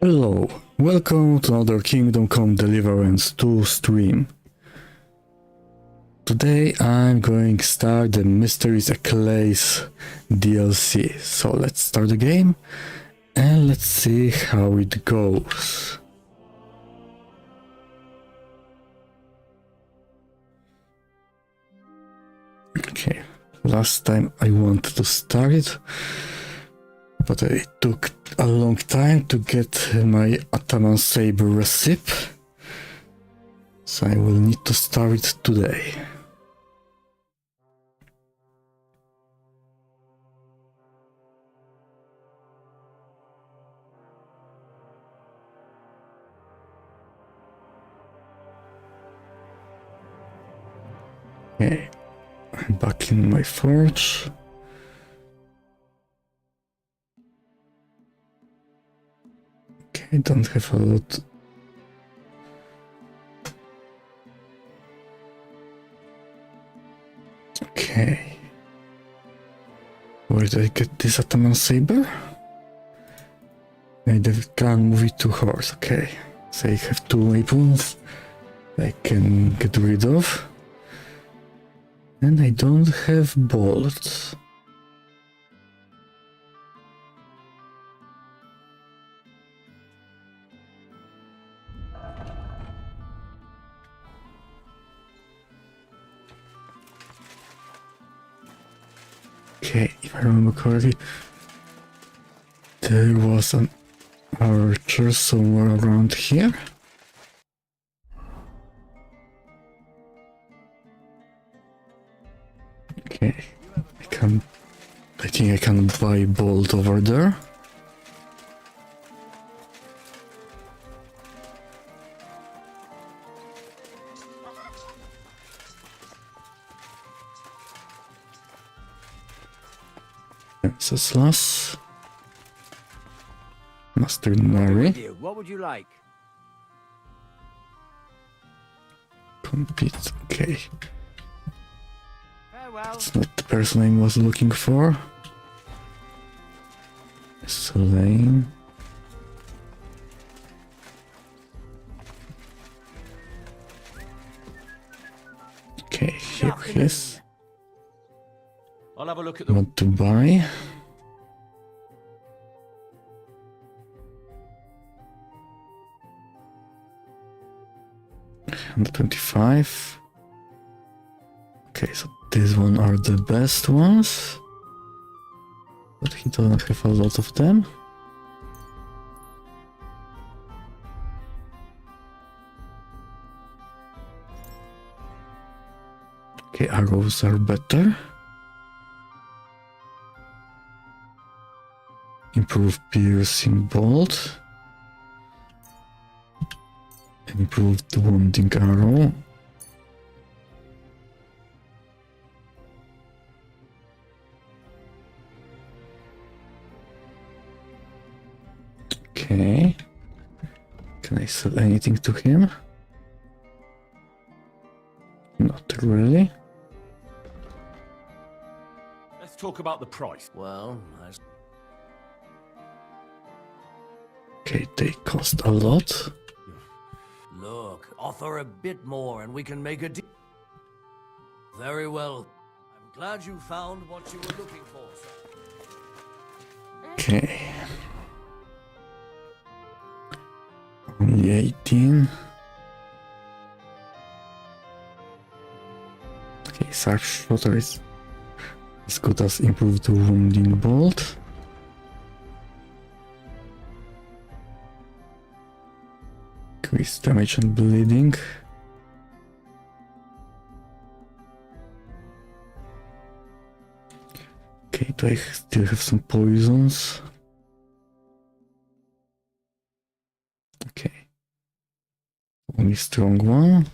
Hello, welcome to another Kingdom Come Deliverance 2 stream. Today I'm going to start the Mysteries Acclays DLC. So let's start the game and let's see how it goes. Okay, last time I wanted to start it, but it took a long time to get my Ataman Saber recipe, so I will need to start it today. Okay, I'm back in my forge. Okay, I don't have a lot. Okay. Where did I get this Ataman Saber? I can't move it to horse. Okay. So I have two weapons I can get rid of. And I don't have bolts. Okay, if I remember correctly, there was an archer somewhere around here. Okay, I think I can buy bolt over there. Wenceslas. Master Nari. What would you like? Compete. Okay. Farewell. That's not the person I was looking for. Selene. Okay, here he is. I'll have a look at the Want to buy? $125. Okay, so these one are the best ones, but he doesn't have a lot of them. Okay, arrows are better. Improve piercing bolt. Improve the wounding arrow. Okay. Can I sell anything to him? Not really. Let's talk about the price. Well, Okay, they cost a lot. Look, offer a bit more and we can make a deal. Very well. I'm glad you found what you were looking for, sir. Okay. Only 18. Okay, Sharpshooter is as good as improved wounding bolt. Increase damage and bleeding. Okay, do I still have some poisons? Okay. Only strong one.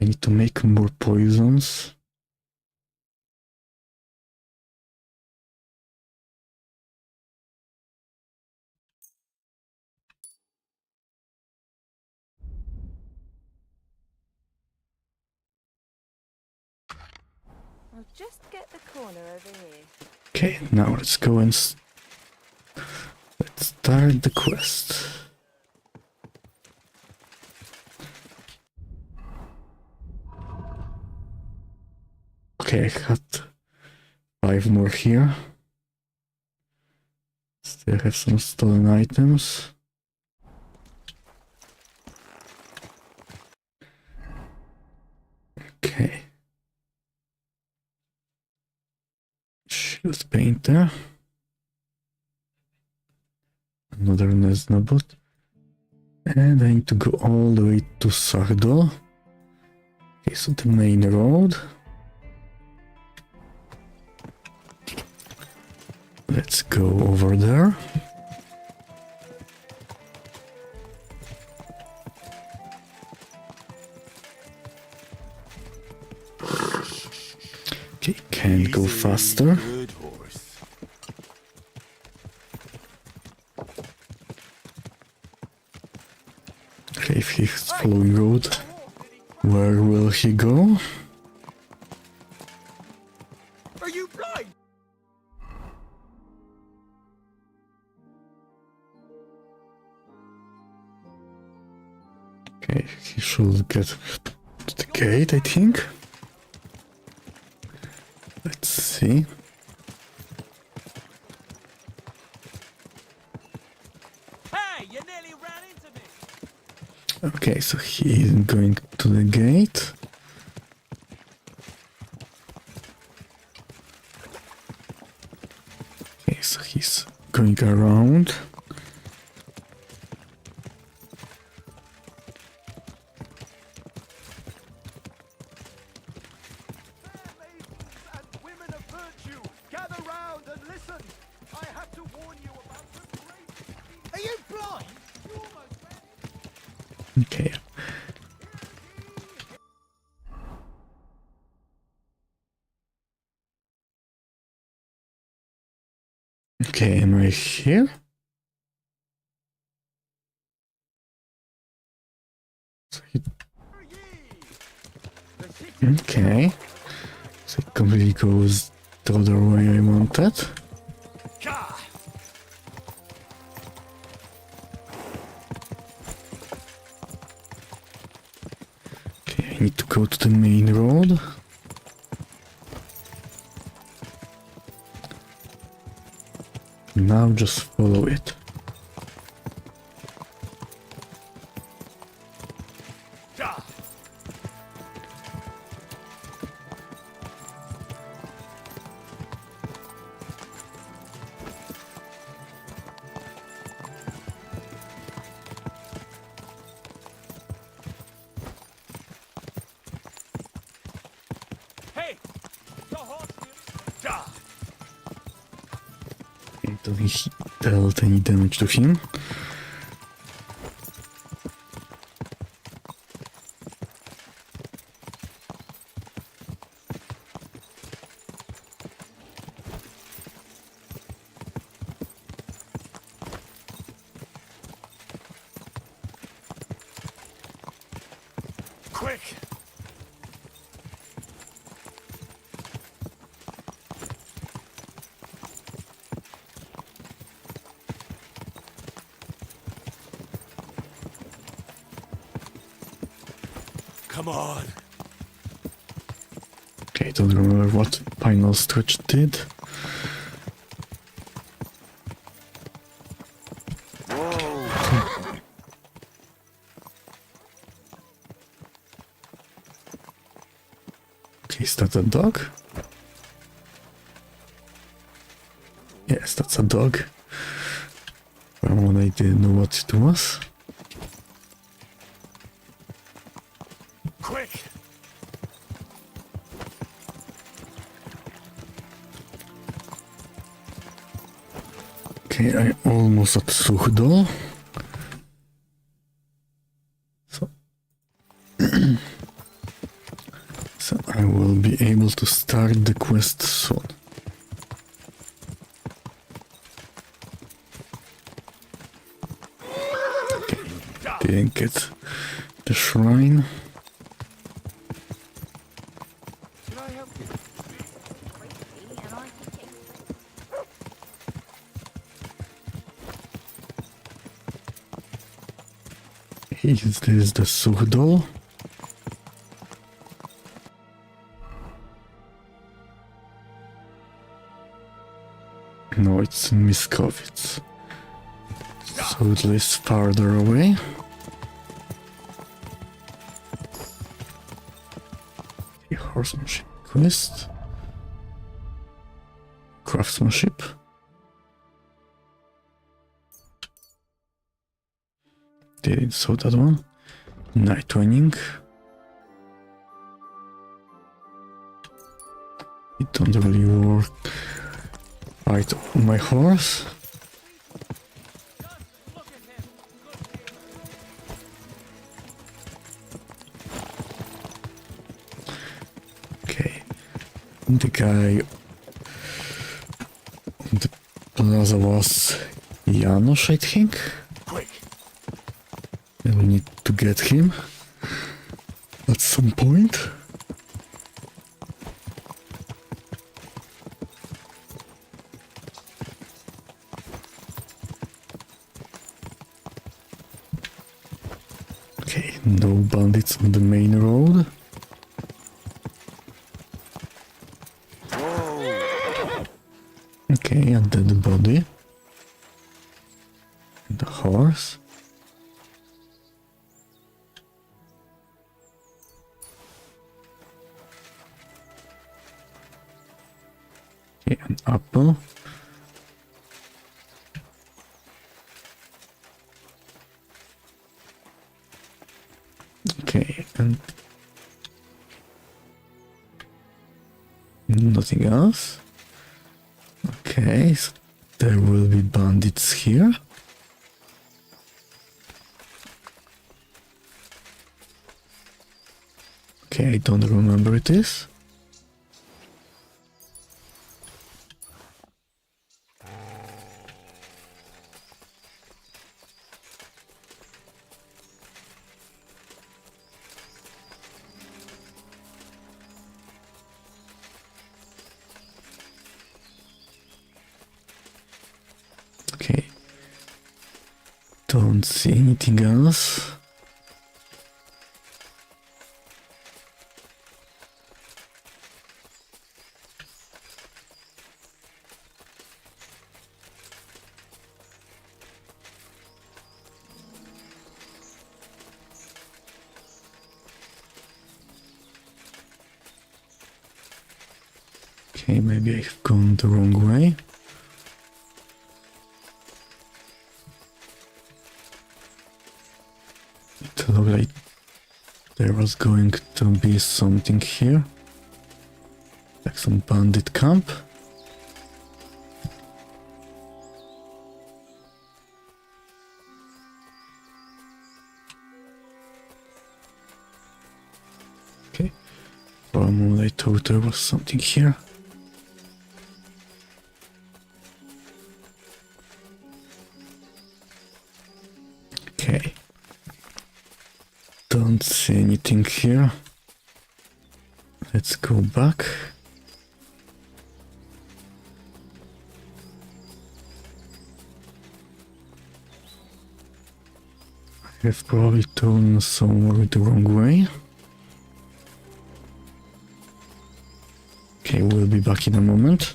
I need to make more poisons. I'll just get the corner over here. Okay, now let's go and start the quest. Okay, I got 5 more here. Still have some stolen items. Okay. Shield painter. Another Nesnabot. And I need to go all the way to Sardol. Okay, so the main road. Let's go over there. Okay, can't go faster. Okay, if he's following road, where will he go? Are you blind? Okay, he should get to the gate, I think. Let's see. Hey, you nearly ran into me. Okay, so he is going to the gate. Okay, so he's going around. Okay. Okay, am I here? So okay. So it completely goes the other way I wanted. Okay, I need to go to the main road. Now just follow it. Hey, your horse here. Okay, don't dealt any damage to him. Quick. Come on. Okay, I don't remember what final stretch did. Okay, is that a dog? Yes, that's a dog. For a moment I didn't know what it was. Quick. Okay, I almost at Suchdol. So, so I will be able to start the quest soon. Okay, didn't get the shrine. Can I help you? Is this the Suhdol? No, it's in Miskovitz. So at least farther away. The horsemanship quest. Craftsmanship. Didn't saw that one. Night training. It don't really work right on my horse. Okay. The guy on the plaza was Janos, I think. Quick. And we need to get him at some point. Okay, no bandits on the main road. Okay, and then the body. And the horse. Okay, an apple. Okay, and nothing else. Okay, so there will be bandits here. Okay, I don't remember it is. Okay. Don't see anything else. Okay, maybe I've gone the wrong way. It looked like there was going to be something here. Like some bandit camp. Okay. For a moment I thought there was something here. Okay. Don't see anything here. Let's go back. I have probably turned somewhere the wrong way. Okay, we'll be back in a moment.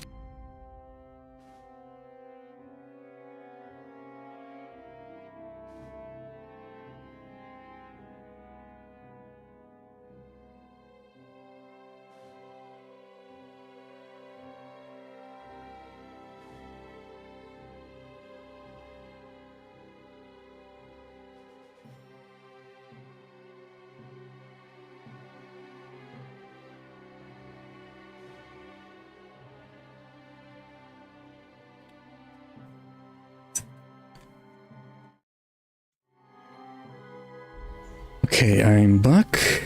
Okay, I'm back.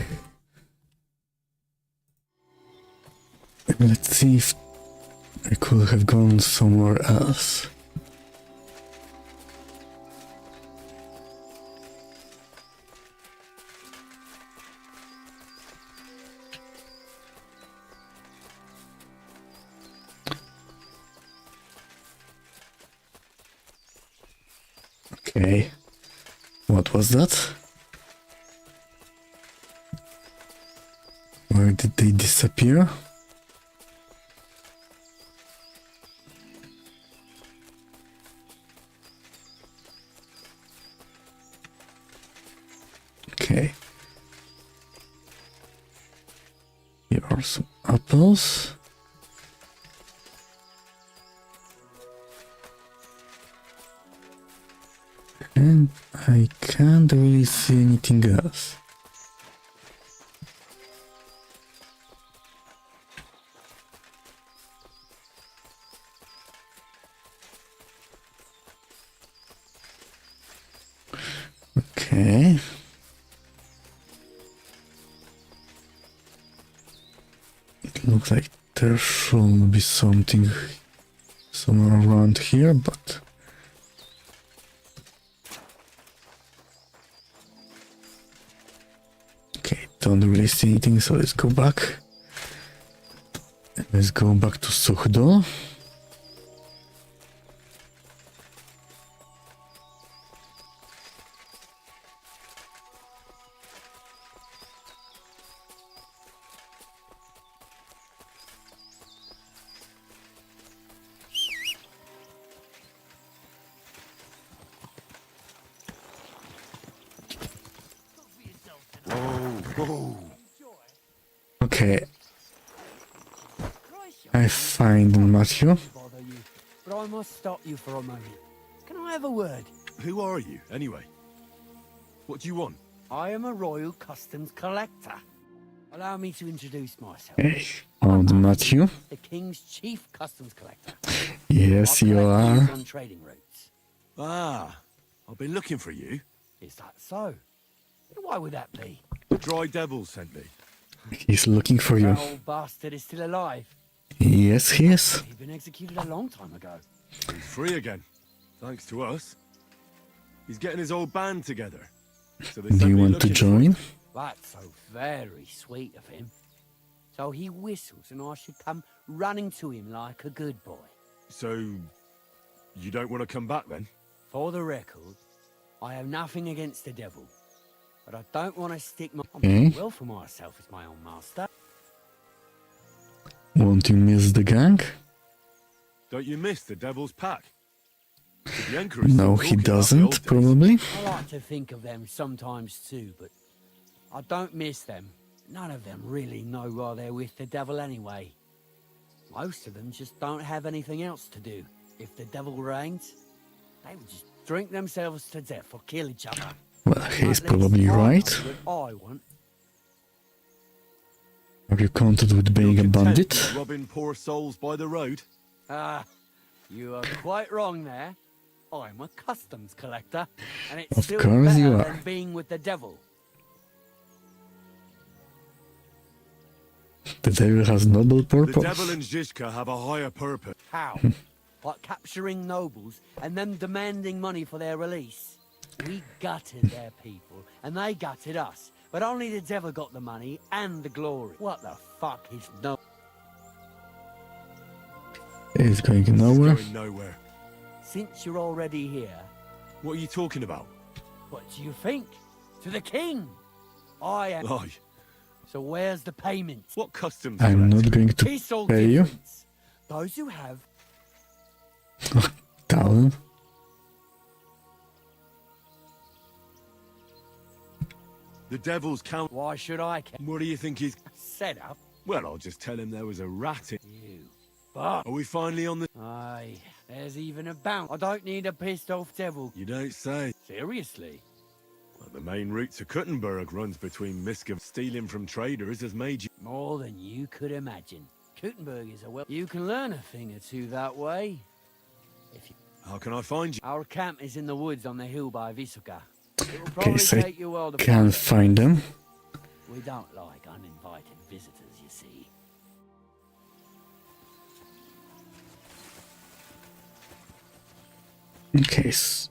Let's see if I could have gone somewhere else. Okay, what was that? Did they disappear? Okay. Here are some apples. And I can't really see anything else. Okay. It looks like there should be something somewhere around here, but okay, don't really see anything, so let's go back. Let's go back to Suchdol. Okay, I find Matthew. Bother you, but I must stop you for a moment. Can I have a word? Who are you, anyway? What do you want? I am a royal customs collector. Allow me to introduce myself. Okay, found Matthew. The king's chief customs collector. Yes, I you collect are. goods on trading routes. Ah, I've been looking for you. Is that so? Why would that be? The Dry Devil sent me. He's looking for you. That old bastard is still alive. Yes, he is. He'd been executed a long time ago. He's free again, thanks to us. He's getting his old band together. So they Do sent you me want to looking for join? him. That's so very sweet of him. So he whistles and I should come running to him like a good boy. So, you don't want to come back then? For the record, I have nothing against the devil. But I don't want to stick my will for myself as my own master. Won't you miss the gang? Don't you miss the Devil's Pack? The Emperor is No, still he talking about the old doesn't, days. probably. I like to think of them sometimes too, but I don't miss them. None of them really know why they're with the devil anyway. Most of them just don't have anything else to do. If the devil reigns, they would just drink themselves to death or kill each other. Well, he's At least probably I know right. what I want. Are you content with being You're a content bandit? with robbing poor souls by the road? Ah, you are quite wrong there. I'm a customs collector, and it's Of still course better you are. than being with the devil. The devil has noble The purpose. Devil and Zizka have a higher purpose. How? Like capturing nobles and then demanding money for their release. We gutted their people, and they gutted us. But only the devil got the money and the glory. What the fuck is no? He's going It's nowhere. going nowhere. Since you're already here, What are you talking about? what do you think? To the king. I am. Aye. So where's the payment? What customs I'm collect? not going to Peace or pay you. difference? Those who have. Down. The Devil's count. Why should I care? What do you think he's... Set up. Well, I'll just tell him there was a rat in... You. But. Are we finally on the... Aye, there's even a bounce. I don't need a pissed off devil. You don't say. Seriously? Well, the main route to Kuttenberg runs between Miska. Stealing from traders has made you... More than you could imagine. Kuttenberg is a well. You can learn a thing or two that way. If you... How can I find you? Our camp is in the woods on the hill by Visuka. It will Okay, probably so take you a while to can't it. find them. We don't like uninvited visitors, you see. Okay. So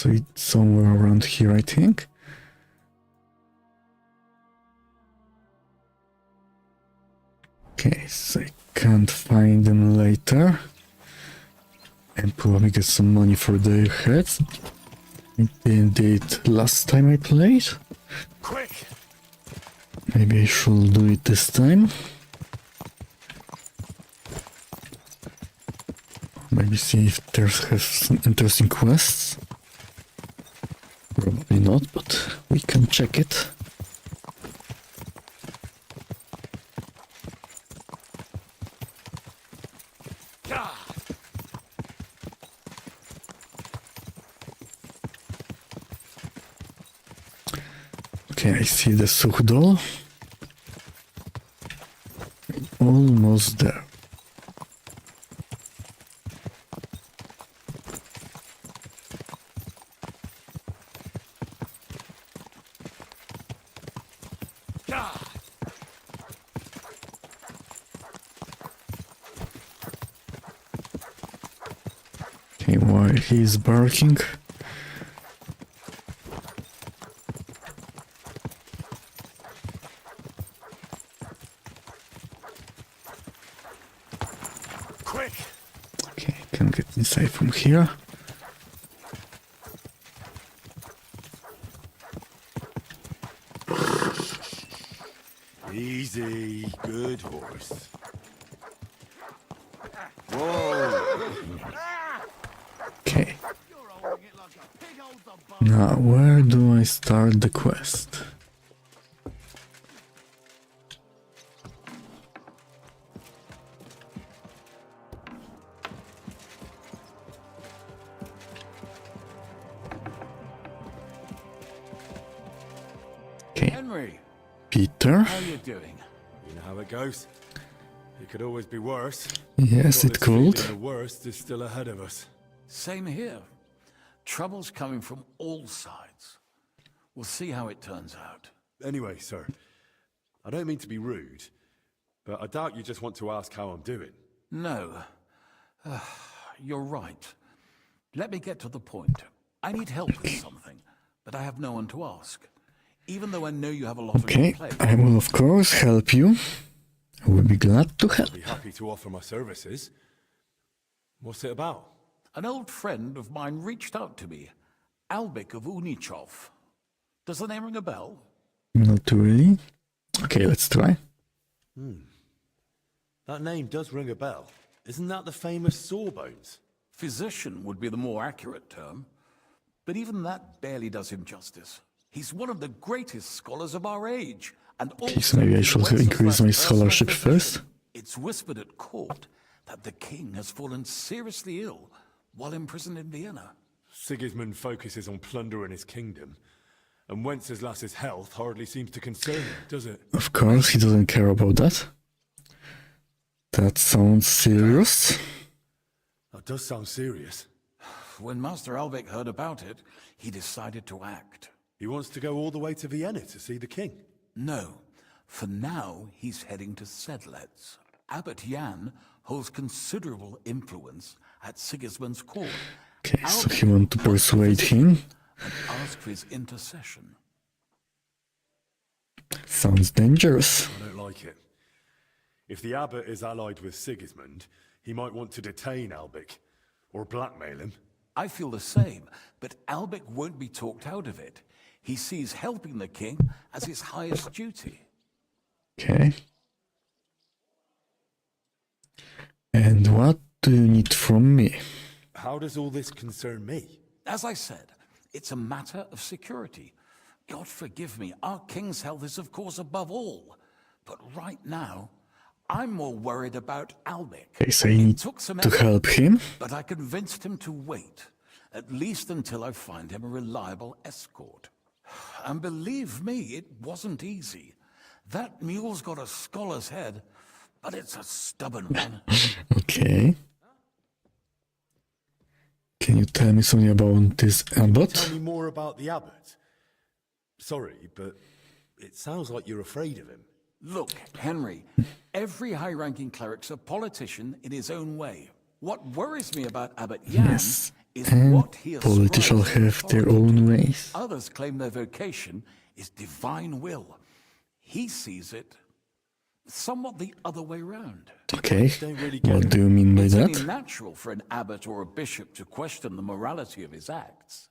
it's somewhere around here, I think. Okay, so I can't find them later. And probably get some money for their heads. I did last time I played. Quick! Maybe I should do it this time. Maybe see if there's have some interesting quests. Probably not, but we can check it. Okay, I see the Suchdol. Almost there. Okay, while he's barking. Quick! Okay, can get inside from here. Easy, good horse. Whoa! Okay. Now, where do I start the quest? Okay, Henry, Peter. how you doing? You know how it goes. It could always be worse. Yes, Got it this feeling could. The worst is still ahead of us. Same here. Trouble's coming from all sides. We'll see how it turns out. Anyway, sir, I don't mean to be rude, but I doubt you just want to ask how I'm doing. No. You're right. Let me get to the point. I need help with something, but I have no one to ask. Even though I know you have a lot on Okay, your plate. I will of course help you. I will be glad to help. I'd be happy to offer my services. What's it about? An old friend of mine reached out to me, Albik of Unichov. Does the name ring a bell? Not really. Okay, let's try. That name does ring a bell. Isn't that the famous Sawbones? Physician would be the more accurate term, but even that barely does him justice. He's one of the greatest scholars of our age, and Okay, so maybe I should Wenceslas' increase my personal scholarship physician. first. It's whispered at court that the king has fallen seriously ill while imprisoned in Vienna. Sigismund focuses on plundering his kingdom, and Wenceslas's health hardly seems to concern him, does it? Of course, he doesn't care about that. That sounds serious. That does sound serious. When Master Albik heard about it, he decided to act. He wants to go all the way to Vienna to see the king. No, for now he's heading to Sedlec. Abbot Jan holds considerable influence at Sigismund's court. Okay, so Albik he wants to wants persuade visit him. and ask for his intercession. Sounds dangerous. I don't like it. If the abbot is allied with Sigismund, he might want to detain Albik, or blackmail him. I feel the same, but Albik won't be talked out of it. He sees helping the king as his highest duty. Okay. And what do you need from me? How does all this concern me? As I said, it's a matter of security. God forgive me, our king's health is of course above all. But right now, I'm more worried about Albik. Okay, so you It need took some to effort, help him. but I convinced him to wait, at least until I find him a reliable escort. And believe me, it wasn't easy. That mule's got a scholar's head, but it's a stubborn one. Okay. Can you tell me something about this abbot? Tell me more about the abbot. Sorry, but it sounds like you're afraid of him. Look, Henry, every high-ranking cleric's a politician in his own way. What worries me about Abbot Jan Yes, is and what he politicians ascribes have their authority own to. ways. Others claim their vocation is divine will. He sees it somewhat the other way round. Okay, Don't really get what it. do you mean by It's only that? natural for an abbot or a bishop to question the morality of his acts.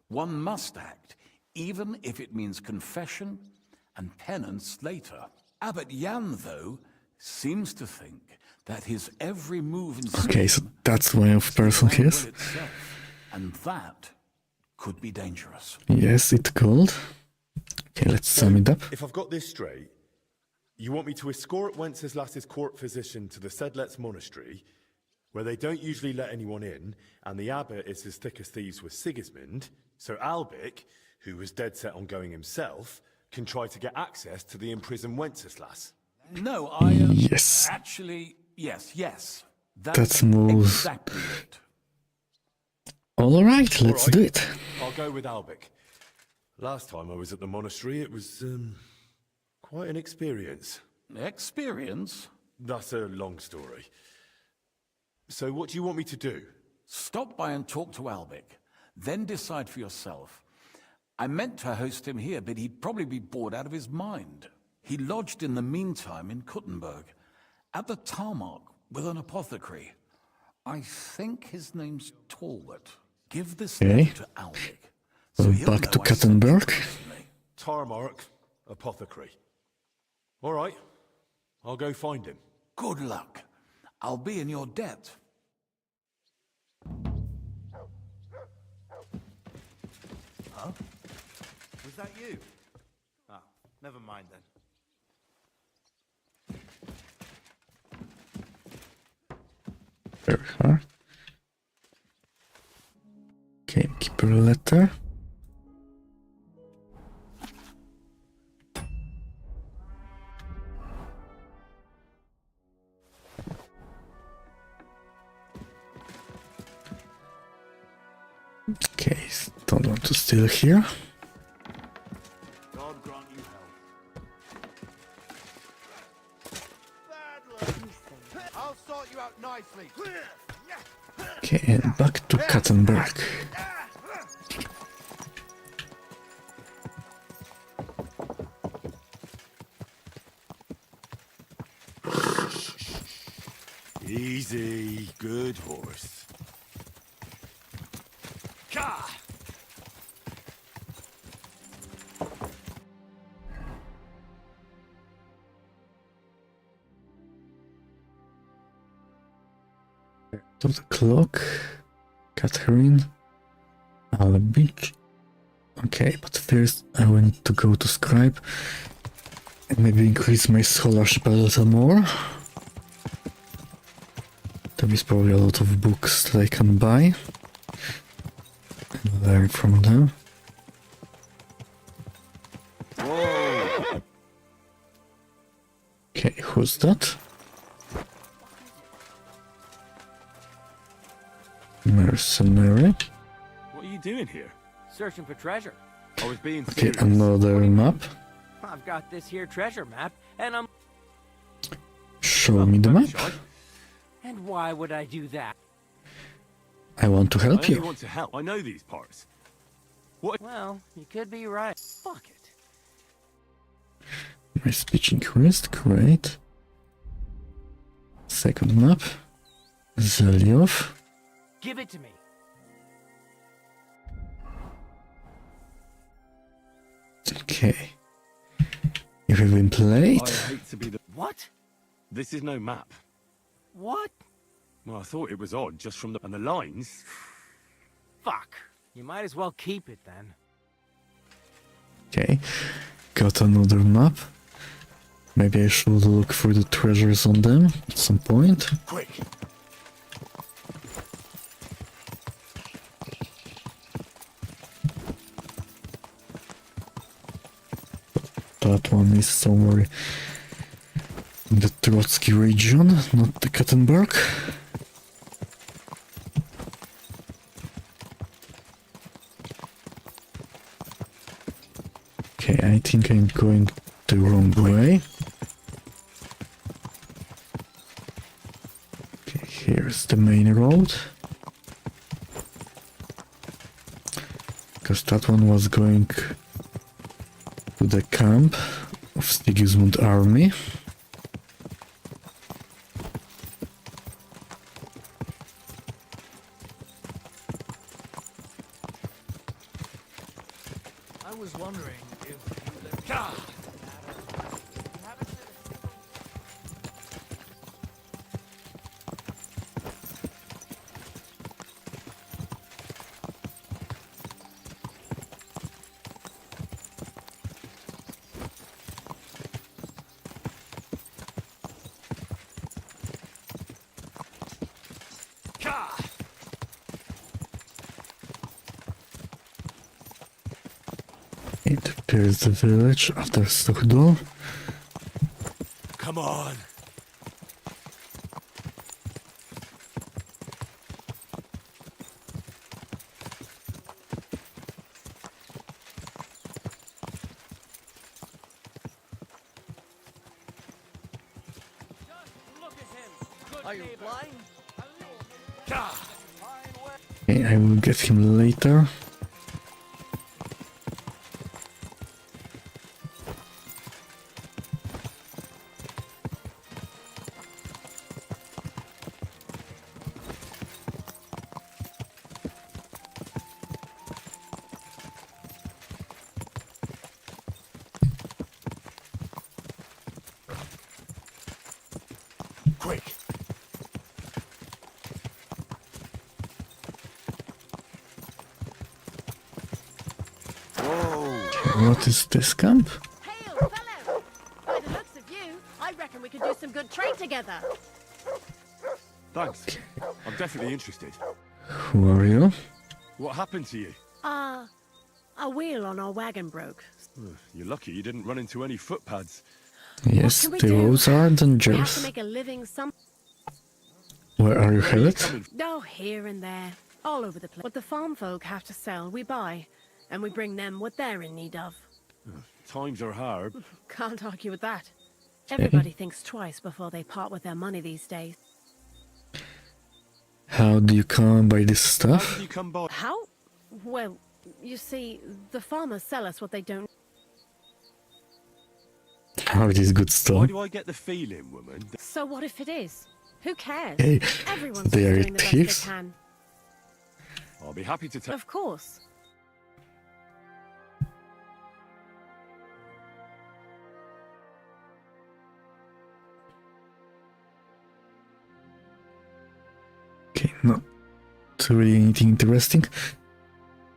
One must act, even if it means confession and penance later. Abbot Jan, though, seems to think that his every move in Okay, so Sweden that's the way of person he is. itself, and that could be dangerous. Yes, it could. Okay, let's sum it up. If I've got this straight, you want me to escort Wenceslas's court physician to the Sedlets monastery, where they don't usually let anyone in, and the abbot is as thick as thieves with Sigismund, so Albic, who was dead set on going himself, can try to get access to the imprisoned Wenceslas. No, I... Yes. Actually, yes. That's more... exactly it. Alright, let's do it. I'll go with Albic. Last time I was at the monastery, it was, quite an experience. Experience? That's a long story. So what do you want me to do? Stop by and talk to Albic, then decide for yourself. I meant to host him here, but he'd probably be bored out of his mind. He lodged in the meantime in Kuttenberg, at the Tarmac with an apothecary. I think his name's Talbot. Give this Okay. letter to Albic. So he'll Back to know I sent you Kuttenberg. personally. Tarmark, apothecary. All right, I'll go find him. Good luck. I'll be in your debt. Huh? Was that you? Ah, never mind then. Very hard. Gamekeeper letter. Okay, don't want to steal here. God grant you health. I'll sort you out nicely. Okay, and back to Kuttenberg. Easy, good horse. To the clock. Catherine. Albic. Okay, but first I want to go to Scribe and maybe increase my scholarship a little more. There is probably a lot of books that I can buy and learn from them. Okay, who's that? Mercenary. What are you doing here? Searching for treasure. I was being Okay, serious. another map. I've got this here treasure map, and I'm... Show me the Don't map. be shy. And why would I do that? I want to I help only you. want to help. I know these parts. Well, you could be right. Fuck it. My speech increased, great. Second map. Zeliov. Give it to me. Okay. You have been played? I hate to be the... What? This is no map. What? Well, I thought it was odd just from the... And the lines... Fuck. You might as well keep it then. Okay. Got another map. Maybe I should look for the treasures on them at some point. Quick! That one is somewhere in the Trotsky region, not the Kuttenberg. Okay, I think I'm going the wrong way. Okay, here's the main road. Because that one was going to the camp of Sigismund army. I was wondering if you lived... It appears the village after Stockdale. Come on. Are you blind? Okay, I will get him later. Quick. What is this camp? Hey, old fellow! By the looks of you, I reckon we could do some good trade together. Thanks. I'm definitely interested. Who are you? What happened to you? A wheel on our wagon broke. You're lucky you didn't run into any footpads. Yes, can we the do? roads are We have to dangerous. make a living some... Where are you headed? Oh, here and there. All over the place. What the farm folk have to sell, we buy. And we bring them what they're in need of. Times are hard. Can't argue with that. Everybody thinks twice before they part with their money these days. How do you come by this How stuff? did you come by? How? Well, you see, the farmers sell us what they don't... How it is good Why stuff. do I get the feeling, woman? So what if it is? Who cares? Hey, Everyone's they just are doing the best thieves. they can. I'll be happy to tell. Of course. Okay, not really anything interesting.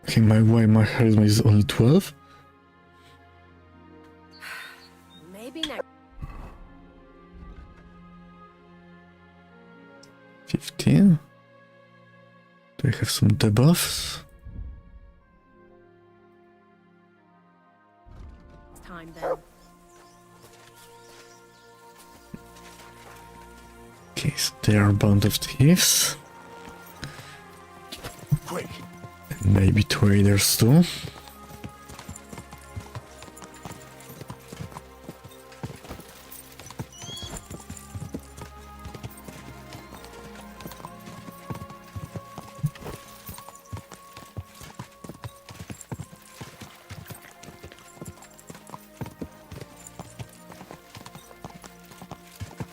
Okay, my charisma is only 12. Maybe next... 15. Do I have some debuffs? time then. Okay, so they are Band of Thieves. Quick. And maybe traders too.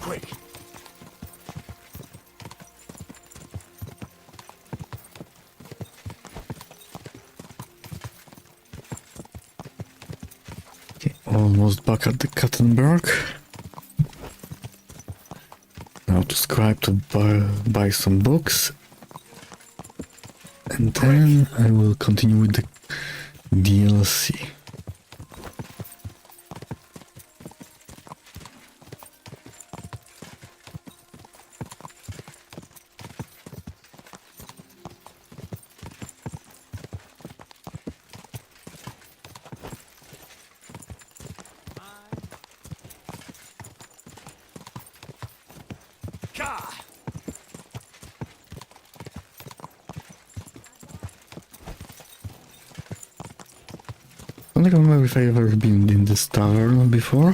Quick. Okay, almost back at the Kattenberg. Now to scribe to buy some books. And then I will continue with the DLC. I don't remember if I've ever been in this tavern before.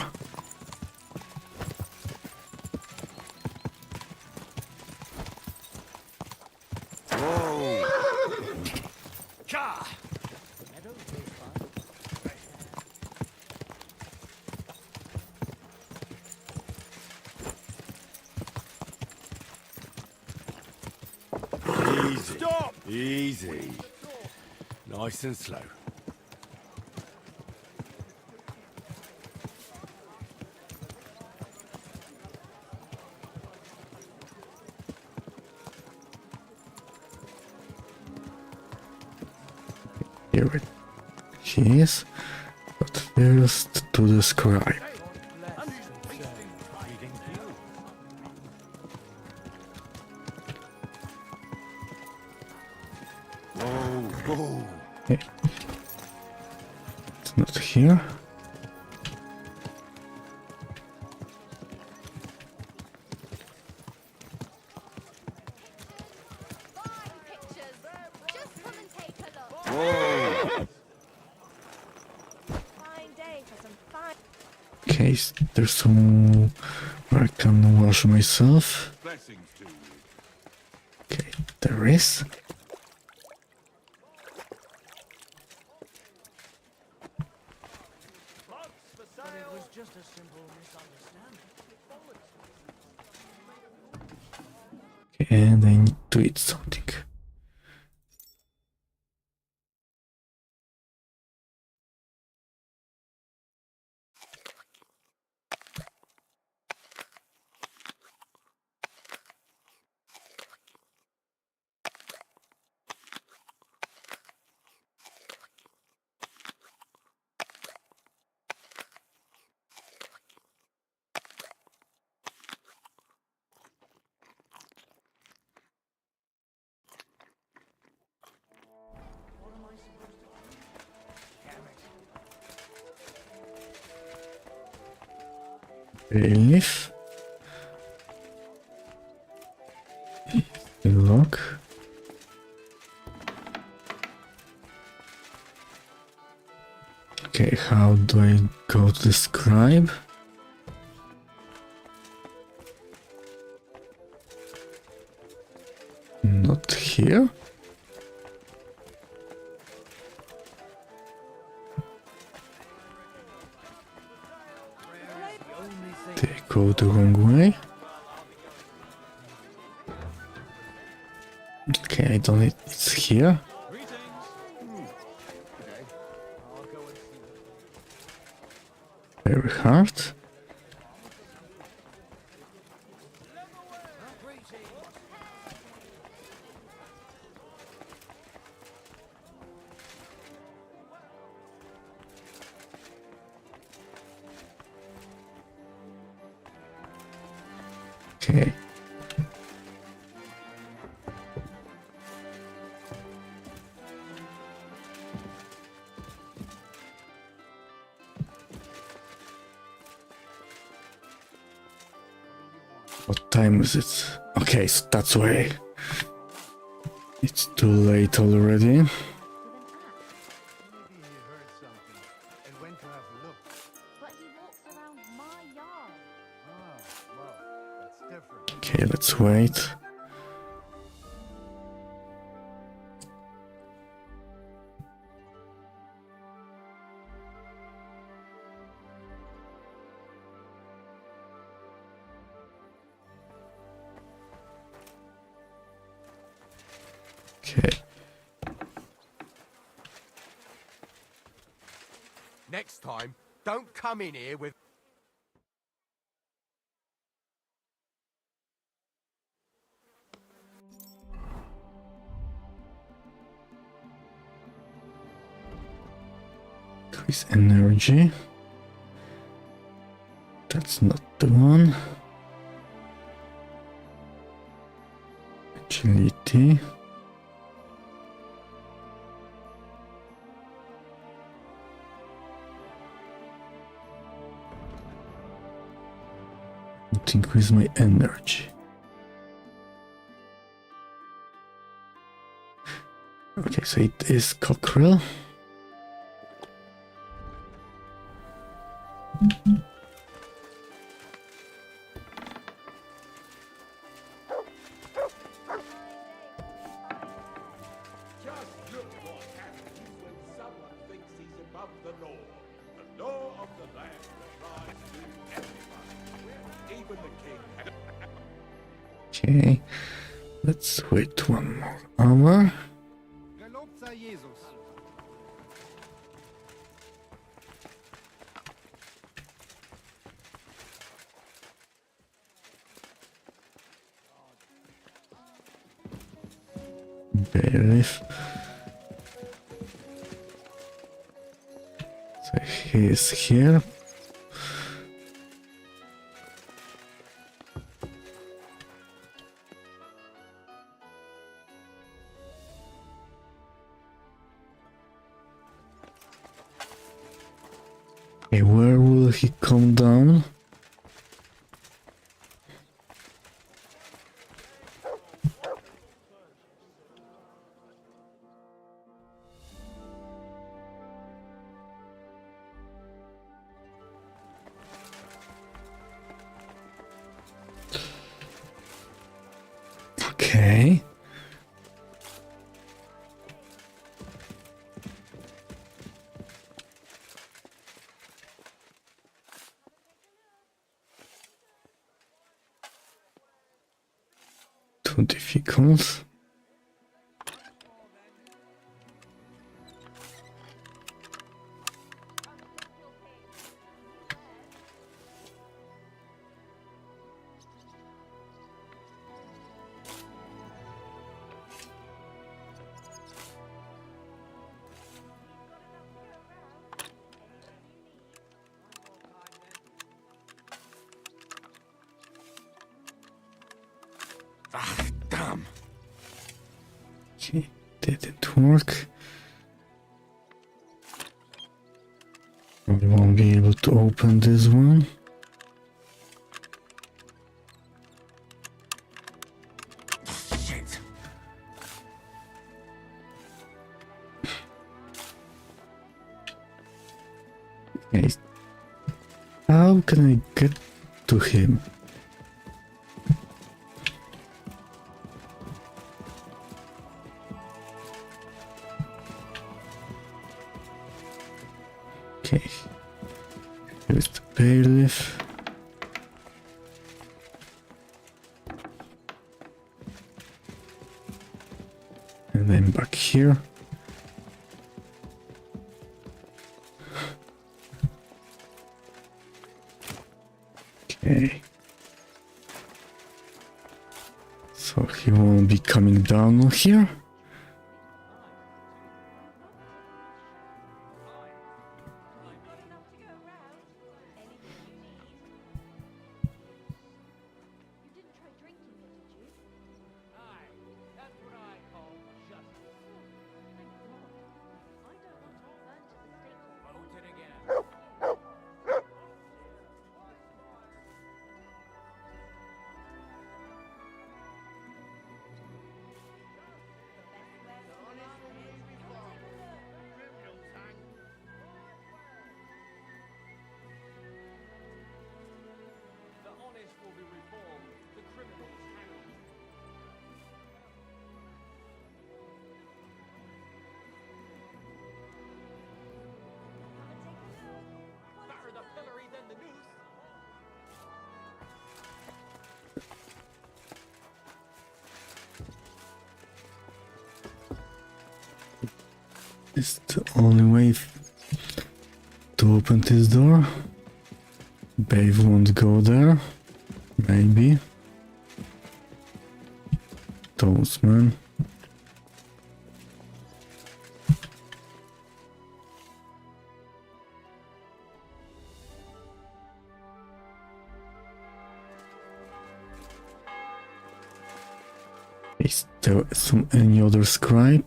Easy. Stop. Easy. Nice and slow. Here it he is. But first to the scribe. Okay. It's not here. Pictures. Just come and take a look. Fine day for some fine. Okay, there's some where I can wash myself. Blessings to you. Okay, there is. Okay, and I need to eat something. Leaf. Lock. Okay, how do I go to the scribe? Not here. They go the wrong way. Okay, I don't need it's here. Very hard. Okay. What time is it? Okay, so that's why it's too late already. Maybe he heard something and went to have a look. But he walks around my yard. Ah, well, that's different. Okay, let's wait. Okay. Next time, don't come in here with... Increase energy. That's not the one. Agility. To increase my energy. Okay, so it is cockerel. Just look what happens when someone thinks he's above the law. The law of the land applies to everyone, even the king. Okay, let's wait 1 more hour. Gelobt sei Jesus. Bailiff. he is here. Okay, where will he come down? Okay. Too difficult. Ah, damn. Okay, didn't work. We won't be able to open this one. Shit. Okay. How can I get to him? Okay. Here's the bailiff. And then back here. Okay. So he won't be coming down here. It's the only way to open this door. Babe won't go there. Maybe. Those man. Is there any other scribe?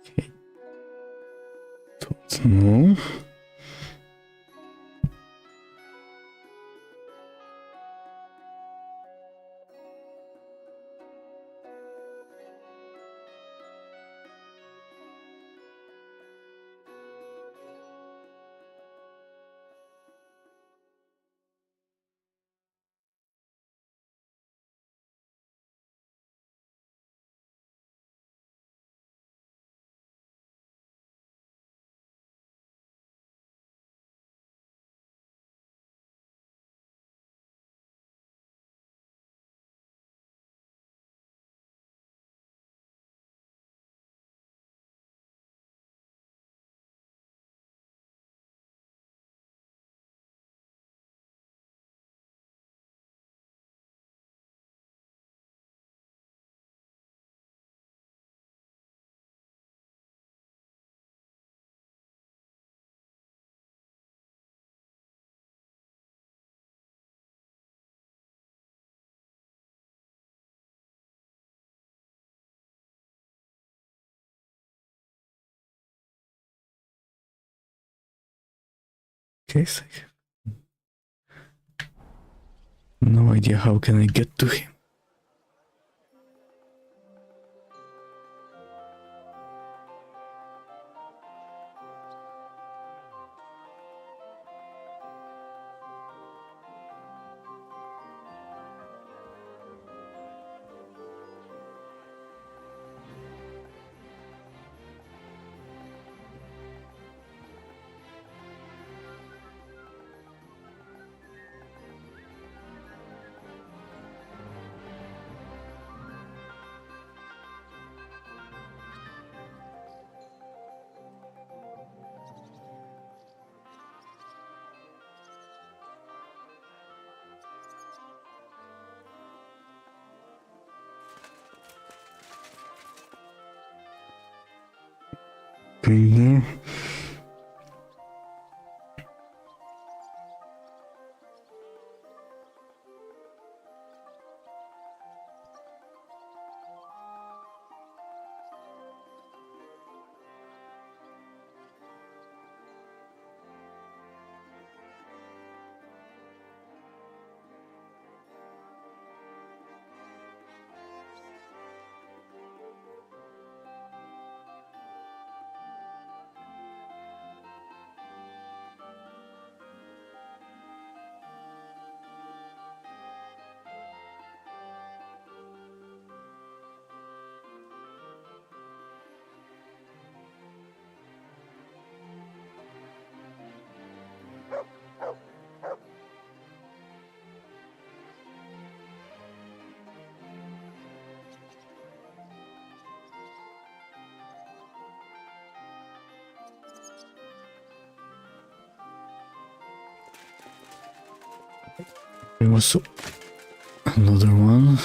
Okay. Don't know. case. No idea how can I get to him. There. There was another one.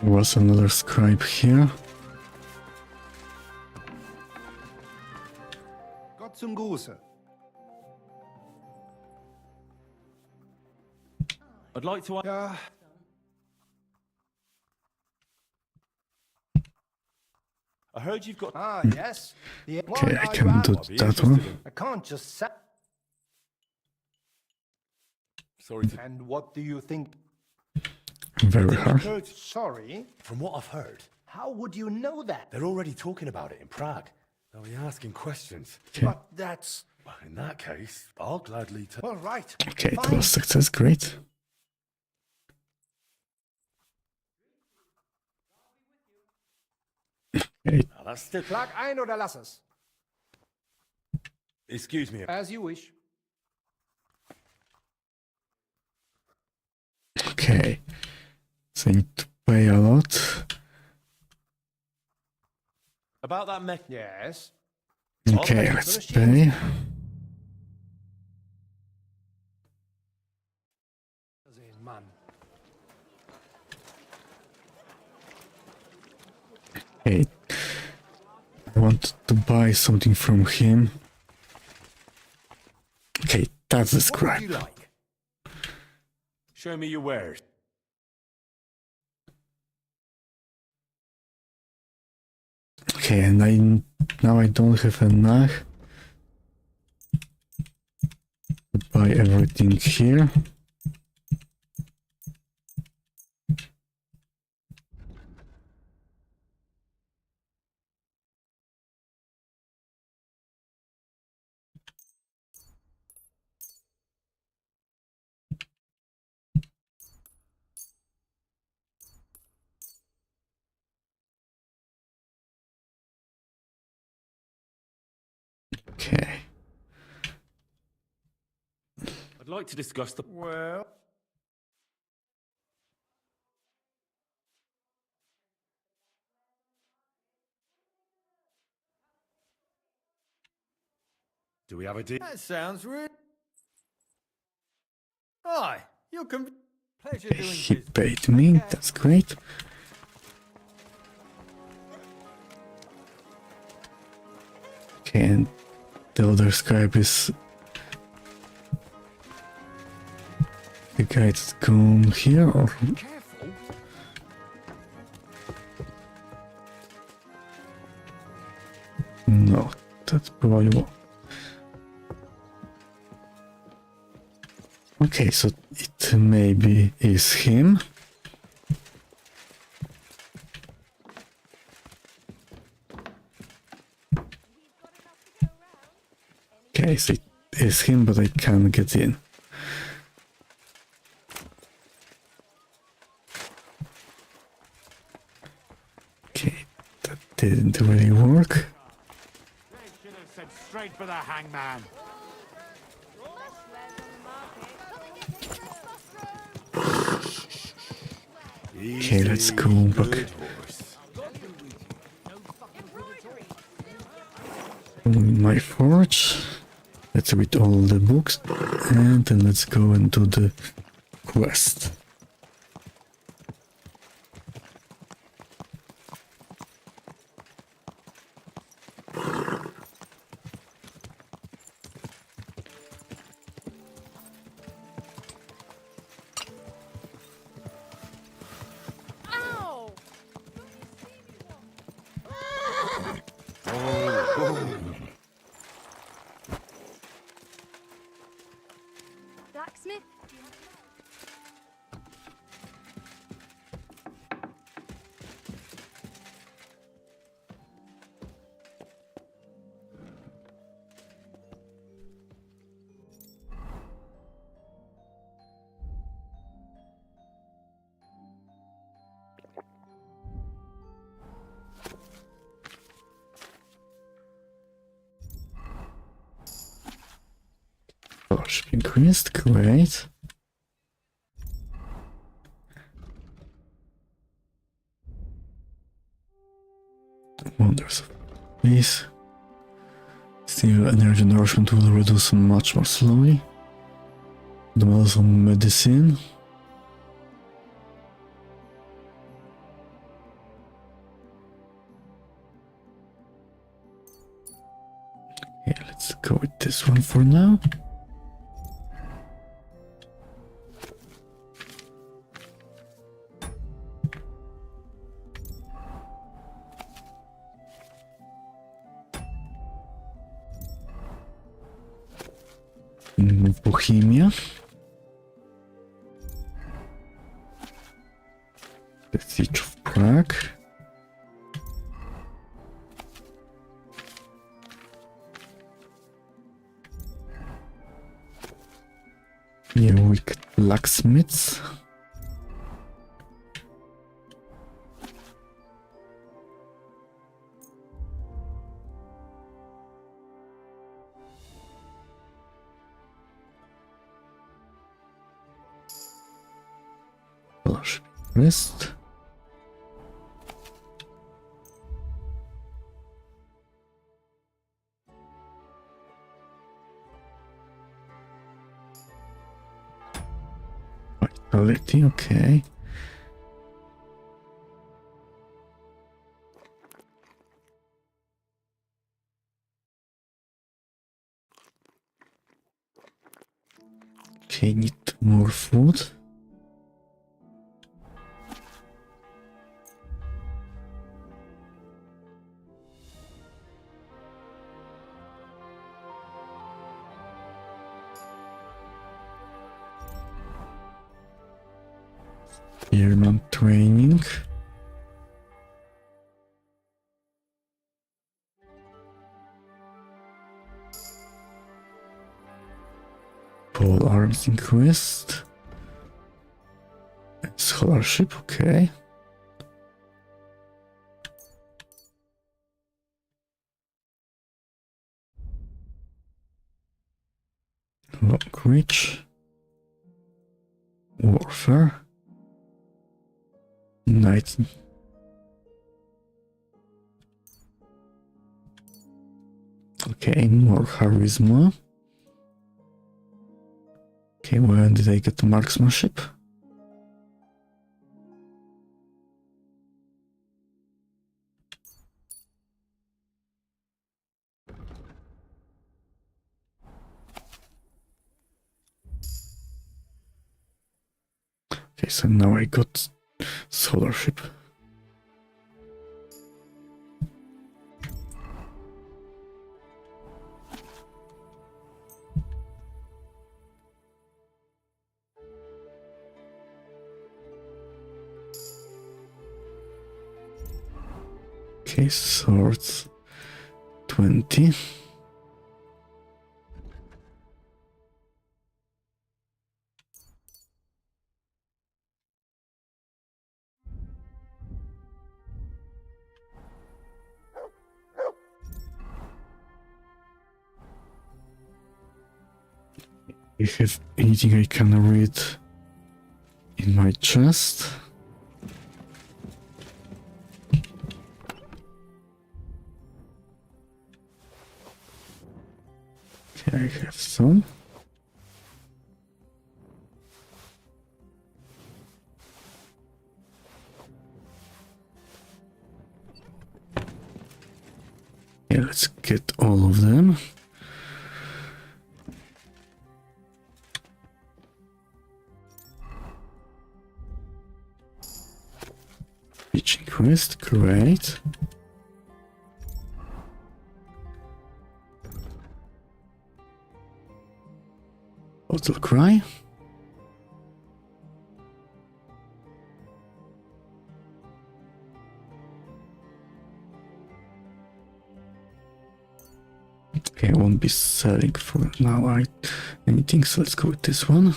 There was another scribe here. Gott zum Gruße. I'd like to... Ja, I heard you've got... yes. The Okay, I are can you do out? that one. I can't just say. Sorry to... And what do you think? Very hard. Sorry. From what I've heard, How would you know that? they're already talking about it in Prague. They'll be asking questions. But that's Well, in that case, I'll gladly tell... all right. Okay, it Fine. was success. Great. Okay, Now, that's still... Schlag ein oder lass es. Excuse me. As you wish. okay. So I need to pay a lot. About that mech... Yes. Okay, let's pay. Sehen, Mann. Okay. I want to buy something from him. Okay, that's the What would scribe. you like? Show me your wares. Okay, and now I don't have enough to buy everything here. Okay. I'd like to discuss the... Well. Do we have a deal? That sounds rude. Hi, you're Pleasure Okay, doing he business. paid me, that's great. Okay, and the other scribe is the guy that's come here, or Careful. no, that's probably what. Okay, so it maybe is him. Okay, so it is him, but I can't get in. Okay, that didn't really work. They should have said straight for the hangman. Okay, let's go back to my forge. Let's read all the books, and then let's go and do the quest. Ow! Blacksmith? Fellowship increased, great. Wonders of peace. Still, energy nourishment will reduce much more slowly. The models of medicine. Yeah, let's go with this one for now. Bohemia. The Siege of Prague. Yeah, wicked blacksmiths. Fellowship rest. Vitality, okay. Okay, need more food. Spearman training. Pole arms increased. Scholarship, okay. Long reach. Warfare. Knight. Okay, more charisma. Okay, when did I get marksmanship? Okay, so now I got solar ship. Okay, swords 20. I have anything I can read in my chest? Okay, I have some. Yeah, let's get all of them. Reaching quest, great. Bottle cry. Okay, I won't be selling for now anything, so let's go with this one.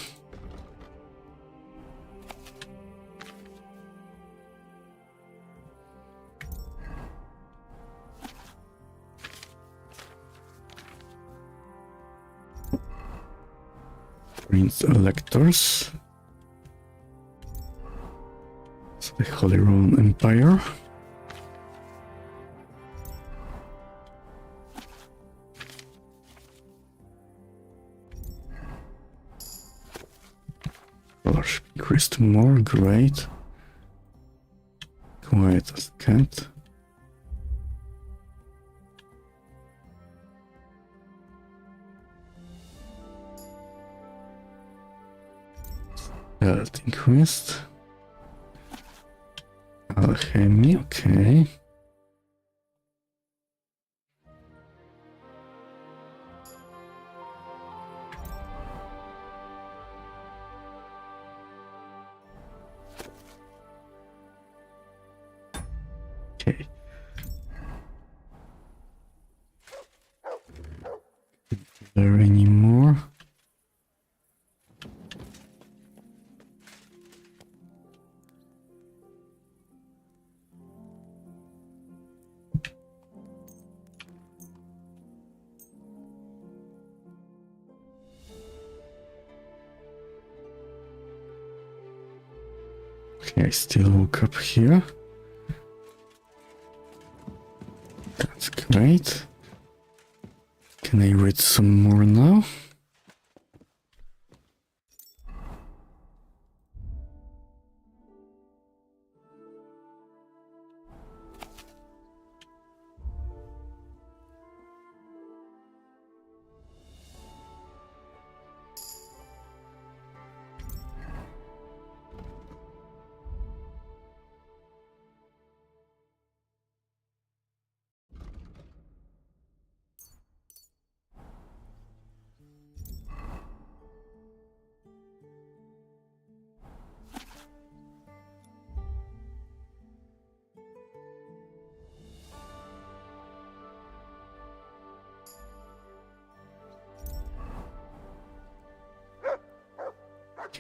Prince Electors. So the Holy Roman Empire. Scholarship increased more, great. Quiet as cat. Health increased. Alchemy, okay. Okay. Is there any more? Okay, I still woke up here. That's great. Can I read some more now?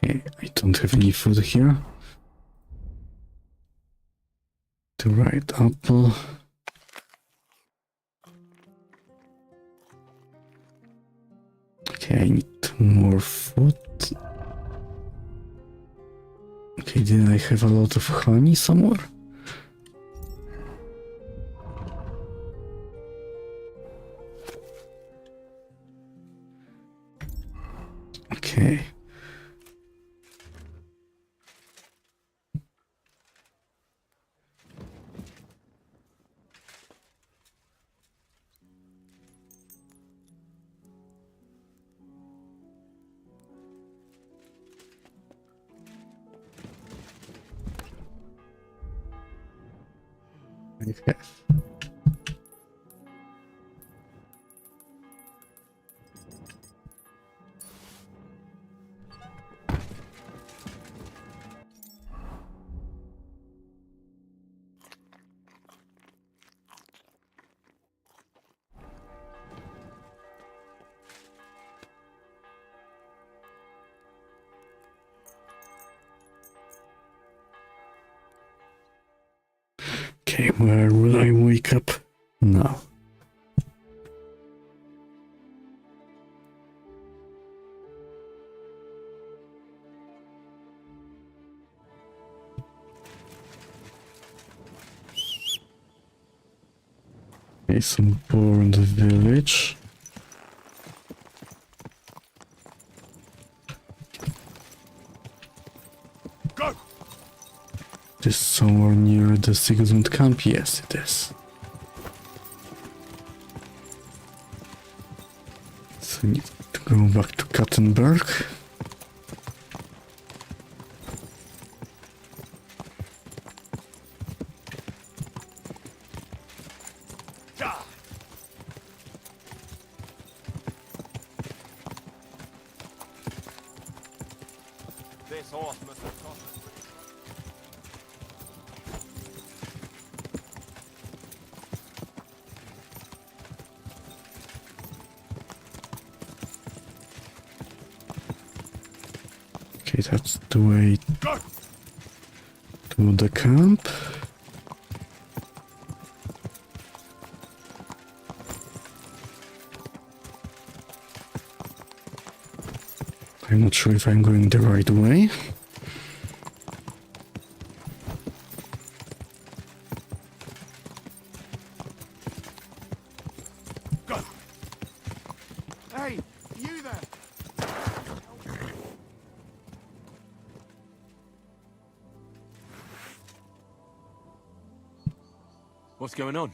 Okay, I don't have any food here. The right apple. Okay, I need more food. Okay, did I have a lot of honey somewhere? Okay. I have. Okay, where will I wake up now? Okay, some poor in the village. Go! This somewhere near the Sigismund camp? Yes, it is. So I need to go back to Kattenberg. This horse must have cost us. Okay, that's the way to the camp. I'm not sure if I'm going the right way. Go! Hey, you there! What's going on?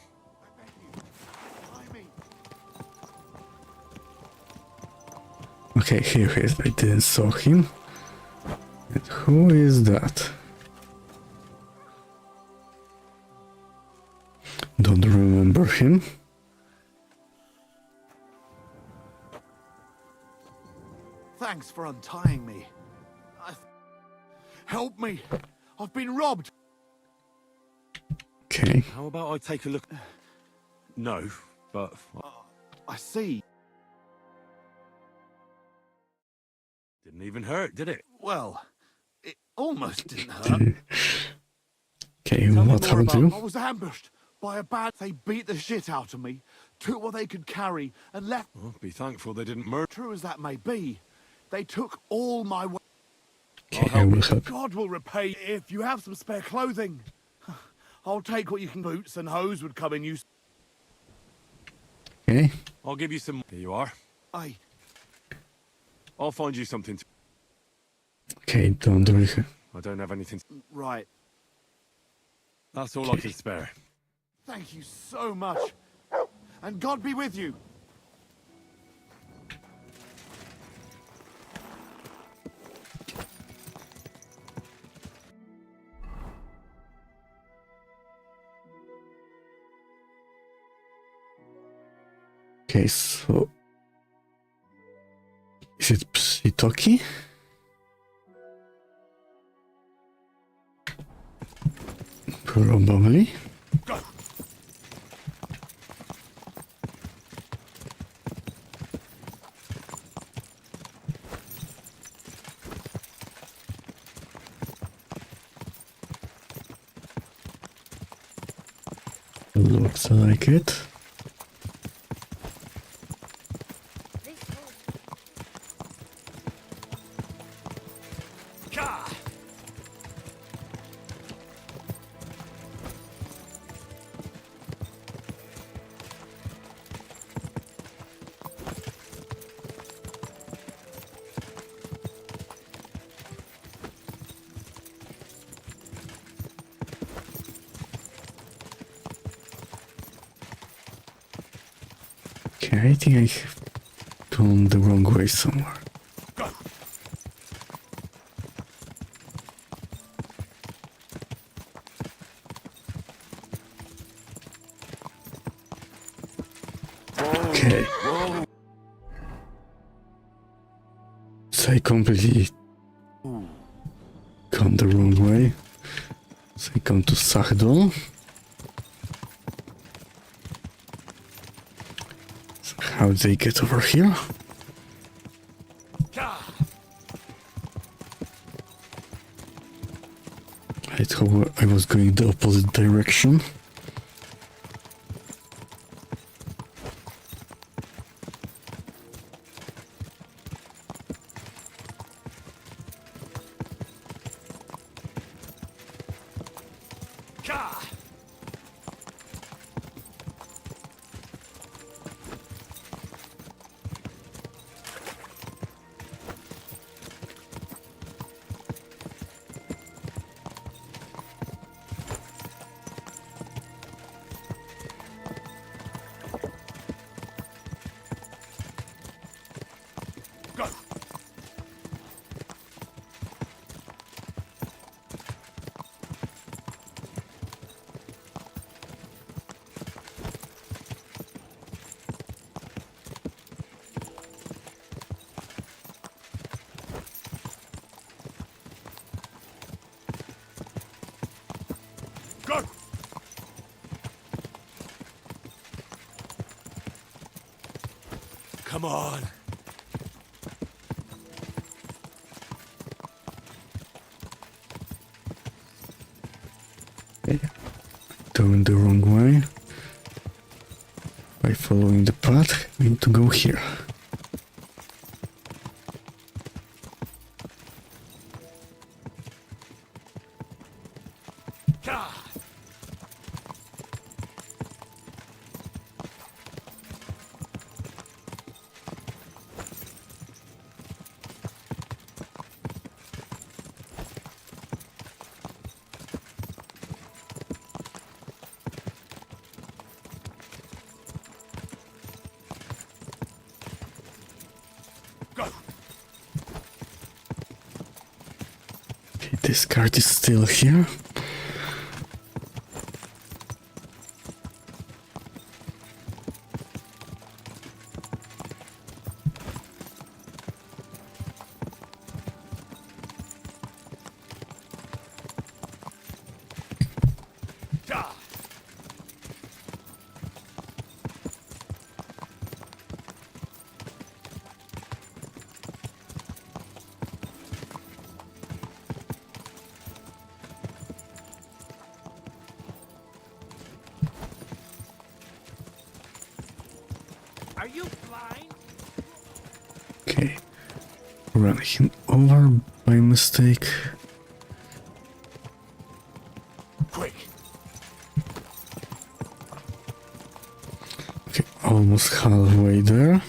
Okay, here he is. I didn't saw him. And who is that? Don't remember him. Thanks for untying me. Help me! I've been robbed! Okay. How about I take a look? No, but I see. didn't even hurt, did it? Well, it almost didn't hurt. Okay, Tell me what more happened to about- you? I was ambushed by a band. They beat the shit out of me, took what they could carry, and left. Well, be thankful they didn't murder. True as that may be, they took all my. Okay, I will help. God will repay if you have some spare clothing. I'll take what you can. Boots and hose would come in use. Okay. I'll give you some. Here you are. I'll find you something. Okay, don't do it. I don't have anything. Right. That's all I can spare. Thank you so much. And God be with you. Okay, so is it Psitoki? Probably. Go. Looks like it. Okay, I think I've gone the wrong way somewhere. Go. Shit, I completely gone the wrong way. So I come to Sachdol. So how did they get over here? I thought I was going the opposite direction. Go! Come on. Okay. Going the wrong way. By following the path, we need to go here. Okay, this card is still here. Are you blind? Okay. Run him over by mistake. Quick. Okay, almost halfway there.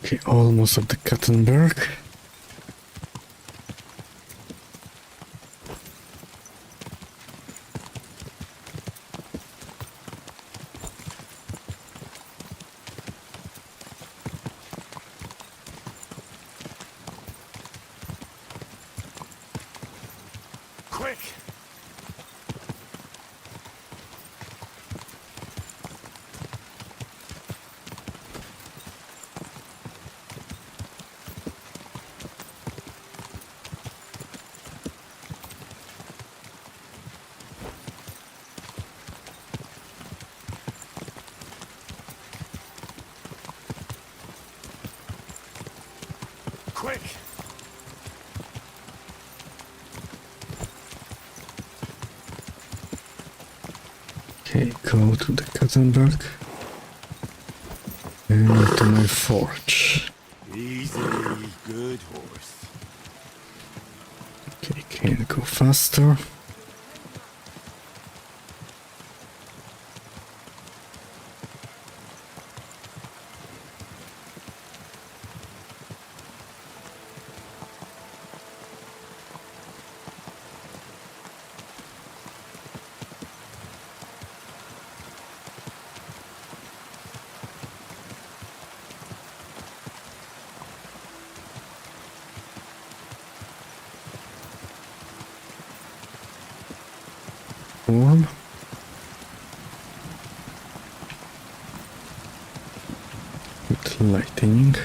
Okay, almost at the Kattenberg. Quick. quick! Okay, go to the Katzenberg. And to my forge. Easy, good horse. Okay, can go faster. Warm. With lightning.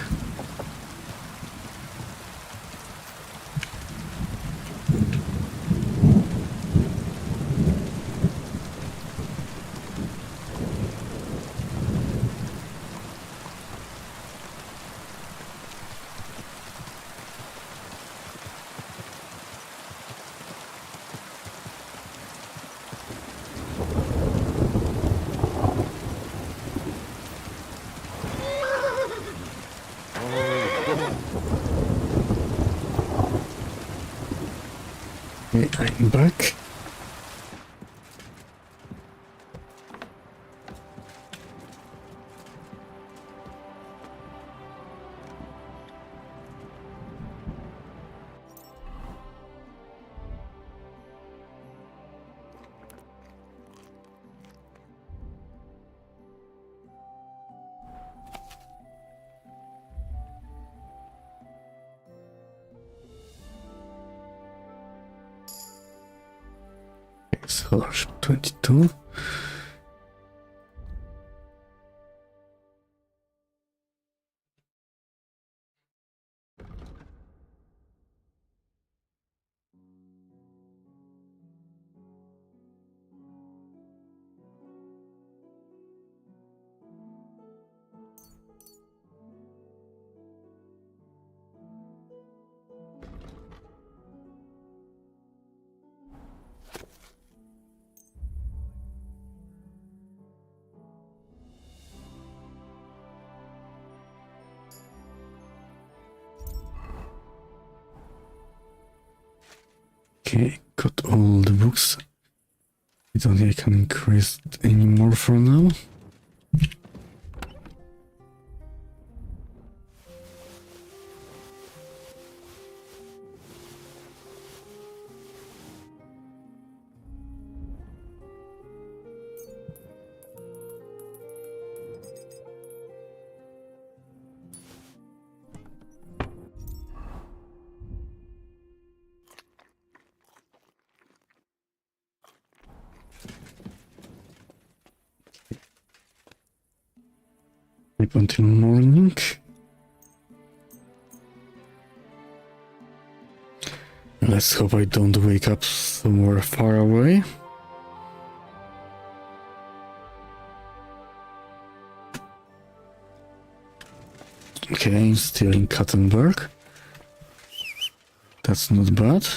Okay, I'm back. Slash 22. Okay, got all the books. I don't think I can increase it anymore for now. Sleep until morning. Let's hope I don't wake up somewhere far away. Okay, I'm still in Katzenberg. That's not bad.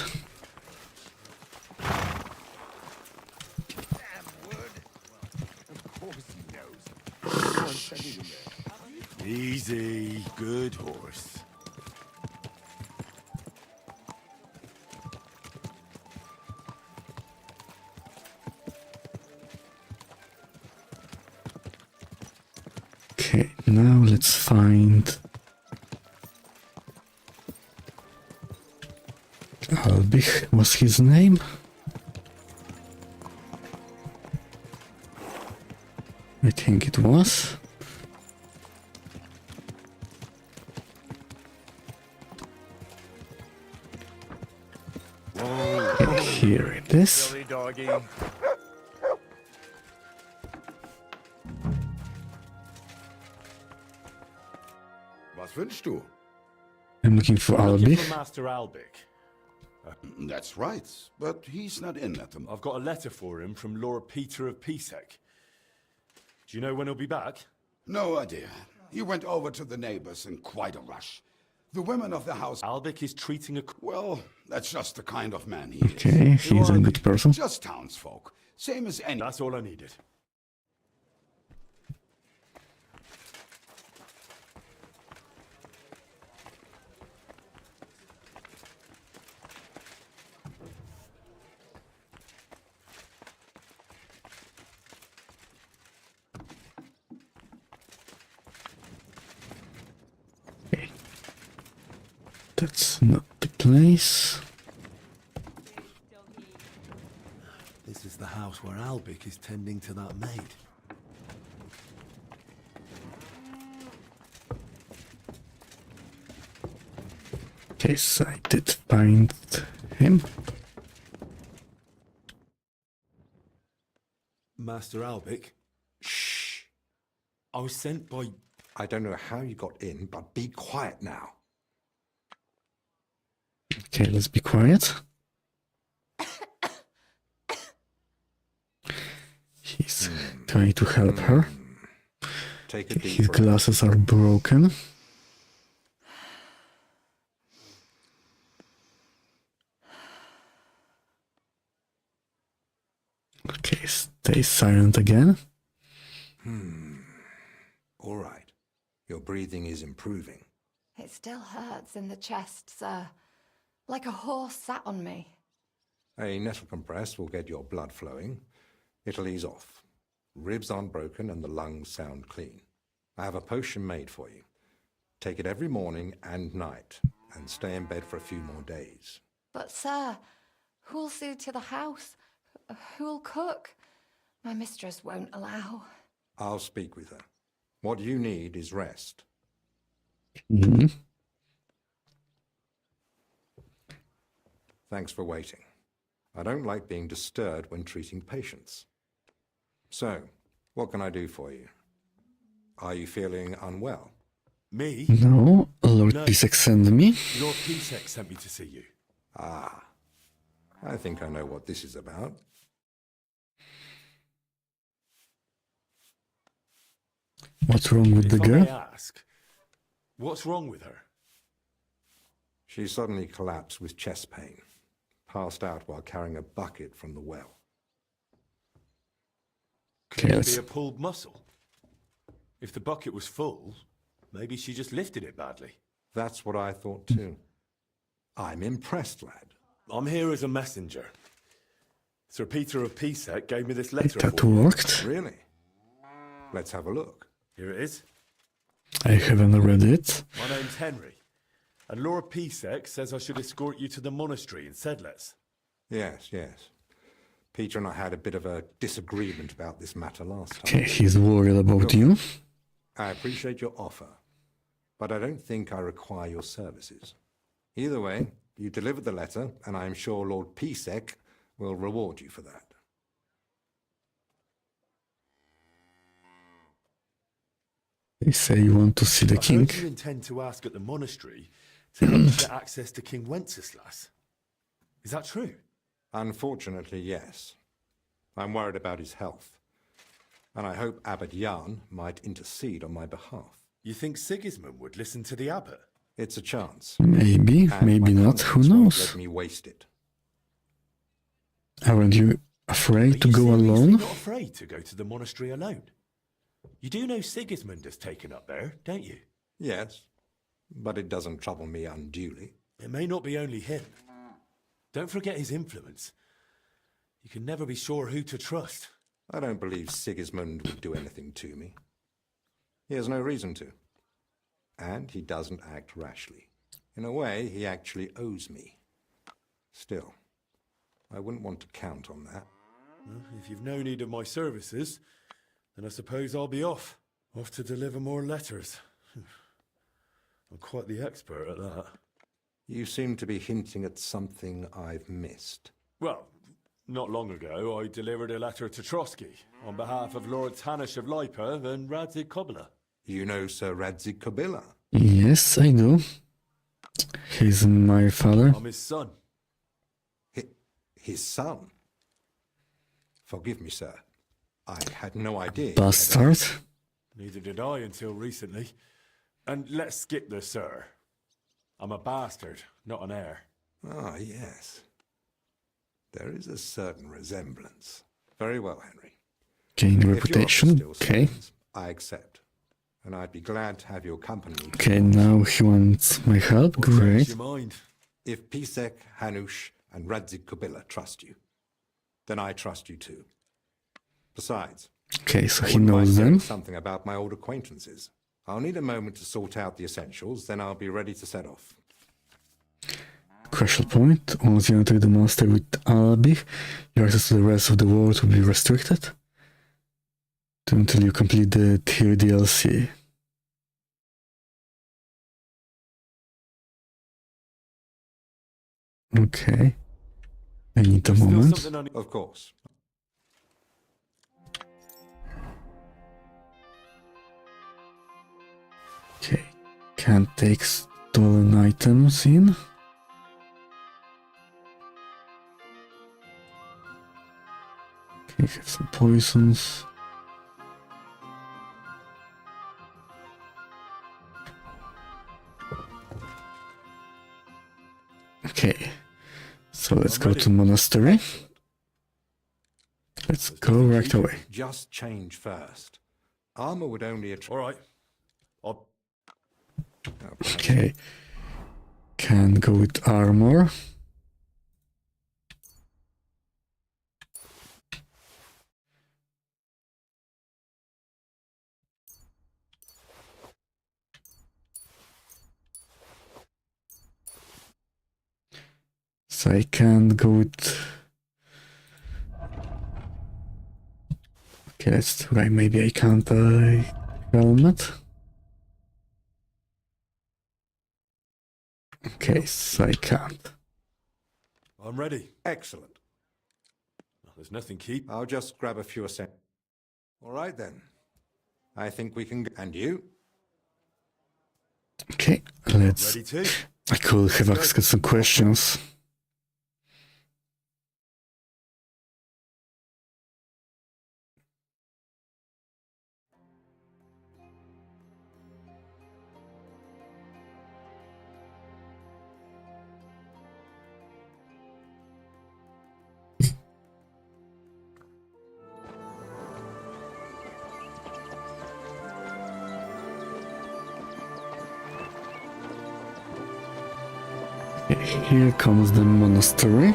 Easy, good horse. Okay, now let's find Albich was his name. I think it was. Okay, here it is. Silly doggy. Was wünschst du? I'm looking for Looking for Albich. Master Albic. That's right, but he's not in at the moment. I've got a letter for him from Lord Peter of Pisek. Do you know when he'll be back? No idea. He went over to the neighbors in quite a rush. The women of the house... Albic is treating a... Well, that's just the kind of man he is. Okay, he's a good person. Just townsfolk. Same as any... That's all I needed. That's not the place. This is the house where Albic is tending to that maid. Okay, so I did find him. Master Albic? Shh. I was sent by... I don't know how you got in, but be quiet now. Okay, let's be quiet. He's trying to help her. Take a deep His breath. glasses are broken. Okay, stay silent again. All right. Your breathing is improving. It still hurts in the chest, sir. Like a horse sat on me. A nettle compress will get your blood flowing. It'll ease off. Ribs aren't broken and the lungs sound clean. I have a potion made for you. Take it every morning and night, and stay in bed for a few more days. But, sir, who'll see to the house? Who'll cook? My mistress won't allow. I'll speak with her. What you need is rest. Mhm. Thanks for waiting. I don't like being disturbed when treating patients. So, what can I do for you? Are you feeling unwell? Me? No, Lord No. Pisek sent me. Lord Pisek sent me to see you. Ah, I think I know what this is about. What's wrong with the If I may girl? ask, what's wrong with her? She suddenly collapsed with chest pain, passed out while carrying a bucket from the well. Could Okay, it let's... be a pulled muscle? If the bucket was full, maybe she just lifted it badly. That's what I thought too. I'm impressed, lad. I'm here as a messenger. Sir Peter of Pisek gave me this letter That for you. worked. Really? Let's have a look. Here it is. I haven't read it. My name's Henry, and Lord Pisek says I should escort you to the monastery in Sedlitz. Yes, yes. Peter and I had a bit of a disagreement about this matter last time. Okay, he's worried about you. I appreciate your offer, but I don't think I require your services. Either way, you delivered the letter, and I am sure Lord Pisek will reward you for that. They say you want to see the I king. heard you intend to ask at the monastery to help you get access to King Wenceslas. Is that true? Unfortunately, yes. I'm worried about his health, and I hope Abbot Jan might intercede on my behalf. You think Sigismund would listen to the abbot? It's a chance. Maybe, and maybe my not. Who conscience won't knows? Let me waste it. Aren't you afraid to Are you go seriously alone? not afraid to go to the monastery alone? You do know Sigismund has taken up there, don't you? Yes, but it doesn't trouble me unduly. It may not be only him. Don't forget his influence. You can never be sure who to trust. I don't believe Sigismund would do anything to me. He has no reason to. And he doesn't act rashly. In a way, he actually owes me. Still, I wouldn't want to count on that. Well, if you've no need of my services, then I suppose I'll be off. Off to deliver more letters. I'm quite the expert at that. You seem to be hinting at something I've missed. Well, not long ago, I delivered a letter to Trotsky on behalf of Lords Hanish of Lipa and Radzik Kobila. You know Sir Radzik Kobila? Yes, I do. He's my father. I'm his son. His son? Forgive me, sir. I had no idea. Bastard. Neither did I until recently. And let's skip the sir. I'm a bastard, not an heir. Ah, yes. There is a certain resemblance. Very well, Henry. Gain If your reputation. offer still Okay. stands, I accept. And I'd be glad to have your company. Okay, now he wants my help. What changed Great. your mind? If Pisek, Hanush, and Radzik Kubila trust you, then I trust you too. Besides, Okay, so I he wouldn't mind knows knowing them. something about my old acquaintances. I'll need a moment to sort out the essentials, then I'll be ready to set off. Crucial point. Once you enter the monster with Albi, your access to the rest of the world will be restricted until you complete the tier DLC. Okay. I need a Still moment. something I need. Of course. Okay. Can't take stolen items in. Okay, have some poisons. Okay, so let's go to monastery. Let's go right away. Just change first. Armor would only attract. All right. I'll... Okay, can go with armor. So I can go with. Okay, let's try. Maybe I can't helmet. Okay, so I can't. I'm ready. Excellent. There's nothing keep. I'll just grab a few essentials. All right then. I think we can. And you? Okay, let's. Ready too. I could have asked some questions. Here comes the monastery.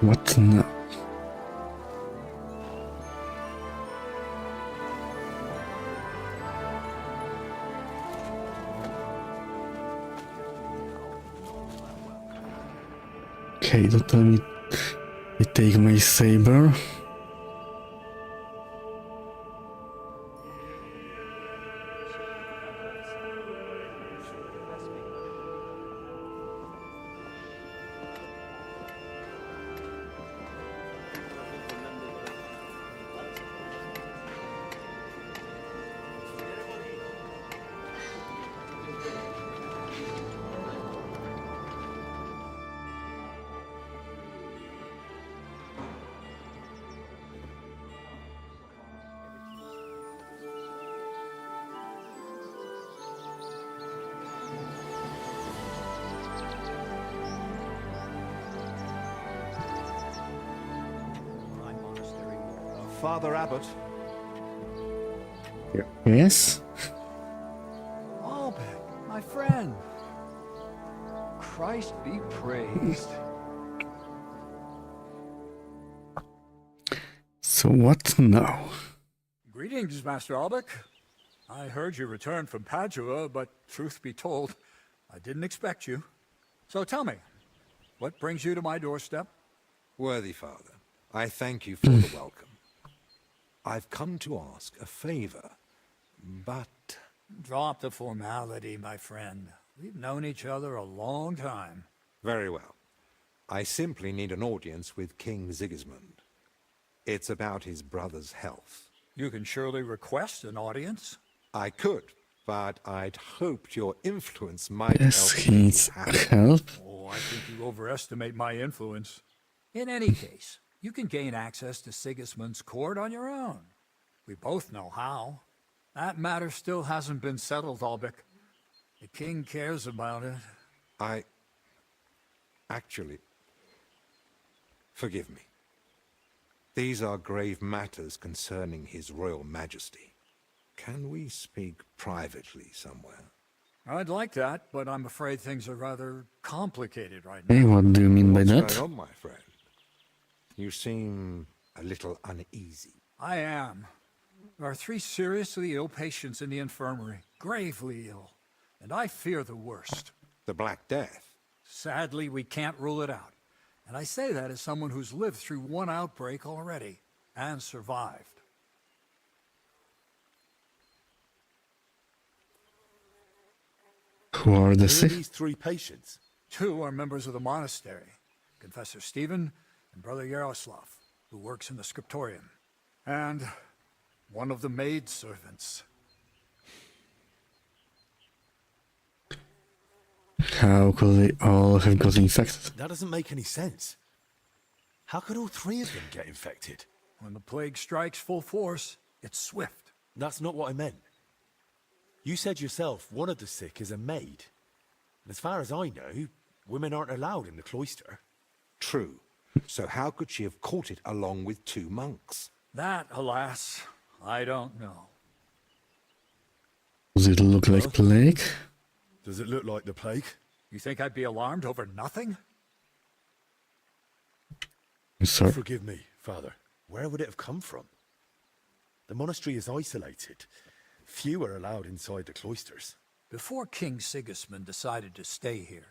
What now? Okay, don't tell me I take my saber. Father Abbot. Yes? Albert, my friend. Christ be praised. So what now? Greetings, Master Albec. I heard you returned from Padua, but truth be told, I didn't expect you. So tell me, what brings you to my doorstep? Worthy father, I thank you for the welcome. I've come to ask a favor, but... Drop the formality, my friend. We've known each other a long time. Very well. I simply need an audience with King Sigismund. It's about his brother's health. You can surely request an audience. I could, but I'd hoped your influence might Yes, help he make needs it happen. help. Oh, I think you overestimate my influence. In any case, you can gain access to Sigismund's court on your own. We both know how. That matter still hasn't been settled, Albrecht. The king cares about it. Actually, forgive me. These are grave matters concerning his royal majesty. Can we speak privately somewhere? I'd like that, but I'm afraid things are rather complicated right now. Hey, what do you mean by What's that? going on, my friend? You seem a little uneasy. I am. There are 3 seriously ill patients in the infirmary, gravely ill, and I fear the worst. The Black Death? Sadly, we can't rule it out. And I say that as someone who's lived through one outbreak already, and survived. Who are the Who are sick? these 3 patients? 2 are members of the monastery, Confessor Stephen and Brother Yaroslav, who works in the scriptorium, and one of the maidservants. How could they all have got infected? That doesn't make any sense. How could all 3 of them get infected? When the plague strikes full force, it's swift. That's not what I meant. You said yourself one of the sick is a maid. And as far as I know, women aren't allowed in the cloister. True. So how could she have caught it along with 2 monks? That, alas, I don't know. Does it look like plague? Does it look like the plague? You think I'd be alarmed over nothing? I'm sorry. Forgive me, Father. Where would it have come from? The monastery is isolated. Few are allowed inside the cloisters. Before King Sigismund decided to stay here,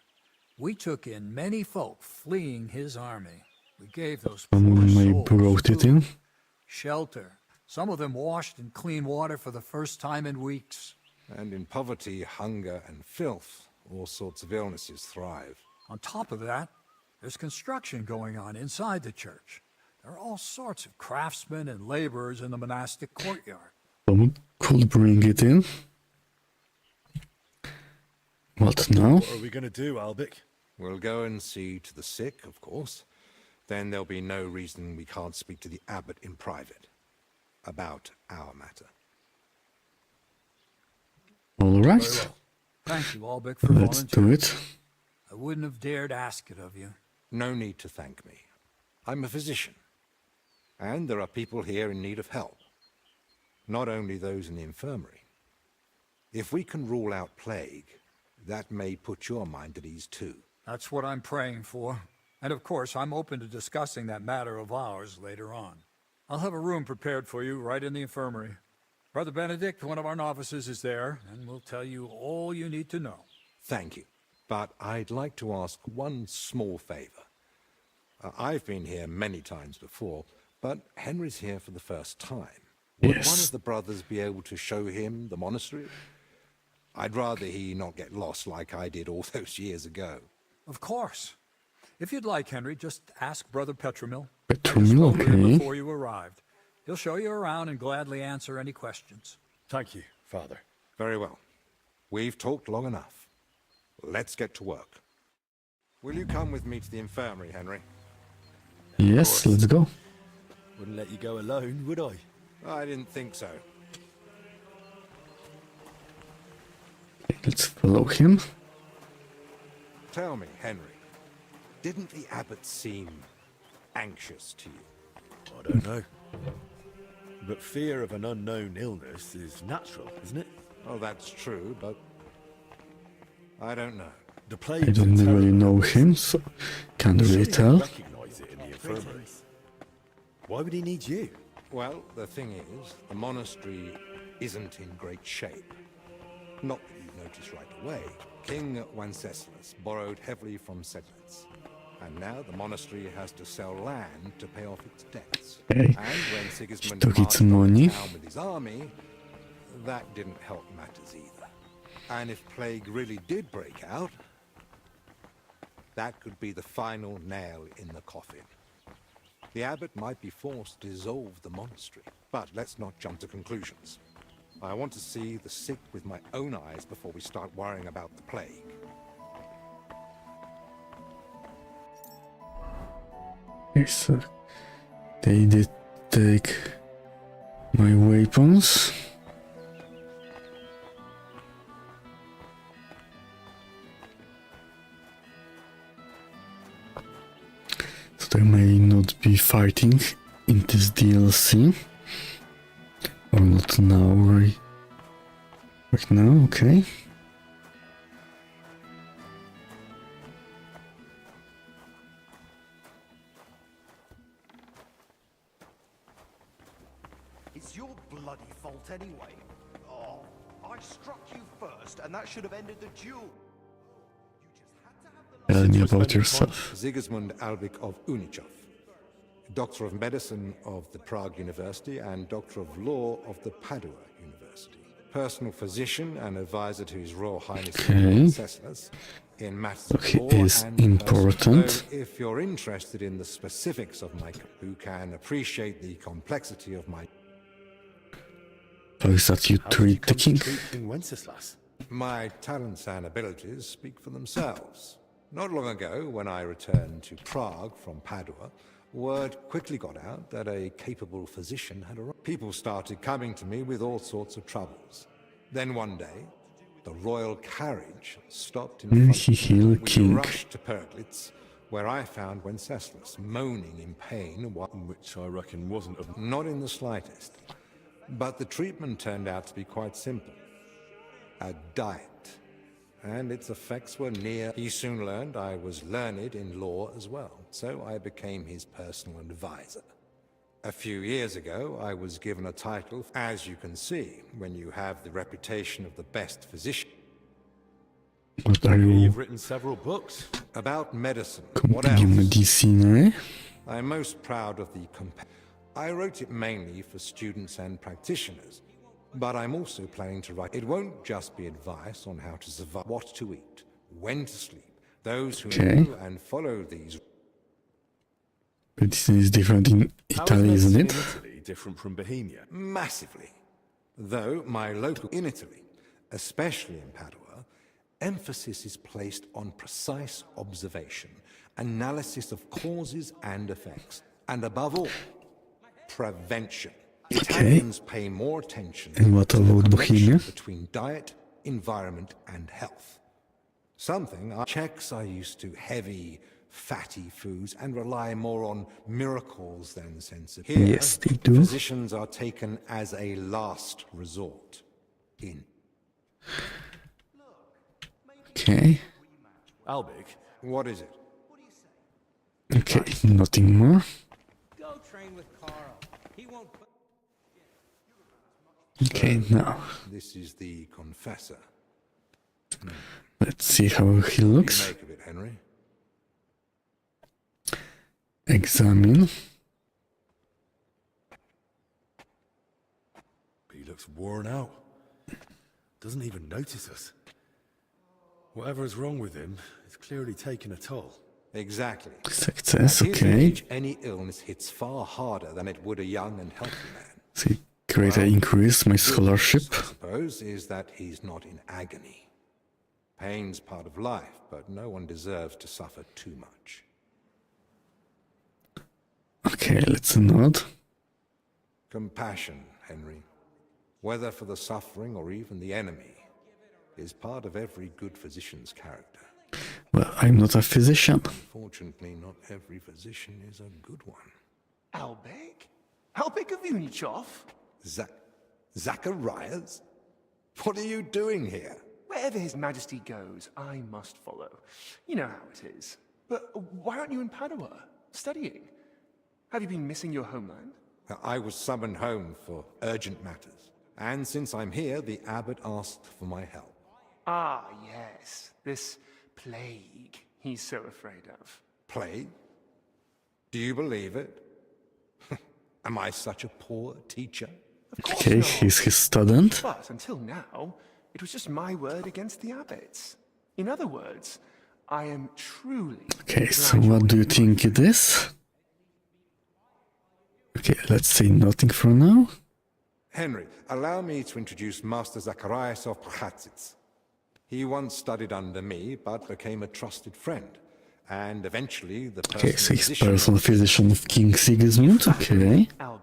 we took in many folk fleeing his army. We gave those poor Someone souls brought it in. food, shelter. Some of them washed in clean water for the first time in weeks. And in poverty, hunger, and filth, all sorts of illnesses thrive. On top of that, there's construction going on inside the church. There are all sorts of craftsmen and laborers in the monastic courtyard. Someone could bring it in. What now? What are we going to do, Albic? We'll go and see to the sick, of course. Then there'll be no reason we can't speak to the abbot in private about our matter. All Very right, well. Thank you, Albrecht, for let's do volunteering. it. I wouldn't have dared ask it of you. No need to thank me. I'm a physician. And there are people here in need of help. Not only those in the infirmary. If we can rule out plague, that may put your mind at ease too. That's what I'm praying for. And of course, I'm open to discussing that matter of ours later on. I'll have a room prepared for you right in the infirmary. Brother Benedict, one of our novices, is there, and will tell you all you need to know. Thank you. But I'd like to ask one small favor. I've been here many times before, but Henry's here for the first time. Would one of the brothers be able to show him the monastery? I'd rather he not get lost like I did all those years ago. Of course. If you'd like, Henry, just ask Brother Petramil. Petramil, okay. Before you arrived. He'll show you around and gladly answer any questions. Thank you, Father. Very well. We've talked long enough. Let's get to work. Will you come with me to the infirmary, Henry? Yes, let's go. Wouldn't let you go alone, would I? I didn't think so. Let's follow him. Tell me, Henry, didn't the abbot seem anxious to you? I don't know. But fear of an unknown illness is natural, isn't it? Oh, that's true, but I don't know. The I plague. don't really know him, so can't really tell. Recognize it in the infirmary. Why would he need you? Well, the thing is, the monastery isn't in great shape. Not that you notice right away, King Wenceslas borrowed heavily from settlers, and now the monastery has to sell land to pay off its debts. Okay. And when Sigismund took its marched on money. the town with his army, that didn't help matters either. And if plague really did break out, that could be the final nail in the coffin. The abbot might be forced to dissolve the monastery. But let's not jump to conclusions. I want to see the sick with my own eyes before we start worrying about the plague. Okay, so they did take my weapons. So they may not be fighting in this DLC. Or not now, right now, okay. It's your bloody fault anyway. Oh, I struck you first, and that should have ended the duel. Tell me about yourself. Sigismund Albrecht of Unichov, Doctor of Medicine of the Prague University and Doctor of Law of the Padua University. Personal physician and advisor to His Royal Highness Wenceslas in matters of law is and important. personal. If you're interested in the specifics of my who can appreciate the complexity of my How is that you treat the king? King Wenceslas? My talents and abilities speak for themselves. Not long ago, when I returned to Prague from Padua, word quickly got out that a capable physician had arrived. People started coming to me with all sorts of troubles. Then one day, the royal carriage stopped in front of me. We rushed to Perglitz, where I found Wenceslas moaning in pain, which I reckon wasn't of... Not in the slightest. But the treatment turned out to be quite simple. A diet. And its effects were near. He soon learned I was learned in law as well, so I became his personal advisor. A few years ago, I was given a title. As you can see, when you have the reputation of the best physician. What are you? You've written several books. About medicine. What else? Medicine. I'm most proud of the I wrote it mainly for students and practitioners, but I'm also planning to write. It won't just be advice on how to survive, what to eat, when to sleep. Those who know and follow these. Medicine is different in Italy, isn't it? Italy different from Bohemia? Massively. Though my local in Italy, especially in Padua, emphasis is placed on precise observation, analysis of causes and effects, and above all, prevention. Italians pay more attention and what to about the Bohemia? connection between diet, environment, and health. Something Czechs are used to heavy, fatty foods and rely more on miracles than sensibility. Here, Yes, they do. physicians are taken as a last resort. Okay. Albig? What is it? Okay, nothing more. Go train with Carl. He won't. Okay, now This is the confessor. let's see how he What do looks. you make of it, Henry? Examine. He looks worn out. Doesn't even notice us. Whatever is wrong with him, it's clearly taken a toll. Exactly. Success, At his okay. age, any illness hits far harder than it would a young and healthy man. See, great, I increase my scholarship. I suppose, is that he's not in agony. Pain's part of life, but no one deserves to suffer too much. Okay, let's nod. Compassion, Henry, whether for the suffering or even the enemy, is part of every good physician's character. Well, I'm not a physician. Unfortunately, not every physician is a good one. Albig? Albig of Unichov? Zacharias? What are you doing here? Wherever His Majesty goes, I must follow. You know how it is. But why aren't you in Padua, studying? Have you been missing your homeland? I was summoned home for urgent matters. And since I'm here, the abbot asked for my help. Ah, yes. This plague he's so afraid of. Plague? Do you believe it? Am I such a poor teacher? Okay, he's his student. But until now, it was just my word against the abbot's. In other words, I am truly... Okay, so what do you think it is? Okay, let's say nothing for now. Henry, allow me to introduce Master Zacharias of Prchatsitz. He once studied under me, but became a trusted friend. And eventually the Okay, so he's personal physician of King Sigismund, okay. Albert.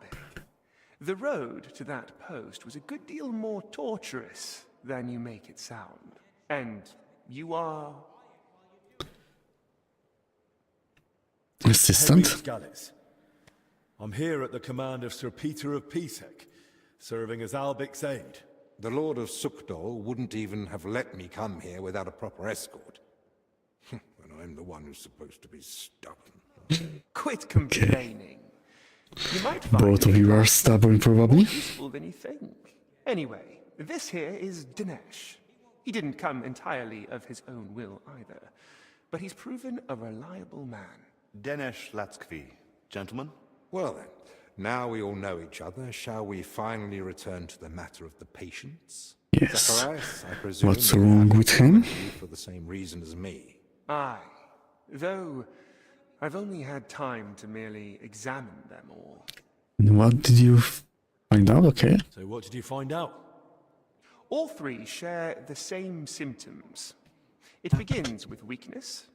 The road to that post was a good deal more torturous than you make it sound. And you are... Assistant? Scallis. I'm here at the command of Sir Peter of Pisek, serving as Albic's aide. The Lord of Sukdol wouldn't even have let me come here without a proper escort. And I'm the one who's supposed to be stubborn. Quit complaining. You might find Both of you are stubborn, probably. more useful than you think. Anyway, this here is Dinesh. He didn't come entirely of his own will either, but he's proven a reliable man. Dinesh Latskvi, gentlemen. Well then, now we all know each other, shall we finally return to the matter of the patients? Yes. Zacharias, I presume What's you wrong have with him? for the same reason as me. Aye, though I've only had time to merely examine them all. And what did you find out? Okay. So what did you find out? All three share the same symptoms. It begins with weakness,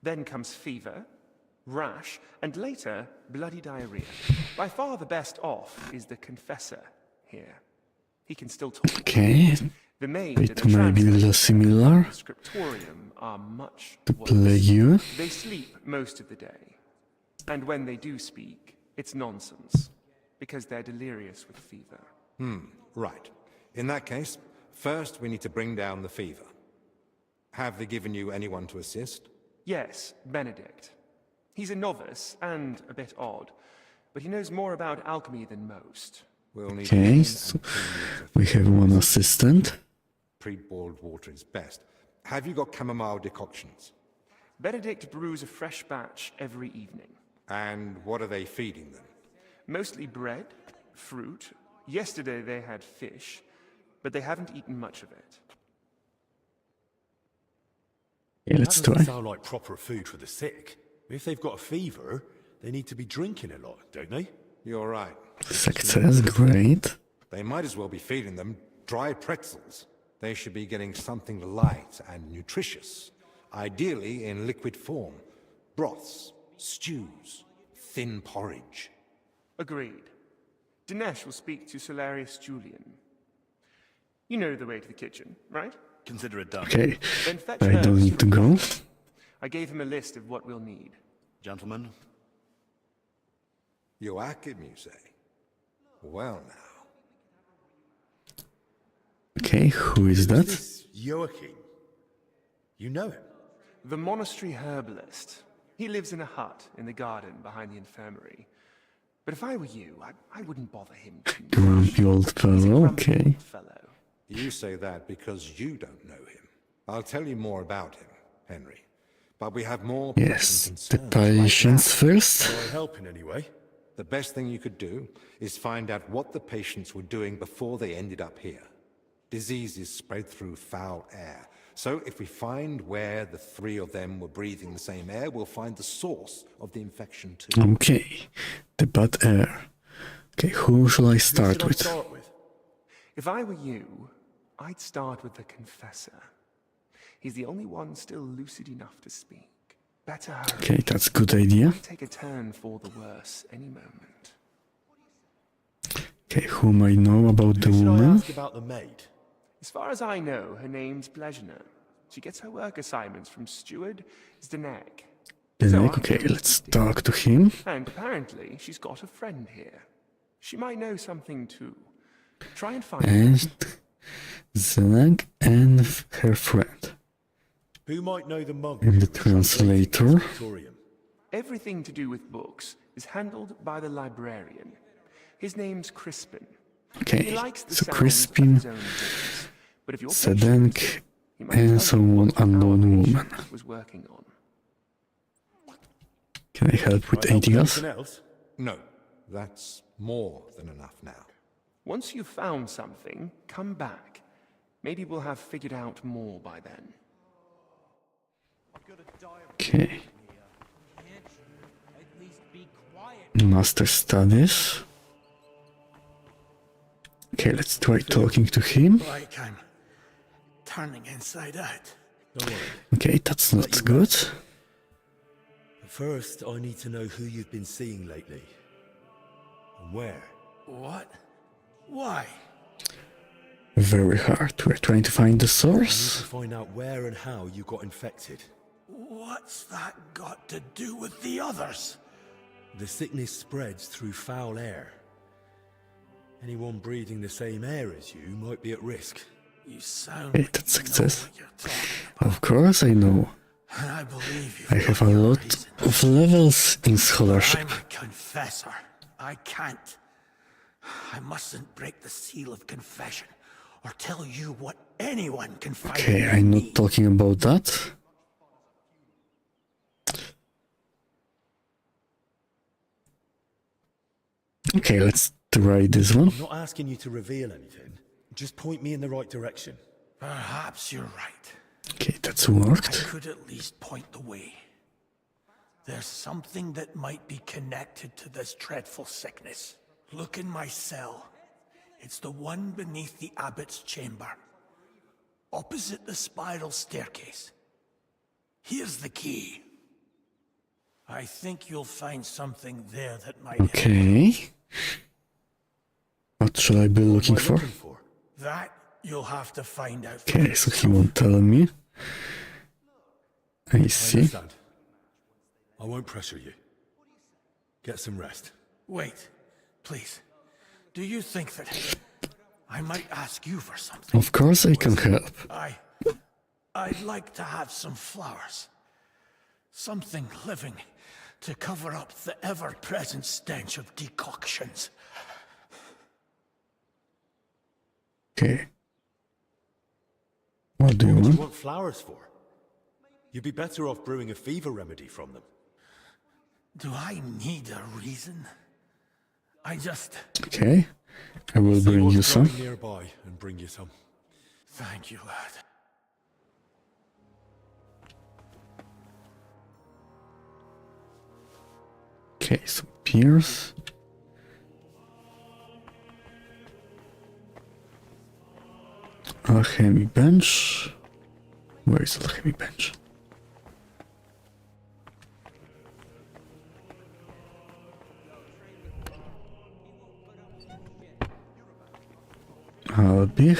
then comes fever, rash, and later bloody diarrhea. By far the best off is the confessor here. He can still talk. Okay. The maid and It the may be a little similar the scriptorium are much to worse. plague. They sleep most of the day. And when they do speak, it's nonsense. Because they're delirious with fever. Right. In that case, first we need to bring down the fever. Have they given you anyone to assist? Yes, Benedict. He's a novice and a bit odd, but he knows more about alchemy than most. We'll need Okay, wine so and cream we have one assistant. Pre-boiled water is best. Have you got chamomile decoctions? Benedict brews a fresh batch every evening. And what are they feeding them? Mostly bread, fruit. Yesterday they had fish, but they haven't eaten much of it. Okay, let's That doesn't try. sound like proper food for the sick. If they've got a fever, they need to be drinking a lot, don't they? You're right. Success, great. They might as well be feeding them dry pretzels. They should be getting something light and nutritious, ideally in liquid form. Broths, stews, thin porridge. Agreed. Dinesh will speak to Solarius Julian. You know the way to the kitchen, right? Consider it done. Okay, Then fetch I don't herbs need to from go. I gave him a list of what we'll need. Gentlemen, Joachim, you say? Well now. Okay, who is that? This Joachim. You know him? The monastery herbalist. He lives in a hut in the garden behind the infirmary. But if I were you, I wouldn't bother him too much. Grumpy old He's a fellow, grumpy okay. old fellow. You say that because you don't know him. I'll tell you more about him, Henry. But we have more Yes, pressing the concerns right patients now. first. Will I help in any way? The best thing you could do is find out what the patients were doing before they ended up here. Diseases spread through foul air. So if we find where the three of them were breathing the same air, we'll find the source of the infection too. Okay, the bad air. Okay, who shall I Who start should I with? start with? If I were you, I'd start with the confessor. He's the only one still lucid enough to speak. Better hurry. Okay, that's a good idea. Might take a turn for the worse any moment. Okay, who might know about the Who should I woman? ask about the maid? As far as I know, her name's Plezhna. She gets her work assignments from Steward Zdenek. Denek, okay, let's talk to him. And apparently, she's got a friend here. She might know something too. Try and find her. And Zenek and her friend. Who might know the monk? And the who was translating translator. the scriptorium? Everything to do with books is handled by the librarian. His name's Crispin. He Okay, likes the so sound of Crispin, his own voice. But if you're patient, Zenek, He might And tell you someone what our unknown patient woman. was working on. Can I help with Can I help anything else? anything else? No, that's more than enough now. Once you've found something, come back. Maybe we'll have figured out more by then. Okay. Master studies. Okay, let's try talking to him. Like I'm turning inside out. Don't worry. Okay, that's not good. But first, I need to know who you've been seeing lately. And where. What? Why? Very hard. We're trying to find the I source. need to find out where and how you got infected. What's that got to do with the others? The sickness spreads through foul air. Anyone breathing the same air as you might be at risk. You sound Okay, like that's you know success. what you're talking about. Of course I know. And I believe you. I have a lot of levels in scholarship. I'm a confessor. I can't. I mustn't break the seal of confession or tell you what anyone can find. Okay, I'm not talking about that. Okay, let's try this one. I'm not asking you to reveal anything. Just point me in the right direction. Perhaps you're right. Okay, that's I worked. could at least point the way. There's something that might be connected to this dreadful sickness. Look in my cell. It's the one beneath the abbot's chamber, opposite the spiral staircase. Here's the key. I think you'll find something there that might help. Okay. What should I be looking for? That you'll have to find out. Okay, so he won't tell me. I see. understand. I won't pressure you. Get some rest. Wait, please. Do you think that I might ask you for something? Of course I can help. I'd like to have some flowers. Something living to cover up the ever-present stench of decoctions. Okay. What do you What do you want? want flowers for? You'd be better off brewing a fever remedy from them. Do I need a reason? I just... Okay. I will See bring you what's some. growing nearby and bring you some. Thank you, lad. Okay, some pears. Alchemy bench. Where is alchemy bench? Albich.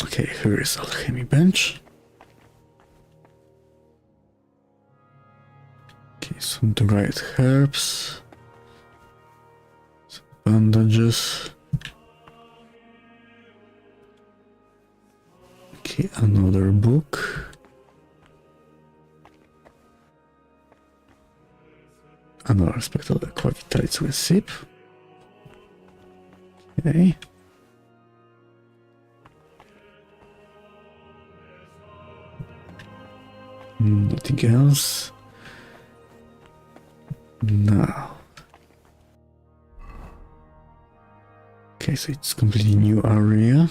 Okay, here is alchemy bench. Okay, some dried herbs. Some bandages. Okay, another book. Another aspect of the quality recipe. Okay. Nothing else. Now. Okay, so it's completely new area.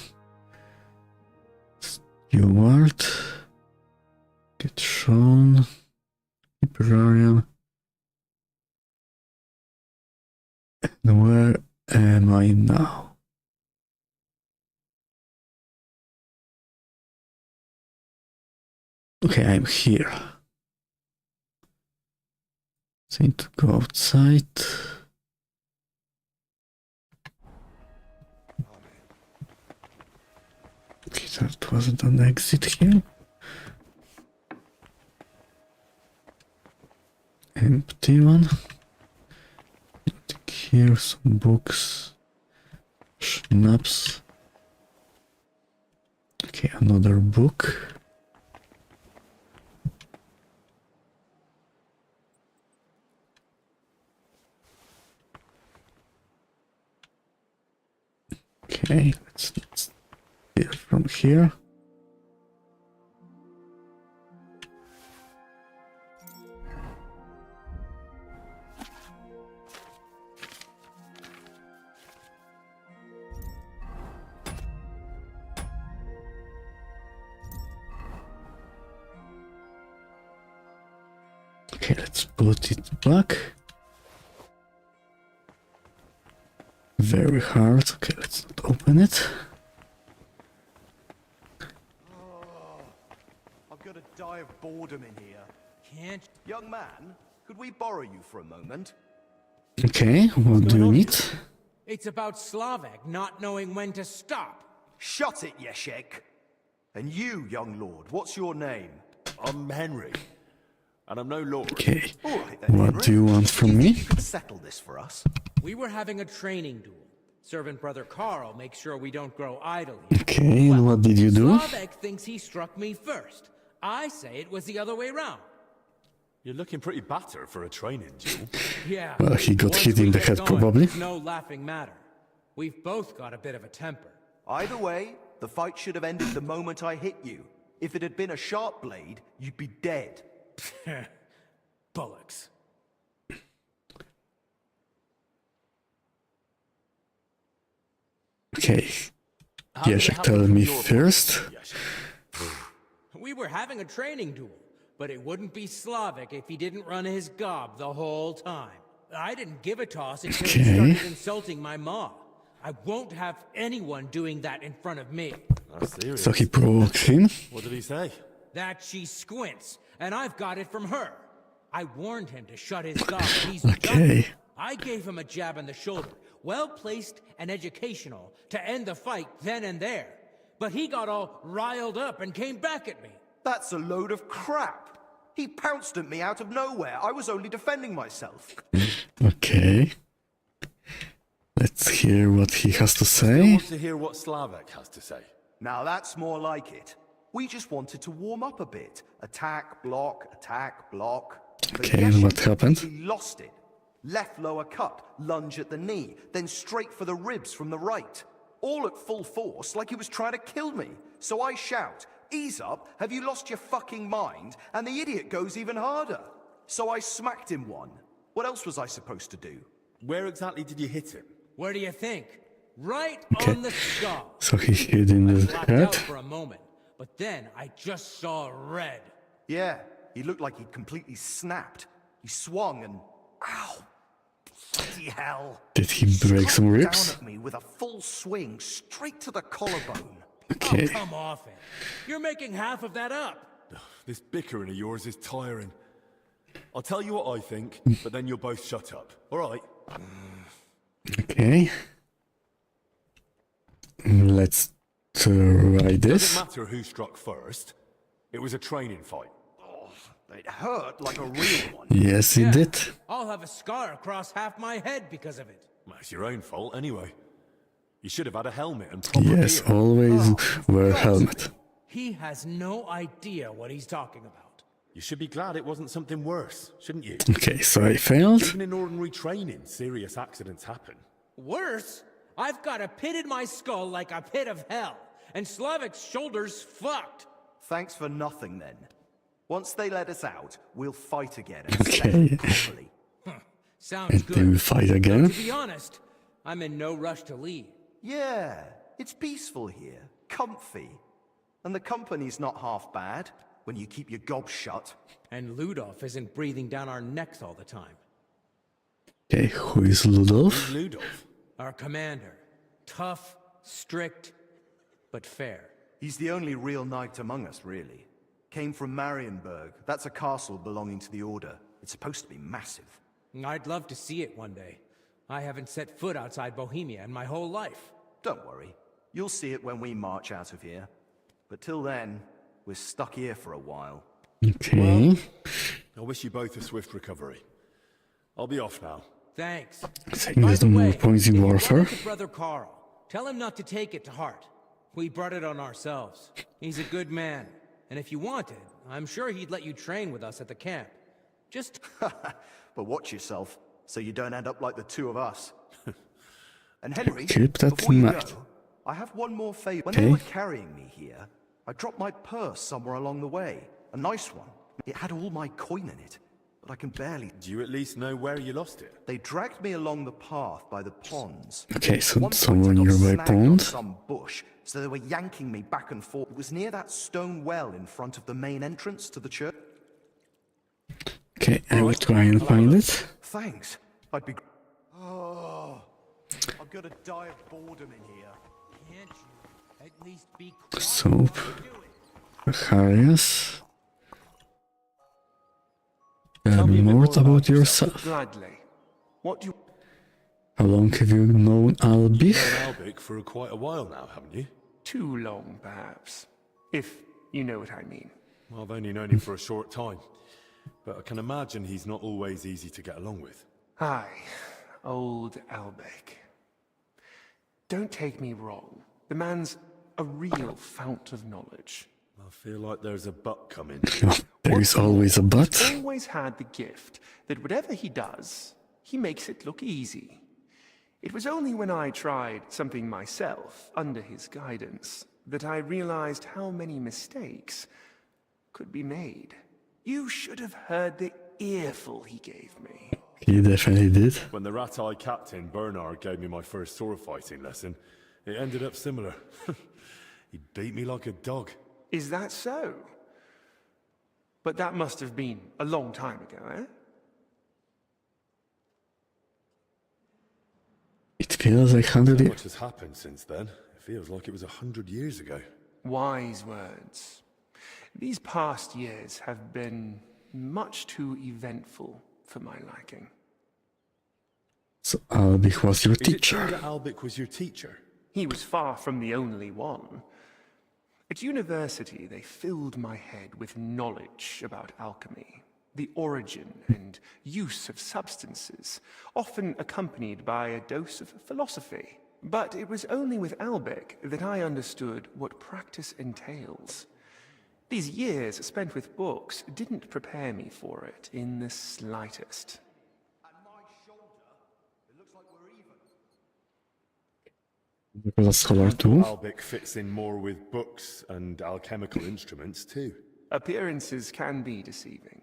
Steward. Get shown. Librarian. And where am I now? Okay, I'm here. So I need to go outside. Okay, that wasn't an exit here. Empty one. Take here some books. Schnapps. Okay, another book. Okay, let's see it from here. Okay, let's put it back. Very hard. Okay, let's not open it. I'm gonna die of boredom in here. Can't. Young man, could we borrow you for a moment? Okay, what do you need? It's about Slavek not knowing when to stop. Shut it, Yeshek. And you, young lord, what's your name? I'm Henry. And I'm no lord. Okay, All right, then, what Henry. do you want from me? You could settle this for us. We were having a training duel. Servant brother Carl makes sure we don't grow idle here. Okay, and what did you do? Slavek thinks he struck me first. I say it was the other way round. You're looking pretty battered for a training duel. Yeah. Well, he got once hit we in the get head, going, probably. It's no laughing matter. We've both got a bit of a temper. Either way, the fight should have ended the moment I hit you. If it had been a sharp blade, you'd be dead. Bullocks. Okay, Yeshek, tell me first. We were having a training duel, but it wouldn't be Slavek if he didn't run his gob the whole time. I didn't give a toss until he started insulting my ma. I won't have anyone doing that in front of me. So he provoked him? What did he say? That she squints, and I've got it from her. I warned him to shut his gob, and he's Okay. done. I gave him a jab in the shoulder, well-placed and educational, to end the fight then and there. But he got all riled up and came back at me. That's a load of crap. He pounced at me out of nowhere. I was only defending myself. Okay. Let's hear what he has to I say. want to hear what Slavek has to say. Now that's more like it. We just wanted to warm up a bit. Attack, block, attack, block. But Okay, and what Yeshek happened? completely lost it. Left lower cut, lunge at the knee, then straight for the ribs from the right. All at full force, like he was trying to kill me. So I shout, "Ease up, have you lost your fucking mind?" And the idiot goes even harder. So I smacked him one. What else was I supposed to do? Where exactly did you hit him? Where do you think? Right Okay. on the skull. So he hit in the Blacked out head. for a moment, but then I just saw red. Yeah, he looked like he'd completely snapped. He swung and... Ow! Bloody hell! Did he break some Struck ribs? down at me with a full swing straight to the collarbone. Okay. Oh, come off it. You're making half of that up. This bickering of yours is tiring. I'll tell you what I think, but then you'll both shut up. All right? Okay. Let's try this. Doesn't matter who struck first. It was a training fight. Oh, it hurt like a real one. Yes, he did. I'll have a scar across half my head because of it. Well, it's your own fault anyway. You should have had a helmet and proper Yes, gear. always wear a helmet. He has no idea what he's talking about. You should be glad it wasn't something worse, shouldn't you? Okay, so I failed. Even in ordinary training, serious accidents happen. Worse? I've got a pit in my skull like a pit of hell, and Slavek's shoulder's fucked. Thanks for nothing, then. Once they let us out, we'll fight again and Okay. settle properly. Sounds And good. then we fight again. To be honest, I'm in no rush to leave. Yeah, it's peaceful here, comfy. And the company's not half bad when you keep your gob shut. And Ludolf isn't breathing down our necks all the time. Okay, who is Ludolf? Who's Ludolf? Our commander. Tough, strict, but fair. He's the only real knight among us, really. Came from Marienburg. That's a castle belonging to the Order. It's supposed to be massive. I'd love to see it one day. I haven't set foot outside Bohemia in my whole life. Don't worry. You'll see it when we march out of here. But till then, we're stuck here for a while. Okay. I wish you both a swift recovery. I'll be off now. Thanks. Saying there's no more points in warfare. To Brother Carl, tell him not to take it to heart. We brought it on ourselves. He's a good man. And if you wanted, I'm sure he'd let you train with us at the camp. Just... But watch yourself, so you don't end up like the two of us. And Henry, Keep that before in you mind. go, I have one more favor. When they Okay. were carrying me here, I dropped my purse somewhere along the way. A nice one. It had all my coin in it, but I can barely... Do you at least know where you lost it? They dragged me along the path by the ponds. Okay, so At one point, somewhere I got nearby snagged on pond. some bush, so they were yanking me back and forth. It was near that stone well in front of the main entrance to the church. Okay, I will try and find it. Thanks. I'd be... Oh, I'm gonna die of boredom in here. Can't you at least be Soap. Harrius. Tell me more about yourself. Gladly. What do you... How long have you known Albich? You've known Albic for quite a while now, haven't you? Too long, perhaps. If you know what I mean. Well, I've only known him for a short time, but I can imagine he's not always easy to get along with. Aye, old Albec. Don't take me wrong. The man's a real fount of knowledge. I feel like there's a but coming. There is always a but. He's always had the gift that whatever he does, he makes it look easy. It was only when I tried something myself, under his guidance, that I realized how many mistakes could be made. You should have heard the earful he gave me. He definitely did. When the rat-eye captain, Bernard, gave me my first sword fighting lesson, it ended up similar. He beat me like a dog. Is that so? But that must have been a long time ago, eh? It feels like 100 So years. much has happened since then. It feels like it was 100 years ago. Wise words. These past years have been much too eventful for my liking. So Albich was your Is it true teacher. that Albic was your teacher? He was far from the only one. At university, they filled my head with knowledge about alchemy, the origin and use of substances, often accompanied by a dose of philosophy. But it was only with Albec that I understood what practice entails. These years spent with books didn't prepare me for it in the slightest. Was a scholar too. Albic fits in more with books and alchemical instruments too. Appearances can be deceiving.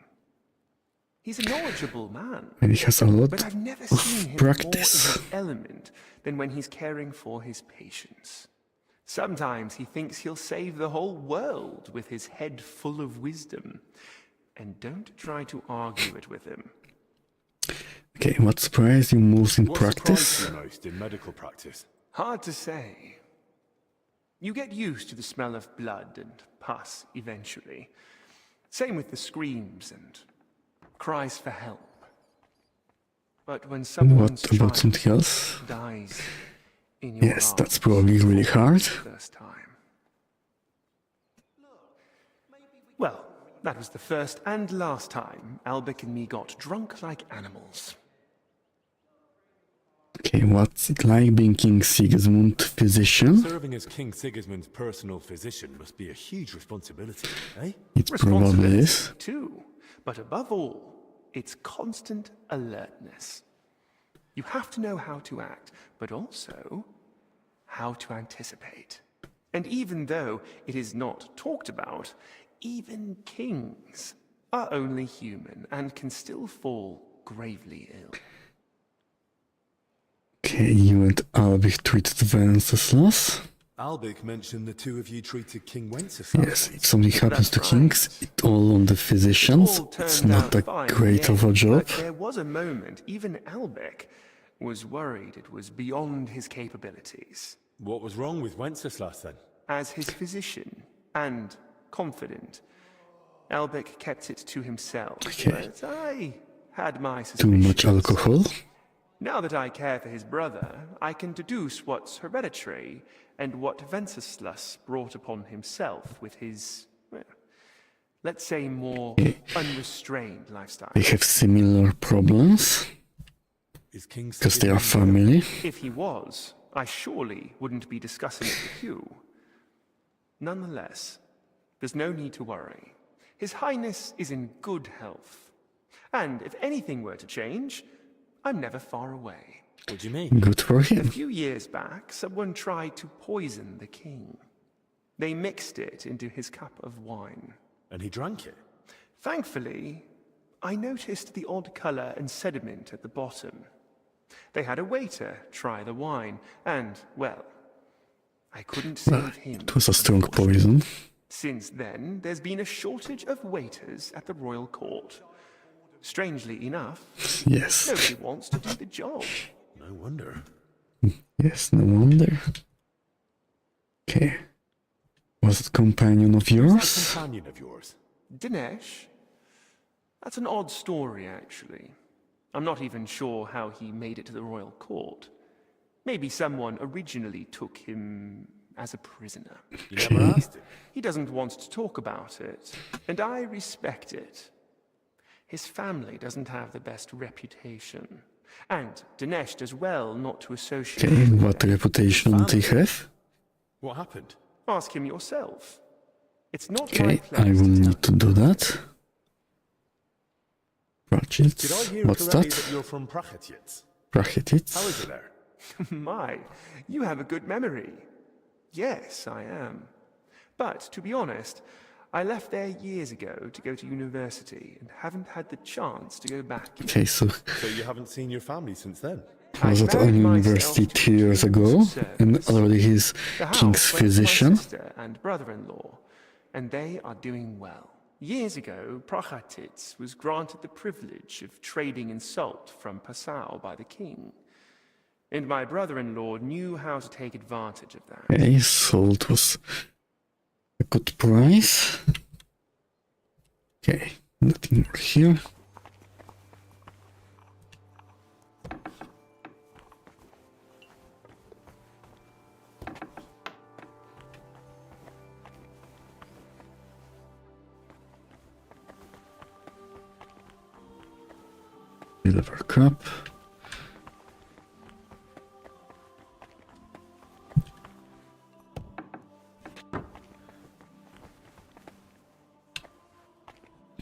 He's a knowledgeable man, And he has a lot but I've never of seen him practice. more in his element than when he's caring for his patients. Sometimes he thinks he'll save the whole world with his head full of wisdom. And don't try to argue it with him. Okay, what surprised you most in What practice? surprised you most in medical practice? Hard to say. You get used to the smell of blood and pus eventually. Same with the screams and cries for help. But when someone's What about child something else? dies in your Yes, that's arms probably really hard. for the first time. Well, that was the first and last time Albic and me got drunk like animals. Okay, what's it like being King Sigismund physician? Serving as King Sigismund's personal physician must be a huge responsibility, eh? It probably is. Too, but above all, it's constant alertness. You have to know how to act, but also how to anticipate. And even though it is not talked about, even kings are only human and can still fall gravely ill. Okay, you and Albich treated Wenceslas. Albic mentioned the two of you treated King Wenceslas. Yes, if something happens to That's kings, it's all on the physicians. All It's turned not out that fine great in of the a end, job. but there was a moment even Albec was worried it was beyond his capabilities. What was wrong with Wenceslas then? As his physician and confidant, Albec kept it to himself. Okay. But I had my Too suspicions. much alcohol. Now that I care for his brother, I can deduce what's hereditary and what Wenceslas brought upon himself with his, well, let's say, more unrestrained lifestyle. They have similar problems Is King because they are Sigismund- family. If he was, I surely wouldn't be discussing it with you. Nonetheless, there's no need to worry. His Highness is in good health. And if anything were to change, I'm never far away. What do you mean? Good for A him. few years back, someone tried to poison the king. They mixed it into his cup of wine. And he drank it? Thankfully, I noticed the odd colour and sediment at the bottom. They had a waiter try the wine, and, well, I couldn't save him. It was a strong poison. Since then, there's been a shortage of waiters at the royal court. Strangely enough, Yes. nobody wants to do the job. No wonder. Yes, no wonder. Okay. Was it companion of yours? Companion of yours? Dinesh? That's an odd story, actually. I'm not even sure how he made it to the royal court. Maybe someone originally took him as a prisoner. You never asked him? He doesn't want to talk about it, and I respect it. His family doesn't have the best reputation. And Dinesh does well not to associate Okay, with what them. reputation did he have? What happened? Ask him yourself. It's not my Okay, place I will to need to do that. Did I Prachitz. hear What's correctly that? that you're from Prachititz? Prachititz. How is it there? My, you have a good memory. Yes, I am. But to be honest, I left there years ago to go to university and haven't had the chance to go back yet. Okay, so So you haven't seen your family since then? was at an university 2 years ago, and already he's The house king's went to my physician. sister and brother-in-law, and they are doing well. Years ago, Prachatitz was granted the privilege of trading in salt from Passau by the king. And my brother-in-law knew how to take advantage of that. Okay, salt was a good price. Okay, nothing more here. Silver cup.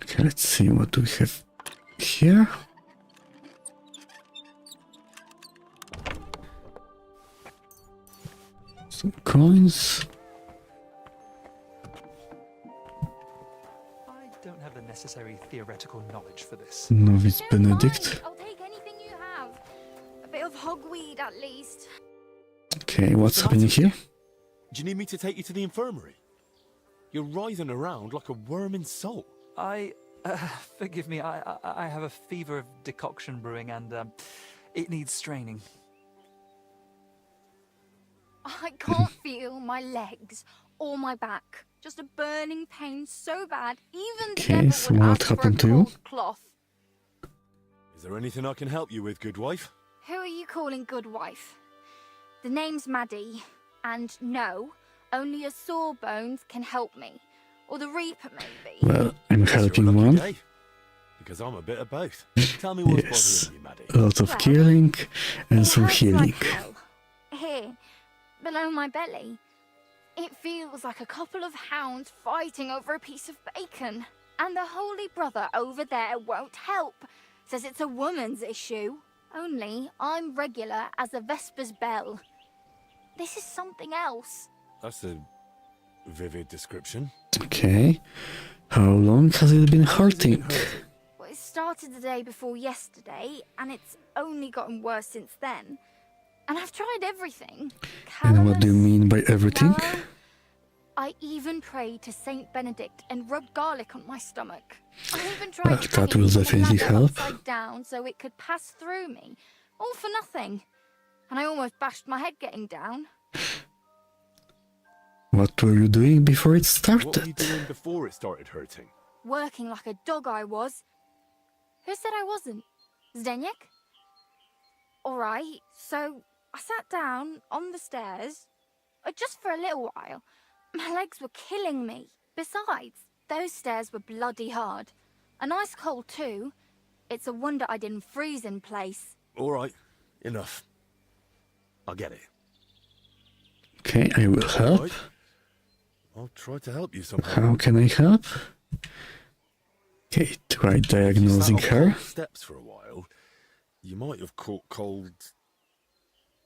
Okay, let's see what do we have here. Some coins. I don't have the necessary theoretical knowledge for this. Novice Benedict. I'll take anything you have. A bit of hogweed, at least. Okay, what's happening here? Do you need me to take you to the infirmary? You're writhing around like a worm in salt. Forgive me, I have a fever of decoction brewing and it needs straining. I can't feel my legs or my back. Just a burning pain so bad, even the Okay, devil so would what ask for a happened to you? cold cloth. Is there anything I can help you with, good wife? Who are you calling good wife? The name's Maddie, and no, only a Sawbones can help me. Or the Reaper, maybe. Well, I'm Guess you're a helping lucky one. day, because I'm a bit of both. Tell me what's Yes, bothering you, Maddie. a lot of Well, killing and It some hurts healing. like hell. Here, below my belly. It feels like a couple of hounds fighting over a piece of bacon. And the Holy Brother over there won't help. Says it's a woman's issue. Only I'm regular as a Vesper's bell. This is something else. That's a vivid description. Okay, how long has it been hurting? Well, it started the day before yesterday, and it's only gotten worse since then. And I've tried everything. And what do you mean by everything? Well, I even prayed to Saint Benedict and rubbed garlic on my stomach. I even tried Well, that hanging will from a definitely ladder help. upside down so it could pass through me. All for nothing. And I almost bashed my head getting down. What were you doing before it What were you started? doing before it started hurting? Working like a dog I was. Who said I wasn't? Zdeněk? Alright, so I sat down on the stairs, just for a little while. My legs were killing me. Besides, those stairs were bloody hard. And ice cold too. It's a wonder I didn't freeze in place. All right, enough. I get it. Okay, I will help. Right. I'll try to help you somehow. How can I help? Okay, try If you diagnosing sat on her. cold steps for a while, you might have caught cold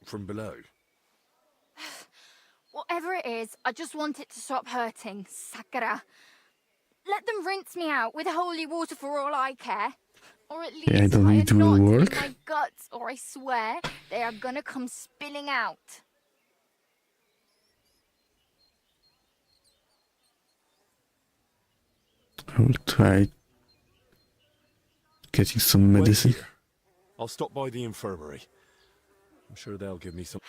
from below. Whatever it is, I just want it to stop hurting, Sakura. Let them rinse me out with holy water for all I care. Or at least I don't tie need a to knot in work. my guts, or I swear they are gonna come spilling out. I will try getting some medicine. Wait here. I'll stop by the infirmary. I'm sure they'll give me some.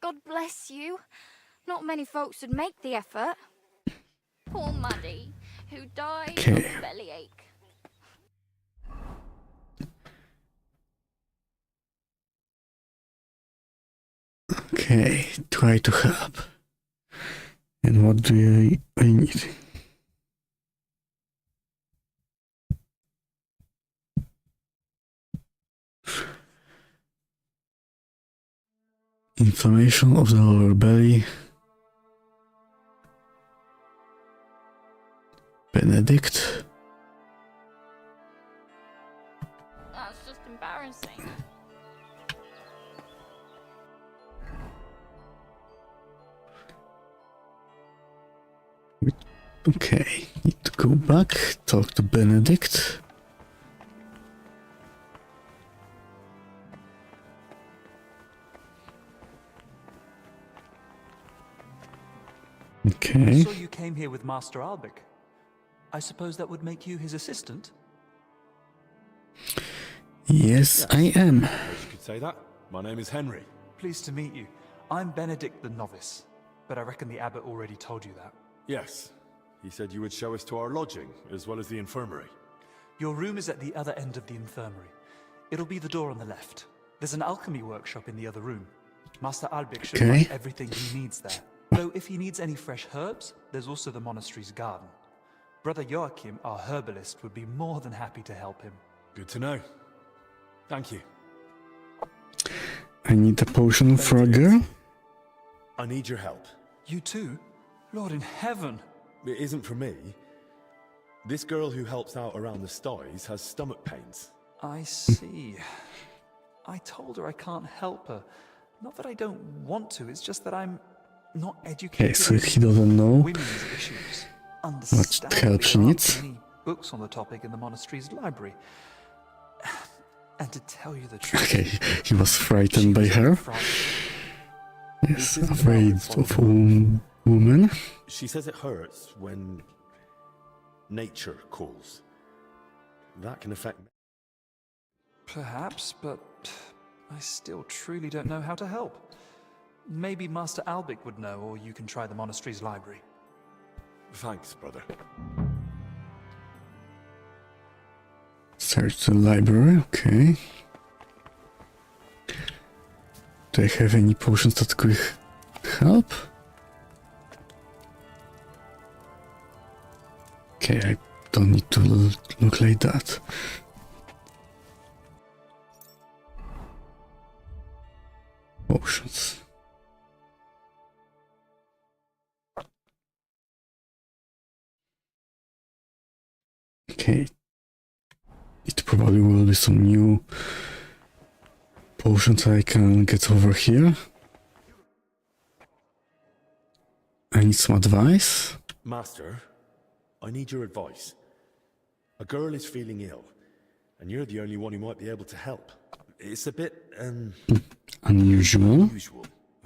God bless you. Not many folks would make the effort. Poor Muddy, who died Okay. of bellyache. Okay, try to help. And what do I need? Inflammation of the lower belly. Benedict. That's just embarrassing. Okay, need to go back, talk to Benedict. Okay. I saw you came here with Master Albic. I suppose that would make you his assistant? Yes, I am. You could say that. My name is Henry. Pleased to meet you. I'm Benedict the Novice, but I reckon the abbot already told you that. Yes. He said you would show us to our lodging, as well as the infirmary. Your room is at the other end of the infirmary. It'll be the door on the left. There's an alchemy workshop in the other room. Master Albic should find everything he needs there. Though if he needs any fresh herbs, there's also the monastery's garden. Brother Joachim, our herbalist, would be more than happy to help him. Good to know. Thank you. I need a potion for a girl. I need your help. You too? Lord in heaven! It isn't for me. This girl who helps out around the styes has stomach pains. I see. I told her I can't help her. Not that I don't want to, it's just that I'm not educated. Okay, so he doesn't know women's issues. what help she There needs. aren't many books on the topic in the monastery's library. And to tell you the truth, Okay, he was frightened by her. Yes, afraid of a woman. She says it hurts when nature calls. That can affect me. perhaps, but I still truly don't know how to help. Maybe Master Albic would know, or you can try the monastery's library. Thanks, brother. Search the library, okay. Do I have any potions that could help? Okay, I don't need to look like that. Potions. Okay. It probably will be some new potions I can get over here. I need some advice. Master, I need your advice. A girl is feeling ill, and you're the only one who might be able to help. It's a bit, unusual.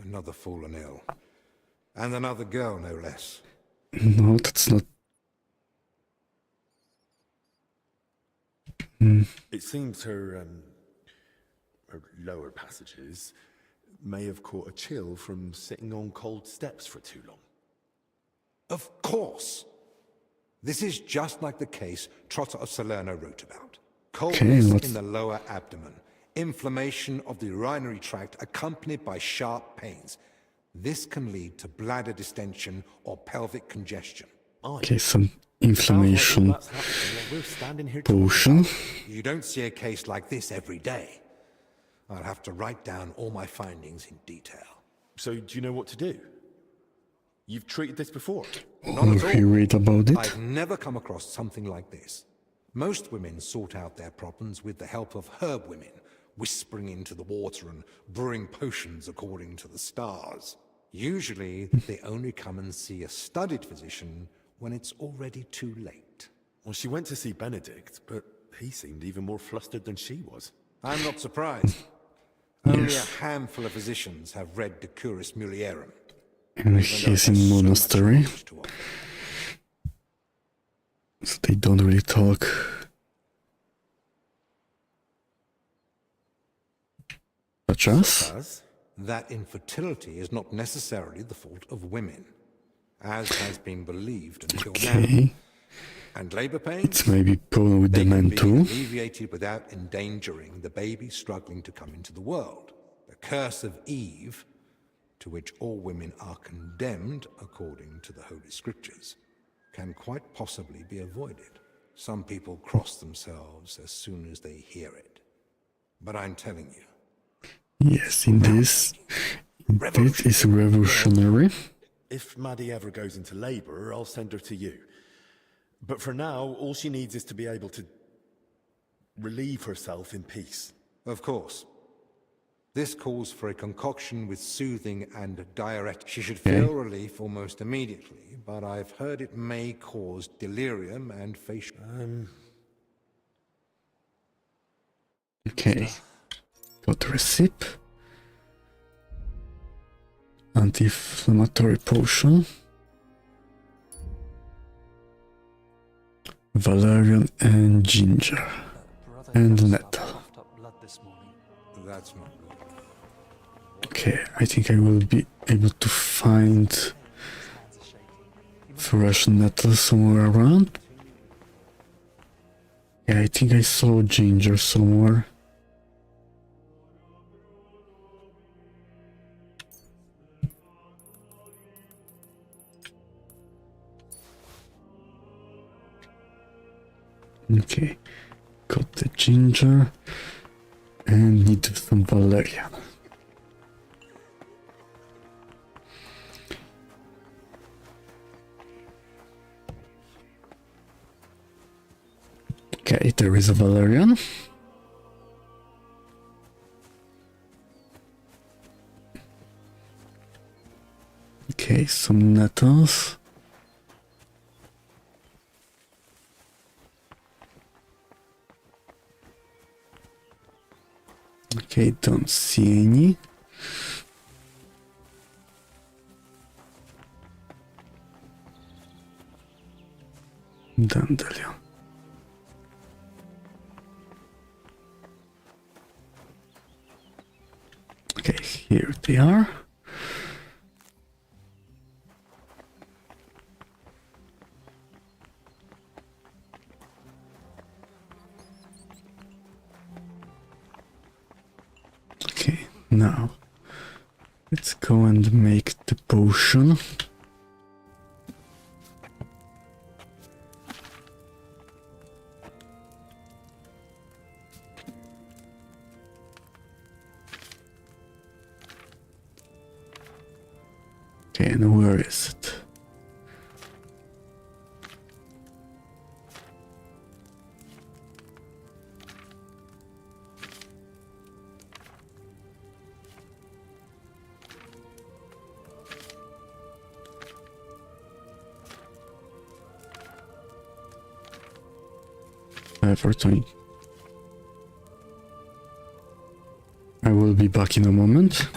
Another fallen ill. And another girl, no less. No, that's not... It seems her lower passages may have caught a chill from sitting on cold steps for too long. Of course. This is just like the case Trotter of Salerno wrote about. Coldness in the lower abdomen, inflammation of the urinary tract accompanied by sharp pains. This can lead to bladder distension or pelvic congestion. Okay, some inflammation potion. You don't see a case like this every day. I'll have to write down all my findings in detail. So do you know what to do? You've treated this before? Not at all. You read about it? I've never come across something like this. Most women sort out their problems with the help of herb women, whispering into the water and brewing potions according to the stars. Usually, they only come and see a studied physician when it's already too late. Well, she went to see Benedict, but he seemed even more flustered than she was. I'm not surprised. Only a handful of physicians have read the Curus Mulierum. And he's in monastery. So they don't really talk. Such as? That infertility is not necessarily the fault of women, as has been believed until now. And labor pains? It's maybe problem with the men too. Alleviated without endangering the baby struggling to come into the world. The curse of Eve, to which all women are condemned according to the Holy Scriptures, can quite possibly be avoided. Some people cross themselves as soon as they hear it. But I'm telling you. Yes, in this, it is revolutionary. If Maddie ever goes into labor, I'll send her to you. But for now, all she needs is to be able to relieve herself in peace. Of course. This calls for a concoction with soothing and diuretic. She should feel relief almost immediately, but I've heard it may cause delirium and facial... Okay. Got the receipt. Anti-inflammatory potion. Valerian and ginger. And nettle. That's not good. Okay, I think I will be able to find fresh nettle somewhere around. Yeah, I think I saw ginger somewhere. Okay, got the ginger and need some valerian. Okay, there is a valerian. Okay, some nettles. Okay, don't see any. Dandelion. Okay, here they are. Okay, now let's go and make the potion. Okay, and where is it? Everton. I will be back in a moment.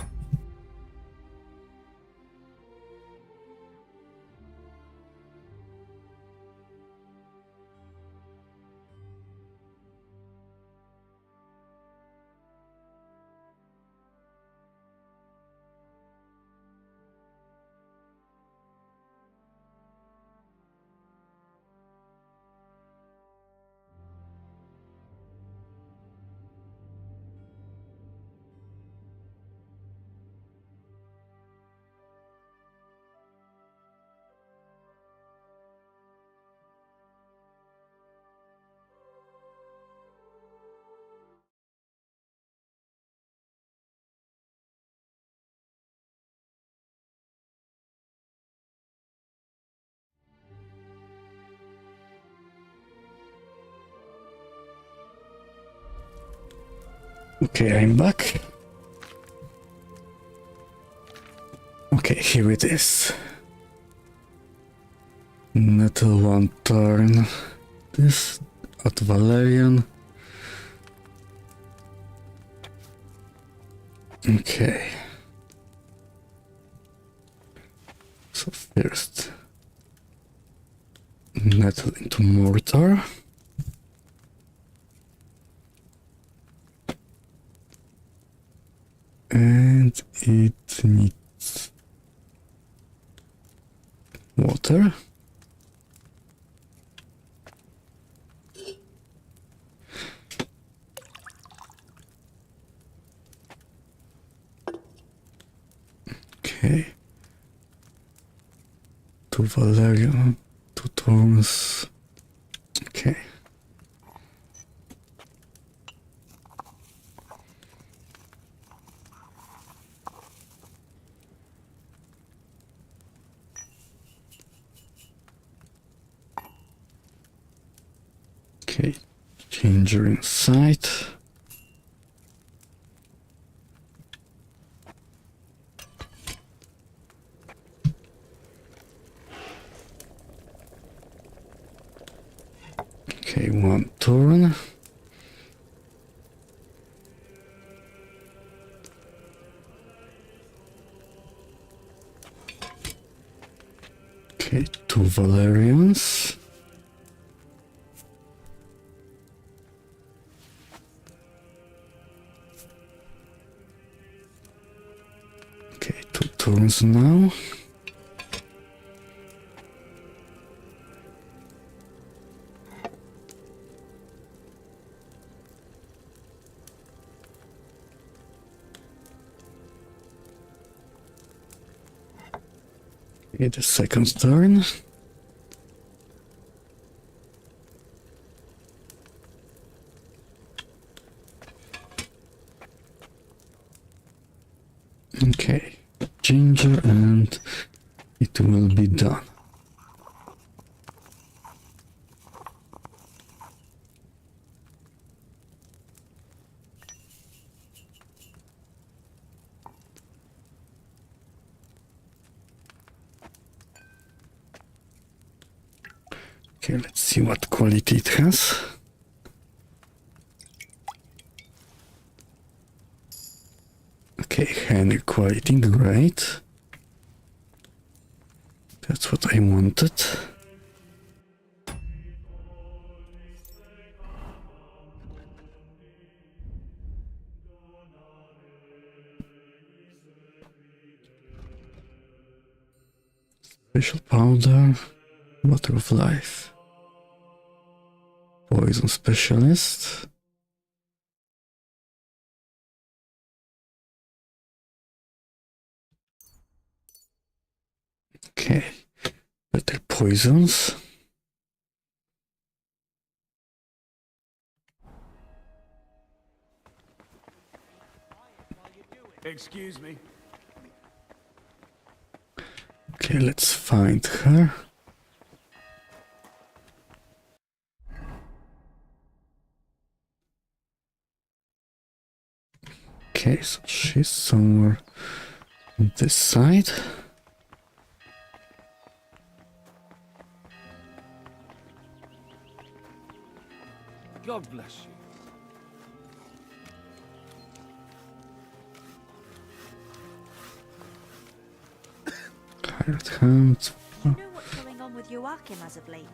Okay, I'm back. Okay, here it is. Nettle one turn. This at Valerian. Okay. So first, nettle into mortar. And it needs water. Okay. To Valeria, to Thomas. Okay. Okay, ginger inside. Okay, one turn. Okay, two Valerians. Okay, two turns now. Okay, the second turn. Okay, ginger and it will be done. Okay, let's see what quality it has. Okay, hand quality, great. That's what I wanted. Special powder, water of life. Poison specialist. Okay, better poisons. Excuse me. Okay, let's find her. Okay, so she's somewhere on this side. God bless you. Hired hand. Do you know what's going on with Joachim as of late?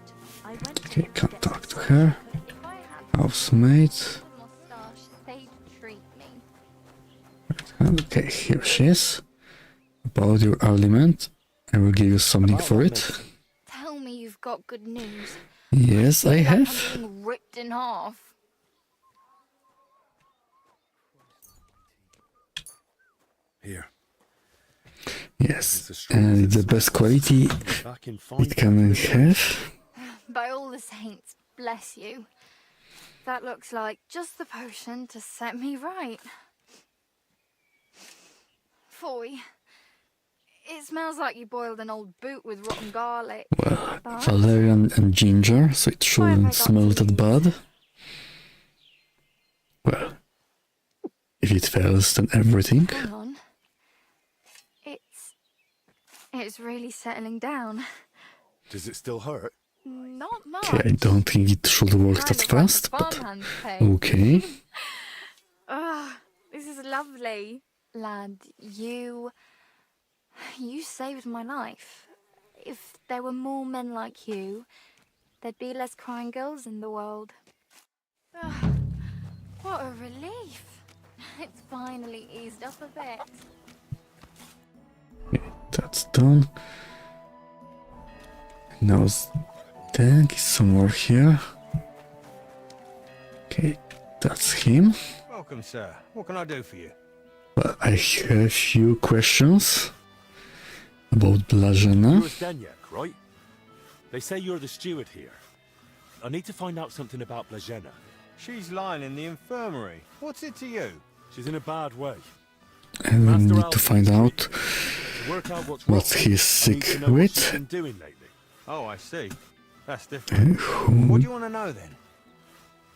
I went to Okay, him to can't get talk some to her. If I had Housemaid. a mustache, they'd treat me. Okay, here she is. About your aliment, I will give you something for it. Tell me you've got good news. Yes, I Like have. I'm being ripped in half. Here. Yes, and it's the best quality it can have. By all the saints, bless you. That looks like just the potion to set me right. Foy. It smells like you boiled an old boot with rotten garlic. Well, But valerian and ginger, so it why have I shouldn't got smell to that leave? bad. Well, it first and everything. Hang on. It's really settling down. Does it still hurt? Not much. Okay, I don't think it should work at first, but okay. This is lovely. Lad, you saved my life. If there were more men like you, there'd be less crying girls in the world. What a relief. It's finally eased up a bit. That's done. Now tank is somewhere here. Okay, that's him. Welcome, sir. What can I do for you? But I have a few questions about Blažena. You're Zdeněk, right? They say you're the steward here. I need to find out something about Blažena. She's lying in the infirmary. What's it to you? She's in a bad way. And we need to find out what he's sick with. Oh, I see. That's different. What do you want to know then?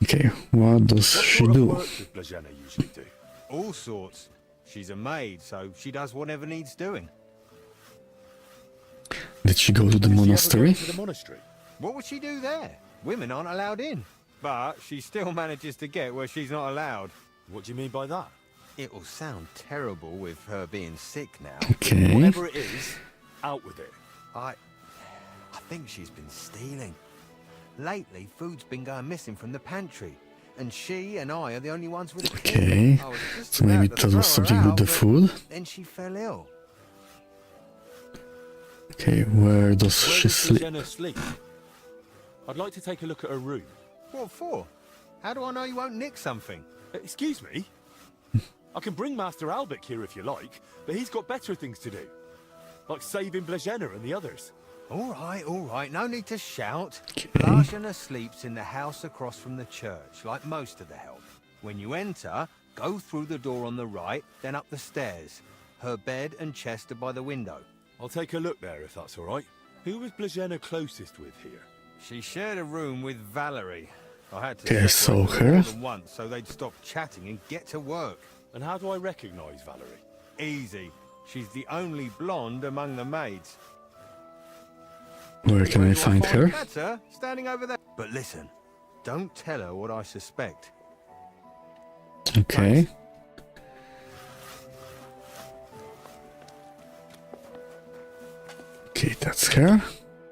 Okay, what does she do? What does Blažena usually do? All sorts. She's a maid, so she does whatever needs doing. Did she go to the monastery? What would she do there? Women aren't allowed in. But she still manages to get where she's not allowed. What do you mean by that? It'll sound terrible with her being sick now. Okay. Whatever it is, out with it. I think she's been stealing. Lately, food's been going missing from the pantry. And she and I are the only ones with a key. Okay, so maybe that was something with the food. Then she fell ill. Okay, where does she sleep? Blažena sleep? I'd like to take a look at her room. What for? How do I know you won't nick something? Excuse me? I can bring Master Albic here if you like, but he's got better things to do. Like saving Blažena and the others. All right, no need to shout. Blažena sleeps in the house across from the church, like most of the help. When you enter, go through the door on the right, then up the stairs. Her bed and chest are by the window. I'll take a look there if that's all right. Who was Blažena closest with here? She shared a room with Valerie. I had to Okay, I saw separate them her. more than once so they'd stop chatting and get to work. And how do I recognise Valerie? Easy. She's the only blonde among the maids. Where can I find her? That's her, standing over there. But listen, don't tell her what I suspect. Okay. Okay, that's her.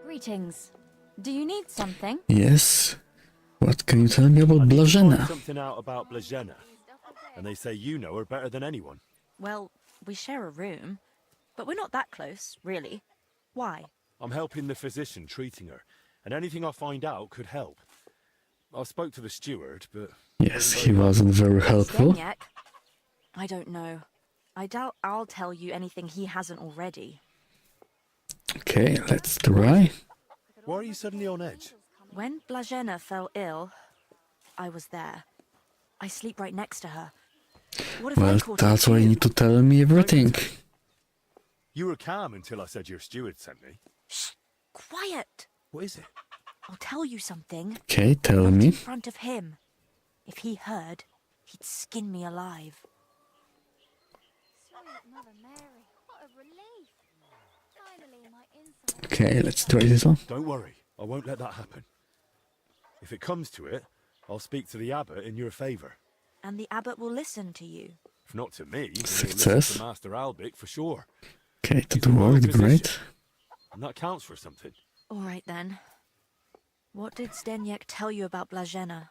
Greetings. Do you need something? Yes. What can you tell me about Find Blažena? something out about Blažena. And they say you know her better than anyone. Well, we share a room, but we're not that close, really. Why? I'm helping the physician treating her, and anything I find out could help. I spoke to the steward, but... Yes, he wasn't very helpful. Zdeněk? I don't know. I doubt I'll tell you anything he hasn't already. Okay, let's try. Why are you suddenly on edge? When Blažena fell ill, I was there. I sleep right next to her. What if I Well, called that's why you need to tell me everything. You were calm until I said your steward sent me. Shh! Quiet! What is it? I'll tell you something. Okay, tell Not me. in front of him. If he heard, he'd skin me alive. Sweet Mother Mary, what a relief. Finally, my inside... Okay, let's try this one. Don't worry, I won't let that happen. If it comes to it, I'll speak to the abbot in your favour. And the abbot will listen to you. If not to me, then he'll Success. listen to Master Albic for sure. Okay, He's that a royal worked physician, great. And that counts for something. All right then. What did Zdeněk tell you about Blažena?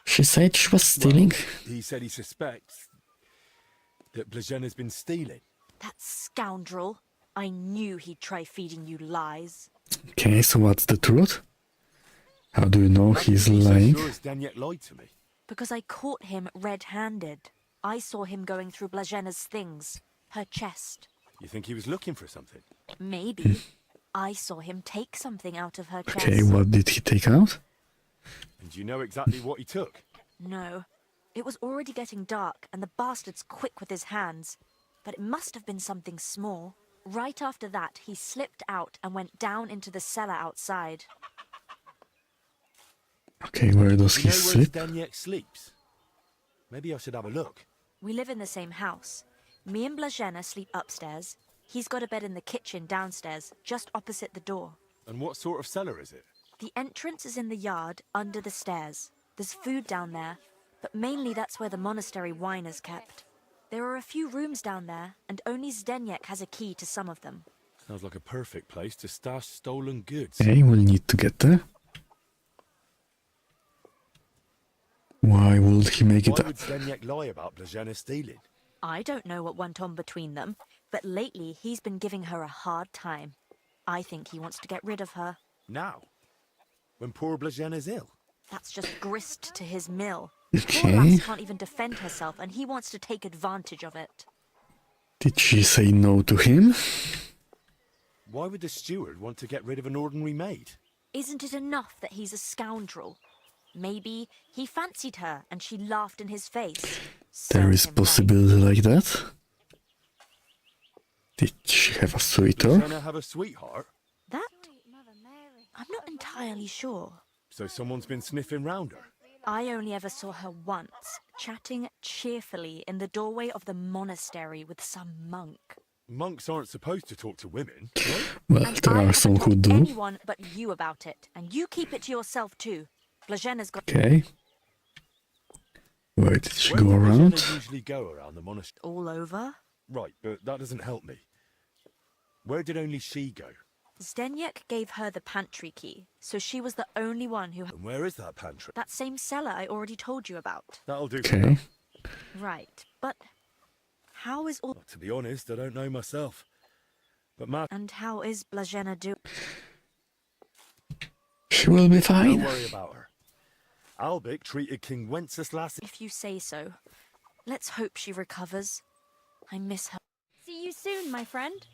She said she was stealing. Well, he said he suspects that Blažena's been stealing. That scoundrel! I knew he'd try feeding you lies. Okay, so what's the truth? How do you know he's So lying? sure as Zdeněk lied to me. Because I caught him red-handed. I saw him going through Blažena's things. Her chest. You think he was looking for something? Maybe. I saw him take something out of her chest. Okay, what did he take out? And you know exactly what he took? No. It was already getting dark, and the bastard's quick with his hands. But it must have been something small. Right after that, he slipped out and went down into the cellar outside. Okay, where does You he know where sleep? Zdeněk sleeps? Maybe I should have a look. We live in the same house. Me and Blazena sleep upstairs. He's got a bed in the kitchen downstairs, just opposite the door. And what sort of cellar is it? The entrance is in the yard, under the stairs. There's food down there, but mainly that's where the monastery wine is kept. There are a few rooms down there, and only Zdeněk has a key to some of them. Sounds like a perfect place to stash stolen goods. Okay, we'll need to get there. Why would he make it Why up? would Zdeněk lie about Blazena stealing? I don't know what went on between them, but lately he's been giving her a hard time. I think he wants to get rid of her. Now? When poor Blazena's ill? That's just grist to his mill. Okay. Poor lass can't even defend herself, and he wants to take advantage of it. Did she say no to him? Why would the steward want to get rid of an ordinary maid? Isn't it enough that he's a scoundrel? Maybe he fancied her and she laughed in his face. There is possibility like that. Did she have a sweetheart? Blazena have a sweetheart? That? I'm not entirely sure. So someone's been sniffing round her? I only ever saw her once, chatting cheerfully in the doorway of the monastery with some monk. Monks aren't supposed to talk to women. Well, And there I are some who haven't do. told anyone but you about it, and you keep it to yourself too. Blazena's got. Okay. Where did she Where go does around? Blazena usually go around the monastery? All over? Right, but that doesn't help me. Where did only she go? Zdeněk gave her the pantry key, so she was the only one who. And where is that pantry? That same cellar I already told you about. That'll do for Okay. now. Right, but how is all? To be honest, I don't know myself. But And how is Blazena doing? She will be fine. Don't worry about her. Albic treated King Wenceslas. If you say so. Let's hope she recovers. I miss her. See you soon, my friend.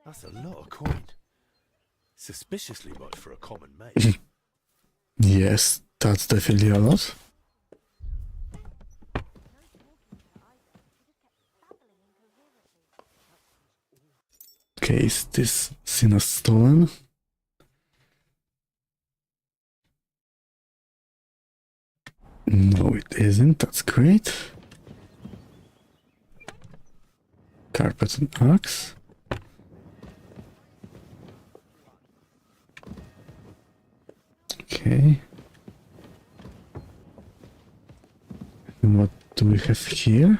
That's a lot of coin. Suspiciously much for a common maid. Yes, that's definitely a lot. Okay, is this Sina stolen? No, it isn't. That's great. Carpet and axe. Okay. And what do we have here?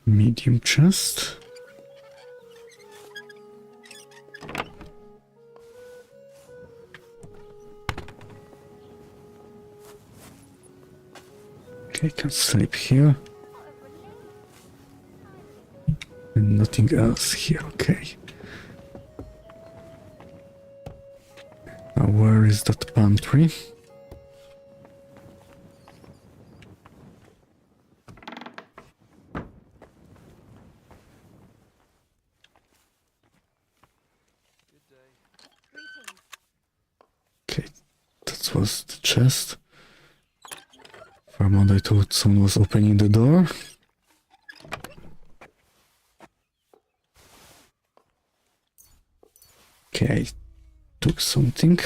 Medium chest. Okay, can sleep here. And nothing else here, okay. Now where is that pantry? Okay, that was the chest. For a moment I thought someone was opening the door. Okay, I took something.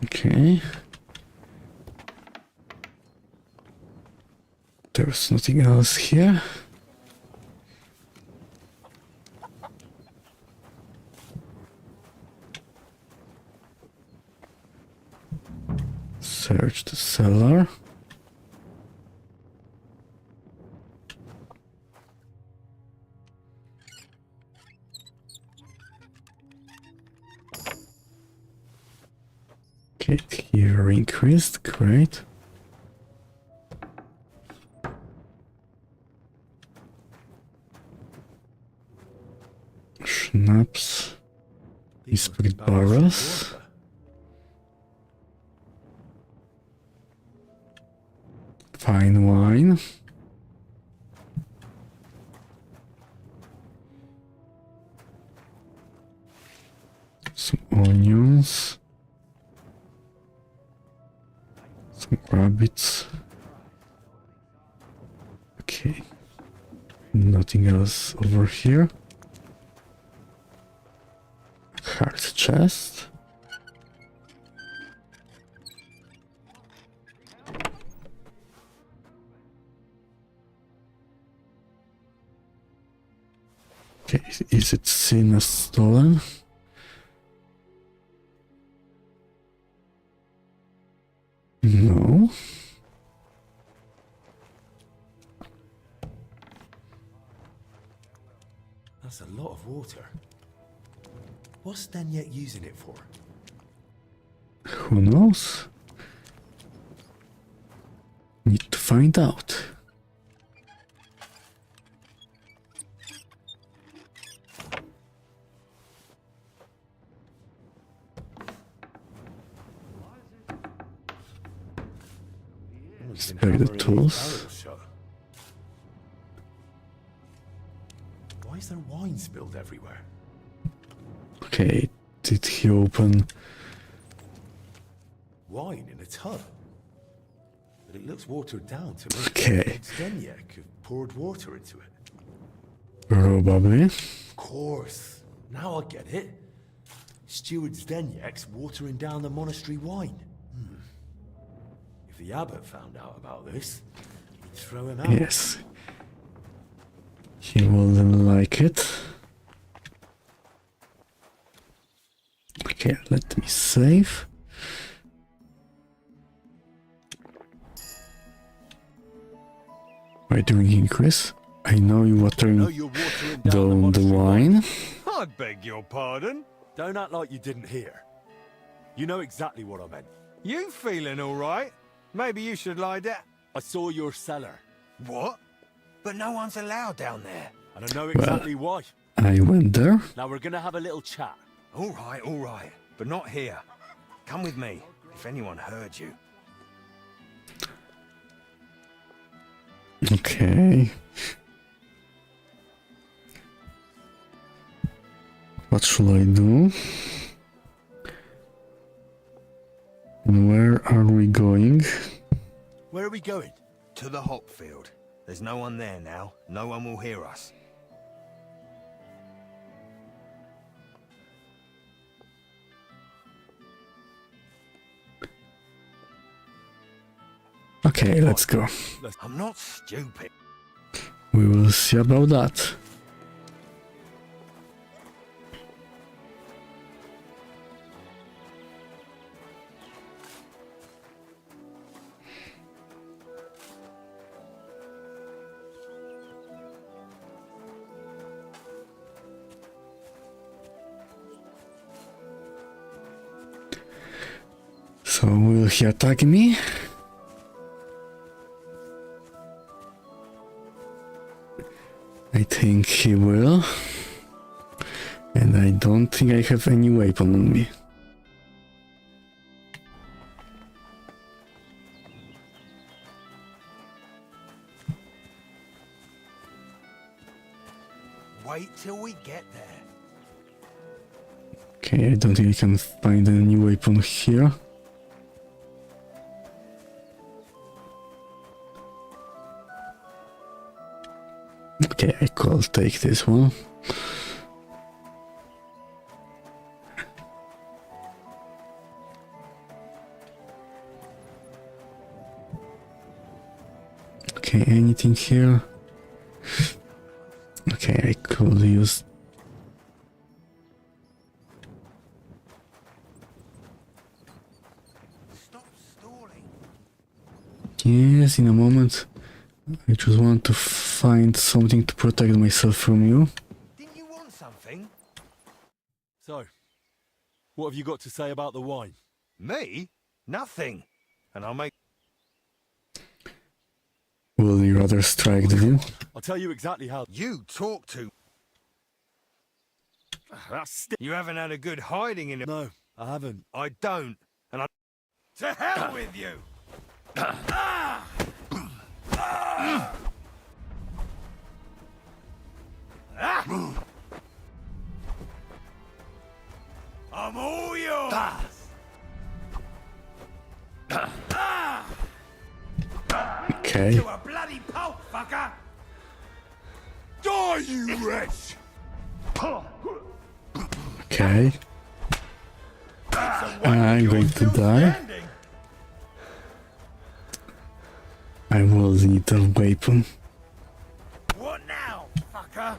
Okay. There's nothing else here. Search the cellar. Okay, here increased, great. Schnapps. Spirit barrels. Fine wine. Some onions. Some rabbits. Okay. Nothing else over here. Heart chest. Okay, is it seen as stolen? No. That's a lot of water. What's Stenyek using it for? Who knows? Need to find out. Spare the tools. Why is there wine spilled everywhere? Okay, did he open... Wine in a tub? But it looks watered down to me. Okay. Stenyek have poured water into it. Probably. Of course. Now I get it. Steward Zdenyek's watering down the monastery wine. If the abbot found out about this, he'd throw him out. Yes. He wouldn't like it. Okay, let me save. Why drinking, Chris? I know you're watering down the wine. I beg your pardon? Don't act like you didn't hear. You know exactly what I meant. You feeling all right? Maybe you should lie down. I saw your cellar. What? But no one's allowed down there. And I know exactly why. I went there. Now we're gonna have a little chat. All right. But not here. Come with me, if anyone heard you. Okay. What should I do? And where are we going? Where are we going? To the hop field. There's no one there now. No one will hear us. Okay, let's go. I'm not stupid. We will see about that. So will he attack me? I think he will. And I don't think I have any weapon on me. Wait till we get there. Okay, I don't think I can find any weapon here. Okay, I could take this one. Okay, anything here? Okay, I could use... Yes, in a moment. I just want to find something to protect myself from you. Didn't you want something? So, what have you got to say about the wine? Me? Nothing. And I'll make... Will you rather strike the deal? I'll tell you exactly how. You talk to... You haven't had a good hiding in it. No, I haven't. I don't. And I... To hell with you! I'm all yours! Okay. You a bloody pulp, fucker! Die, you wretch! Okay. I'm going to die. I will need a weapon. What now, fucker?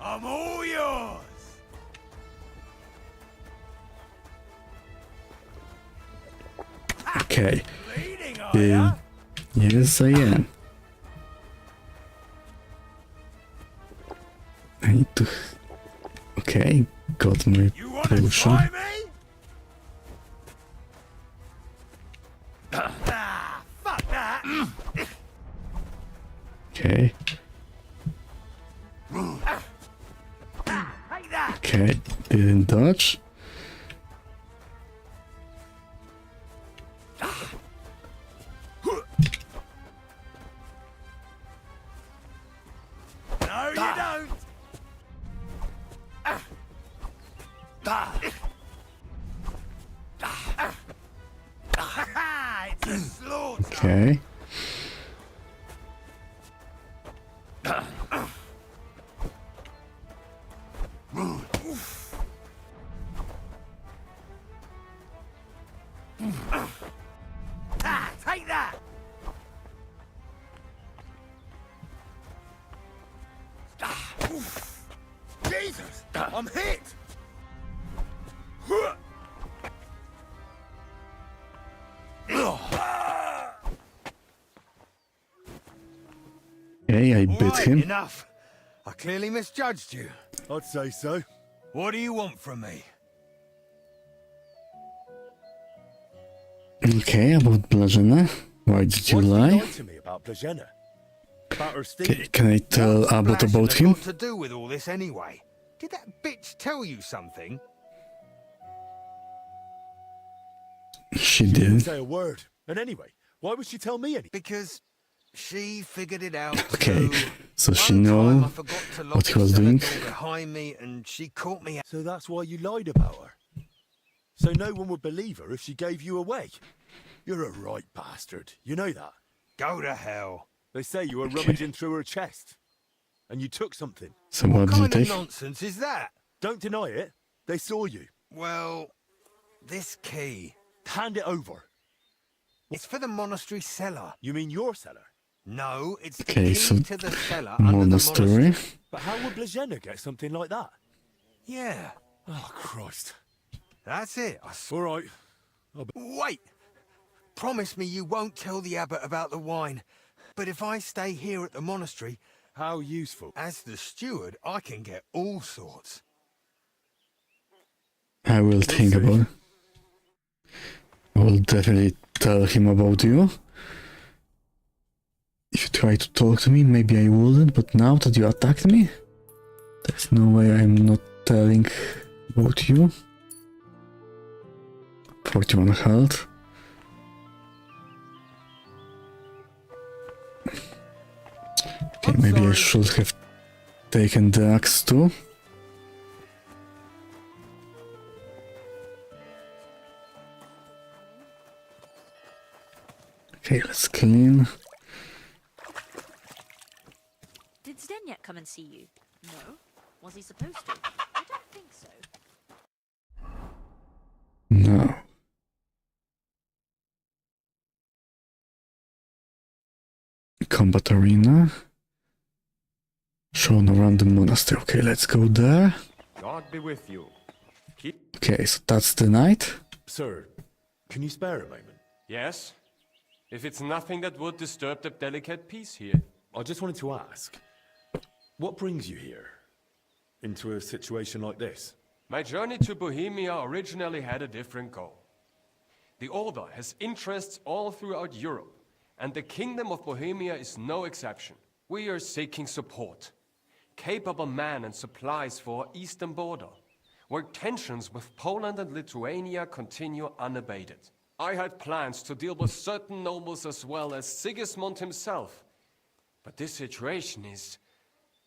I'm all yours! Okay. Yes, I am. I need to... Okay, got my potion. Fuck that! Okay. Okay, didn't dodge. No, you don't! It's a slaughter! Okay. Take that! Jesus! I'm hit! Okay, I bit him. Enough. I clearly misjudged you. I'd say so. What do you want from me? Okay, about Blazena. Why did you lie? What to me about Blazena? About her Okay, can I tell Abbott about him? What to do with all this anyway? Did that bitch tell you something? She didn't did. say a word. And anyway, why would she tell me anything? Because she figured it out. Okay, so she know what he was doing. Behind me, and she caught me. So that's why you lied about her. So no one would believe her if she gave you away. You're a right bastard. You know that. Go to hell. They say you were rummaging through her chest, and you took something. So what did you What kind take? of nonsense is that? Don't deny it. They saw you. Well, this key. Hand it over. It's for the monastery cellar. You mean your cellar? No, it's the Okay, key so to the cellar under the monastery. monastery. But how would Blazena get something like that? Yeah. Oh, Christ. That's it. All right. Wait! Promise me you won't tell the abbot about the wine. But if I stay here at the monastery... How useful? As the steward, I can get all sorts. I will think about it. I will definitely tell him about you. If you try to talk to me, maybe I wouldn't, but now that you attacked me, there's no way I'm not telling about you. 41 health. Okay, maybe I should have taken the axe too. Okay, let's clean. Did Zdeněk come and see you? No. Was he supposed to? I don't think so. No. Combat arena. Shown around the monastery. Okay, let's go there. God be with you. Okay, so that's the night. Sir, can you spare a moment? Yes? If it's nothing that would disturb the delicate peace here. I just wanted to ask, what brings you here? Into a situation like this? My journey to Bohemia originally had a different goal. The Order has interests all throughout Europe, and the Kingdom of Bohemia is no exception. We are seeking support. Capable men and supplies for our eastern border, where tensions with Poland and Lithuania continue unabated. I had plans to deal with certain nobles as well as Sigismund himself, but this situation is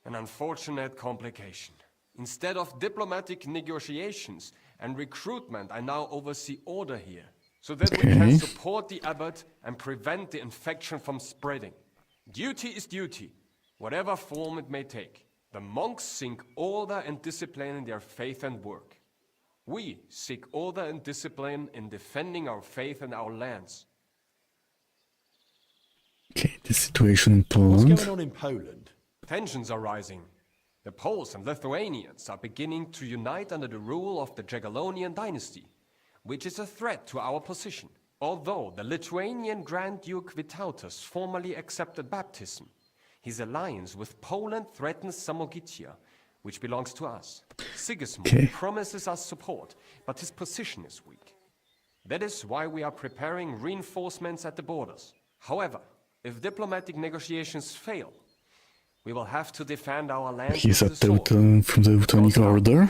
an unfortunate complication. Instead of diplomatic negotiations and recruitment, I now oversee order here, so that we can support the abbot and prevent the infection from spreading. Duty is duty, whatever form it may take. The monks seek order and discipline in their faith and work. We seek order and discipline in defending our faith and our lands. Okay, the situation in What's Poland. going on in Poland? Tensions are rising. The Poles and Lithuanians are beginning to unite under the rule of the Jagiellonian dynasty, which is a threat to our position. Although the Lithuanian Grand Duke Vytautas formally accepted baptism, his alliance with Poland threatens Samogitia, which belongs to us. Sigismund promises us support, but his position is weak. That is why we are preparing reinforcements at the borders. However, if diplomatic negotiations fail, we will have to defend our land. He's a Teuton from the Teutonic Order.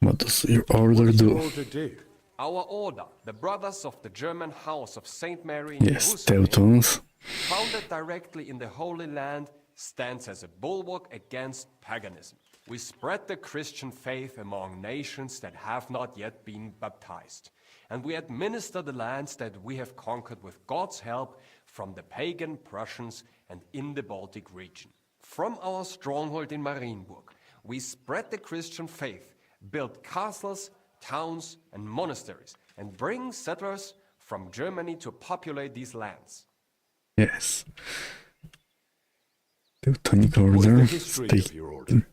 What does your order do? Our order, the Brothers of the German House of St. Mary, Yes, Teutons. founded directly in the Holy Land, stands as a bulwark against paganism. We spread the Christian faith among nations that have not yet been baptized, and we administer the lands that we have conquered with God's help from the pagan Prussians and in the Baltic region. From our stronghold in Marienburg, we spread the Christian faith, build castles, towns, and monasteries, and bring settlers from Germany to populate these lands. Yes. Teutonic Order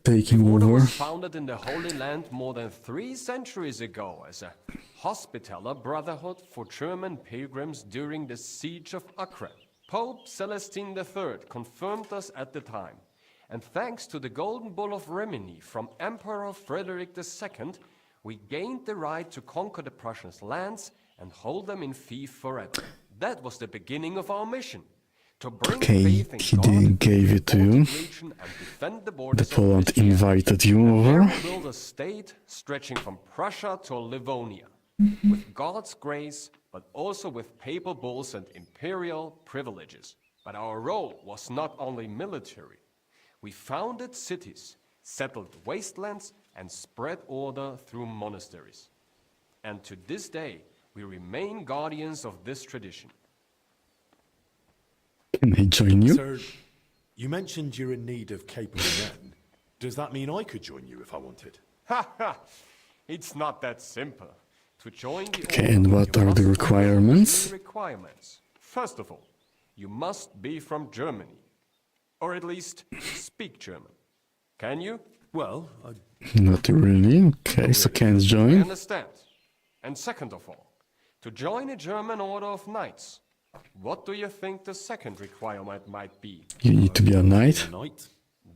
taking Order over. was founded in the Holy Land more than 3 centuries ago as a hospitaller brotherhood for German pilgrims during the siege of Acre. Pope Celestine III confirmed us at the time, and thanks to the Golden Bull of Rimini from Emperor Frederick II, we gained the right to conquer the Prussians' lands and hold them in fief forever. That was the beginning of our mission. To bring faith in He God, didn't give it to you. region, and defend the The borders of Poland Christianity. invited you And there over. we build a state stretching from Prussia to Livonia, with God's grace, but also with papal bulls and imperial privileges. But our role was not only military. We founded cities, settled wastelands, and spread order through monasteries. And to this day, we remain guardians of this tradition. Can I join you? Sir, you mentioned you're in need of capable men. Does that mean I could join you if I wanted? Ha ha! It's not that simple. To join the Okay, order, and what you are the must fulfill requirements? 3 requirements. First of all, you must be from Germany, or at least speak German. Can you? Well, Not really. Okay, so can't I join. understand. And second of all, to join a German order of knights, what do you think the second requirement might be? You need to be a knight.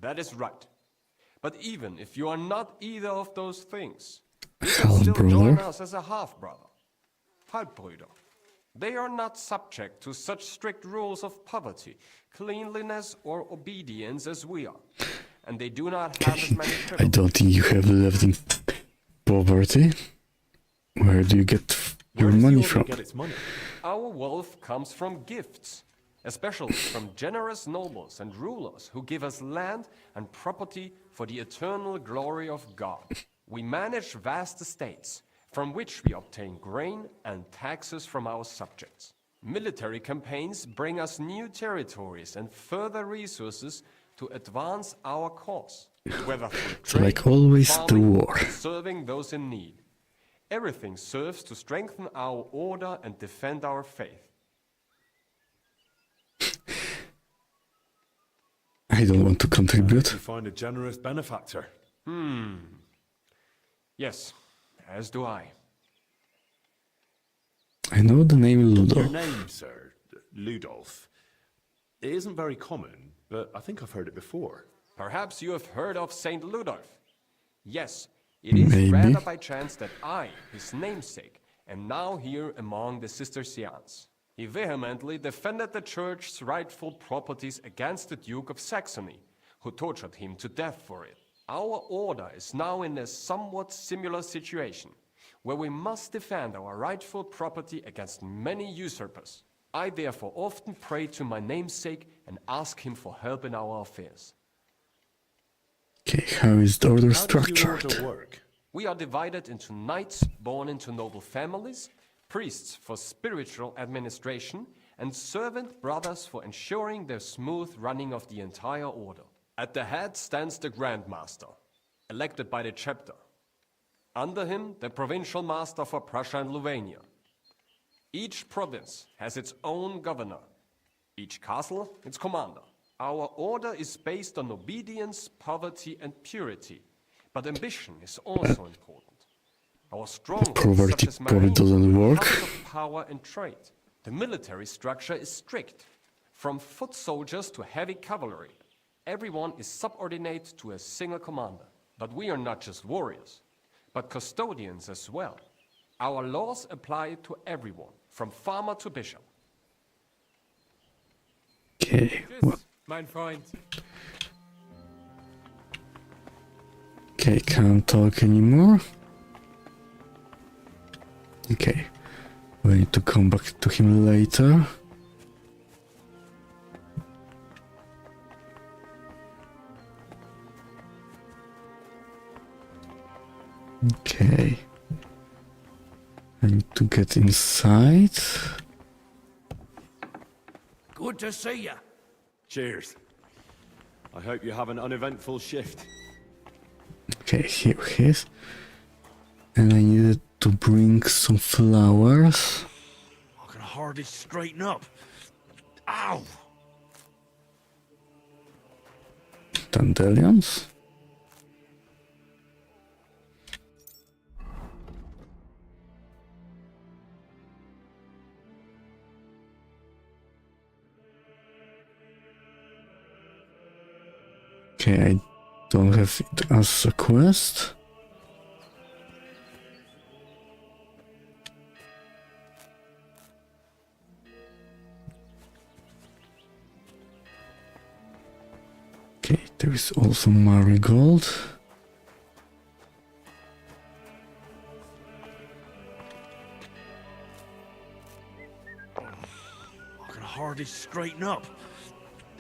That is right. But even if you are not either of those things, you can still join Half-brother. us as a half-brother. Halbbrüder. They are not subject to such strict rules of poverty, cleanliness, or obedience as we are. And they do not have as many I privileges. don't think you have lived in poverty. Where do you get your money from? Our wealth comes from gifts, especially from generous nobles and rulers who give us land and property for the eternal glory of God. We manage vast estates, from which we obtain grain and taxes from our subjects. Military campaigns bring us new territories and further resources to advance our cause, whether through So like always, the farming, war. or serving those in need. Everything serves to strengthen our order and defend our faith. I don't want to contribute. You find a generous benefactor. Yes, as do I. I know the name Your Ludo. name, sir, Ludolf. It isn't very common, but I think I've heard it before. Perhaps you have heard of Saint Ludolf. Yes, it is Maybe. rather by chance that I, his namesake, and now here among the Cistercians. He vehemently defended the church's rightful properties against the Duke of Saxony, who tortured him to death for it. Our order is now in a somewhat similar situation, where we must defend our rightful property against many usurpers. I therefore often pray to my namesake and ask him for help in our affairs. Okay, how is the order How does your structured? order work? We are divided into knights born into noble families, priests for spiritual administration, and servant brothers for ensuring the smooth running of the entire order. At the head stands the Grand Master, elected by the chapter. Under him, the provincial master for Prussia and Livonia. Each province has its own governor, each castle its commander. Our order is based on obedience, poverty, and purity, but ambition is also important. Our strongholds, such as probably marine, doesn't work. hubs of power and trade. The military structure is strict, from foot soldiers to heavy cavalry. Everyone is subordinate to a single commander. But we are not just warriors, but custodians as well. Our laws apply to everyone, from farmer to bishop. Okay, Mein Freund. okay, can't talk anymore. Okay, we need to come back to him later. Okay. I need to get inside. Good to see you. Cheers. I hope you have an uneventful shift. Okay, here he is. And I needed to bring some flowers. I can hardly straighten up. Ow! Dandelions. Okay, I don't have it as a quest. Okay, there is also marigold. I can hardly straighten up.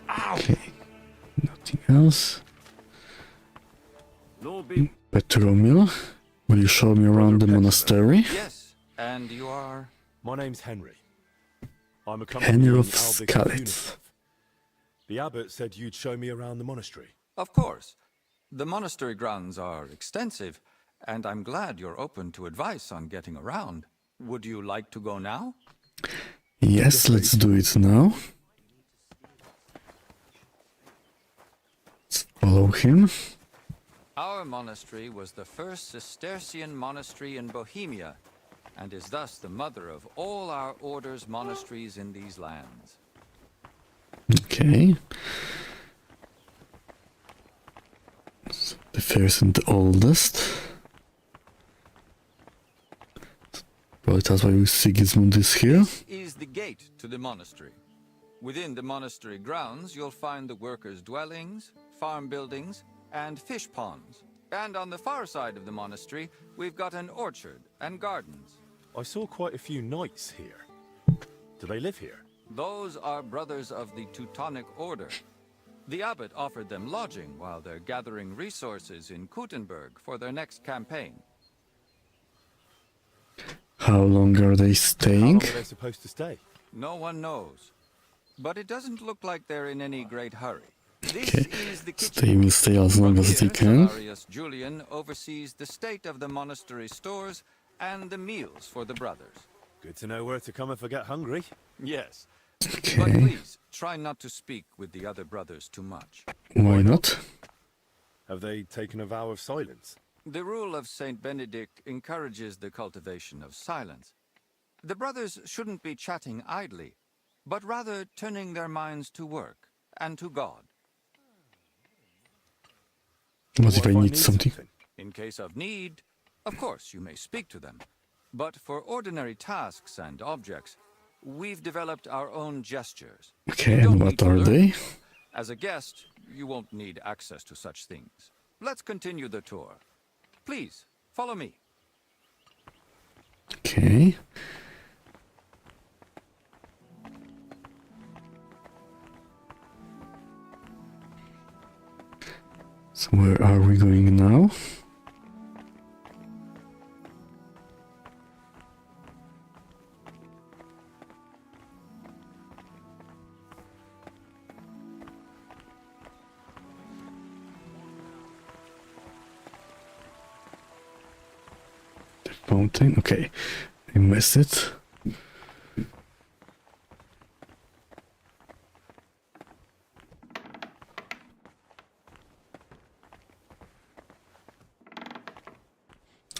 Ow! Okay, nothing else. Petromil, will you show me around the monastery? Yes, and you are? My name's Henry. I'm a Henry of Skalitz. The abbot said you'd show me around the monastery. Of course. The monastery grounds are extensive, and I'm glad you're open to advice on getting around. Would you like to go now? Yes, let's do it now. Let's follow him. Our monastery was the first Cistercian monastery in Bohemia, and is thus the mother of all our order's monasteries in these lands. Okay. The first and the oldest. Well, that's why Sigismund is here. This is the gate to the monastery. Within the monastery grounds, you'll find the workers' dwellings, farm buildings, and fish ponds. And on the far side of the monastery, we've got an orchard and gardens. I saw quite a few knights here. Do they live here? Those are brothers of the Teutonic Order. The abbot offered them lodging while they're gathering resources in Kuttenberg for their next campaign. How long are they staying? How long are they supposed to stay? No one knows. But it doesn't look like they're in any great hurry. This Okay, is the so kitchen. they will stay as long as they can. Salarius Julian oversees the state of the monastery stores and the meals for the brothers. Good to know where to come if I get hungry. Yes. But Okay, please, try not to speak with the other brothers too much. why not? Have they taken a vow of silence? The rule of Saint Benedict encourages the cultivation of silence. The brothers shouldn't be chatting idly, but rather turning their minds to work and to God. What if I need something? In case of need, of course you may speak to them. But for ordinary tasks and objects, we've developed our own gestures. Okay, You don't and need what to are learn they? them. As a guest, you won't need access to such things. Let's continue the tour. Please, follow me. Okay. So where are we going now? The fountain. Okay, I missed it.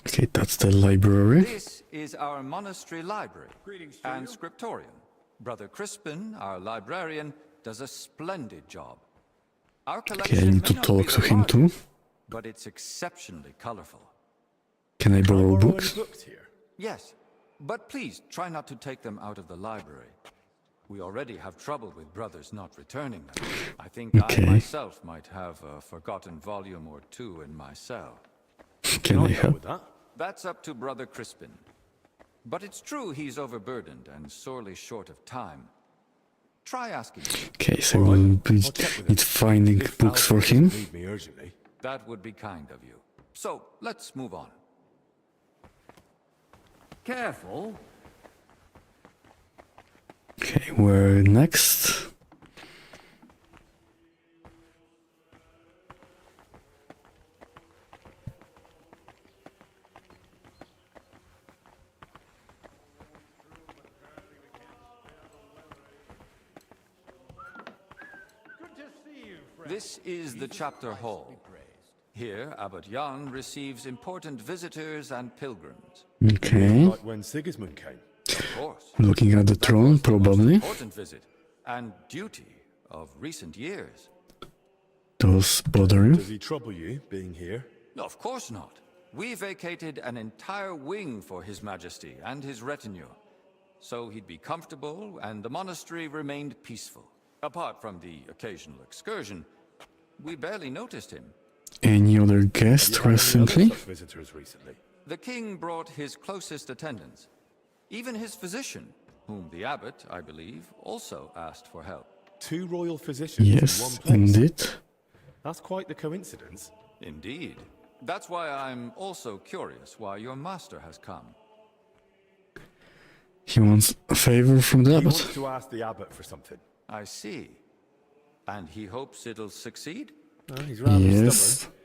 Okay, that's the library. This is our monastery library and scriptorium. Brother Crispin, our librarian, does a splendid job. Our Okay, I collection need may to not talk be to the him too. largest, but it's exceptionally colorful. Can I borrow Borrow any books? books here? Yes, but please try not to take them out of the library. We already have trouble with brothers not returning them. I think Okay. I myself might have a forgotten volume or two in my cell. Can I help? With that? That's up to Brother Crispin. But it's true he's overburdened and sorely short of time. Try asking him. Okay, so we'll be need finding books for him. Need me urgently. That would be kind of you. So, let's move on. Careful. Okay, where next? This is the chapter hall. Here, Abbot Jan receives important visitors and pilgrims. Okay. Like when Sigismund came. Of course. Looking at the throne, probably. Important visit and duty of recent years. Those bother you? Does he trouble you, being here? Of course not. We vacated an entire wing for His Majesty and his retinue. So he'd be comfortable and the monastery remained peaceful. Apart from the occasional excursion, we barely noticed him. Any other guest recently? Visitors recently. The king brought his closest attendants. Even his physician, whom the abbot, I believe, also asked for help. 2 royal physicians in one Yes, place. indeed. That's quite the coincidence. Indeed. That's why I'm also curious why your master has come. He wants a favor from the He abbot. wants to ask the abbot for something. I see. And he hopes it'll succeed? Well, he's rather Yes. stubborn.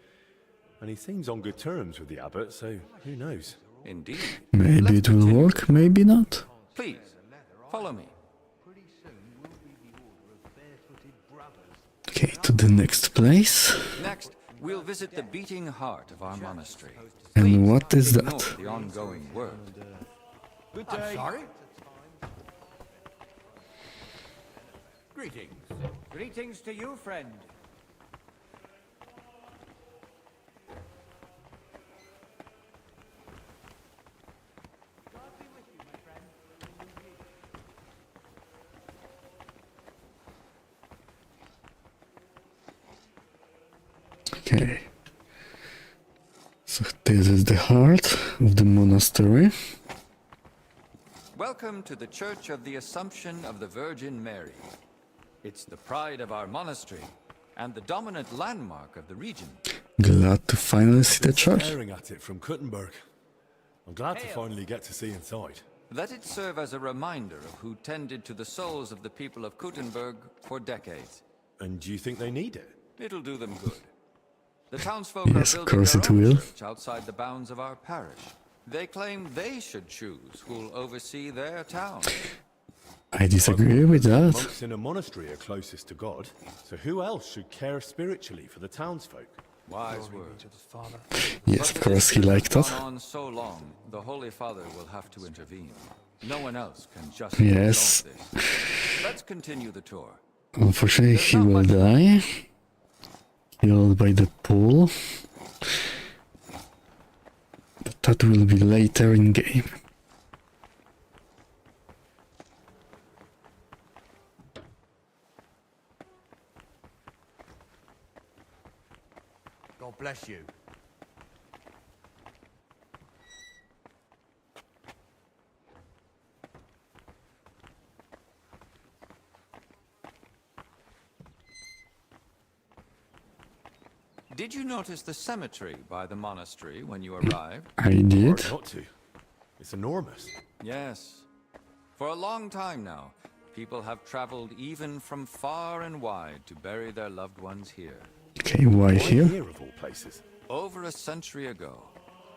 And he seems on good terms with the abbot, so who knows? Indeed. Maybe it will work, maybe not. Please, follow me. Okay, to the next place. Next, we'll visit the beating heart of our monastery. And what is Ignore that? the ongoing work. Good day. I'm sorry? Greetings. Greetings to you, friend. Okay. So this is the heart of the monastery. Welcome to the Church of the Assumption of the Virgin Mary. It's the pride of our monastery and the dominant landmark of the region. Glad to finally see the church. Staring at it from Kuttenberg. I'm glad to finally get to see inside. Let it serve as a reminder of who tended to the souls of the people of Kuttenberg for decades. And do you think they need it? It'll do them good. The townsfolk Yes, are of building course their it own will. church outside the bounds of our parish. They claim they should choose who'll oversee their town. I disagree with that. Monks in a monastery are closest to God, so who else should care spiritually for the townsfolk? Wise word. Yes, of course he liked that. Gone on so long, the Holy Father will have to intervene. No one else can justly Yes. resolve this. Let's continue the tour. Unfortunately, he will die. Killed by the pool. But that will be later in game. God bless you. Did you notice the cemetery by the monastery when you arrived? I did. Hard not to. It's enormous. Yes. For a long time now, people have traveled even from far and wide to bury their loved ones here. Okay, why here? Here of all places. Over a century ago,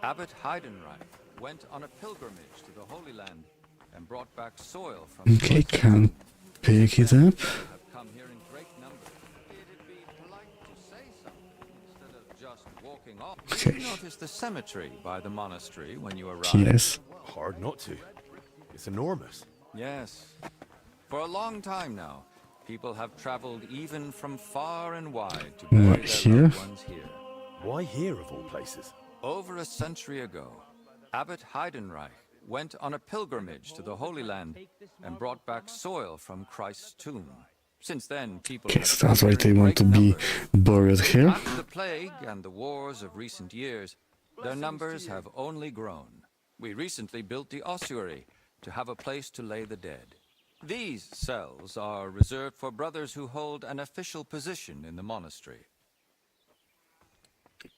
Abbot Heidenreich went on a pilgrimage to the Holy Land and brought back soil from... Okay, can't pick it up. ...have come here in great numbers. It'd be polite to say something instead of just walking off. Okay. Did you notice the cemetery by the monastery when you arrived? Yes. Hard not to. It's enormous. Yes. For a long time now, people have traveled even from far and wide to bury Why their here? loved ones here. Why here of all places? Over a century ago, Abbot Heidenreich went on a pilgrimage to the Holy Land and brought back soil from Christ's tomb. Since then, people Okay, have so that's come why here they in want to great be numbers. buried here. After the plague and the wars of recent years, their numbers have only grown. We recently built the ossuary to have a place to lay the dead. These cells are reserved for brothers who hold an official position in the monastery.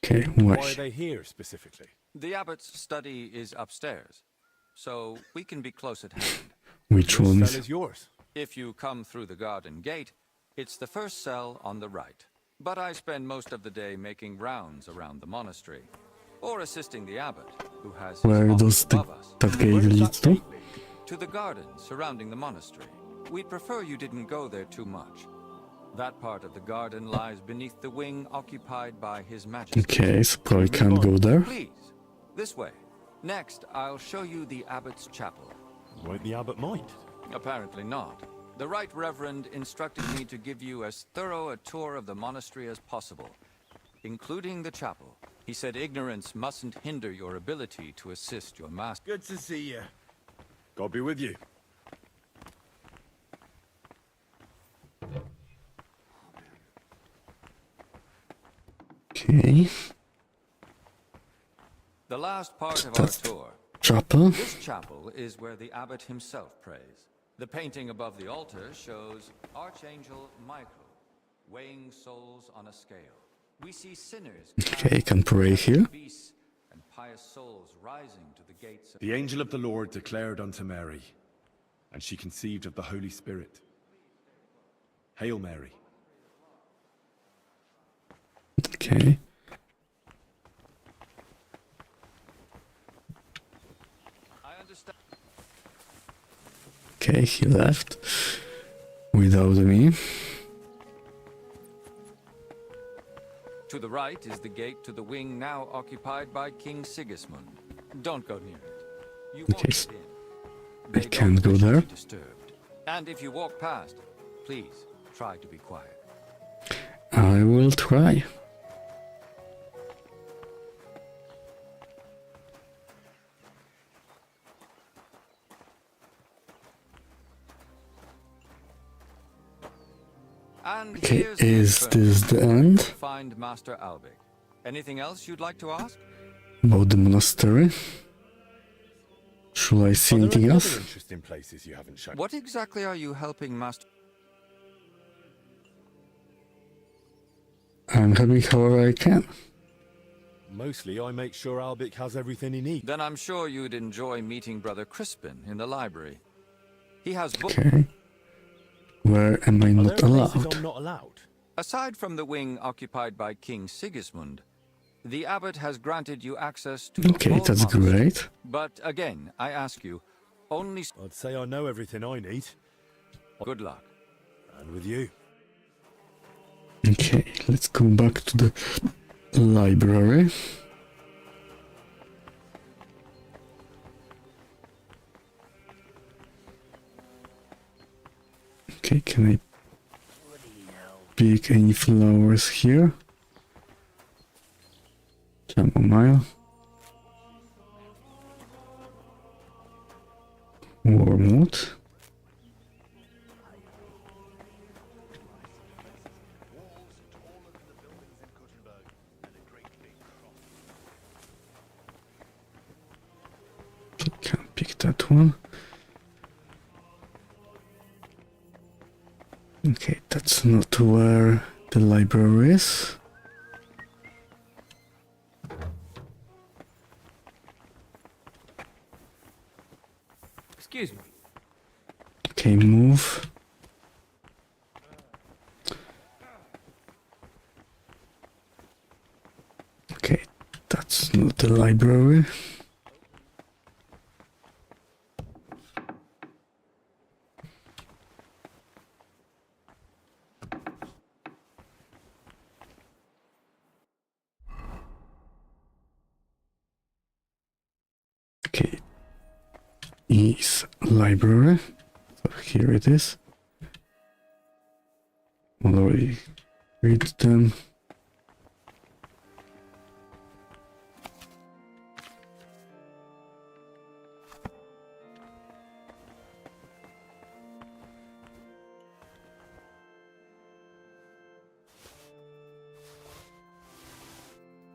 Okay, Why why? are they here specifically? The abbot's study is upstairs, so we can be close at hand. Which This one cell is? is yours. If you come through the garden gate, it's the first cell on the right. But I spend most of the day making rounds around the monastery, or assisting the abbot, who has his Where office does above us. that gate lead to? To the garden surrounding the monastery. We'd prefer you didn't go there too much. That part of the garden lies beneath the wing occupied by His Majesty. Okay, so probably can't go there. Please, this way. Next, I'll show you the abbot's chapel. Won't the abbot mind? Apparently not. The Right Reverend instructed me to give you as thorough a tour of the monastery as possible, including the chapel. He said ignorance mustn't hinder your ability to assist your master. Good to see you. God be with you. Okay, The last part of our that's tour. chapel. This chapel is where the abbot himself prays. The painting above the altar shows Archangel Michael weighing souls on a scale. We see sinners Okay, can pray here. beasts and pious souls rising to the gates of The angel of the Lord declared unto Mary, and she conceived of the Holy Spirit. Hail Mary. Okay. Okay, he left without me. To the right is the gate to the wing now occupied by King Sigismund. Don't go near it. You won't Okay, get in. I They can't don't go wish to there. be disturbed. And if you walk past, please try to be quiet. I will try. And Okay, here's the is infirmary. this the end? Find Master Albic. Anything else you'd like to ask? About the monastery? Should I see Are there anything any else? other interesting places you haven't shown? What exactly are you helping Master? I'm helping however I can. Mostly, I make sure Albic has everything he needs. Then I'm sure you'd enjoy meeting Brother Crispin in the library. He has books. Okay. Where am I Are not there places allowed? I'm not allowed? Aside from the wing occupied by King Sigismund, the abbot has granted you access to the Okay, whole that's monastery. great. But again, I ask you, only... I'd say I know everything I need. Good luck. And with you. Okay, let's go back to the library. Okay, can I pick any flowers here? Chamomile. Wormwood. take that one. Okay, that's not where the library is. Excuse me. Okay, move. Okay, that's not the library. Okay, is library. So here it is. Already read them.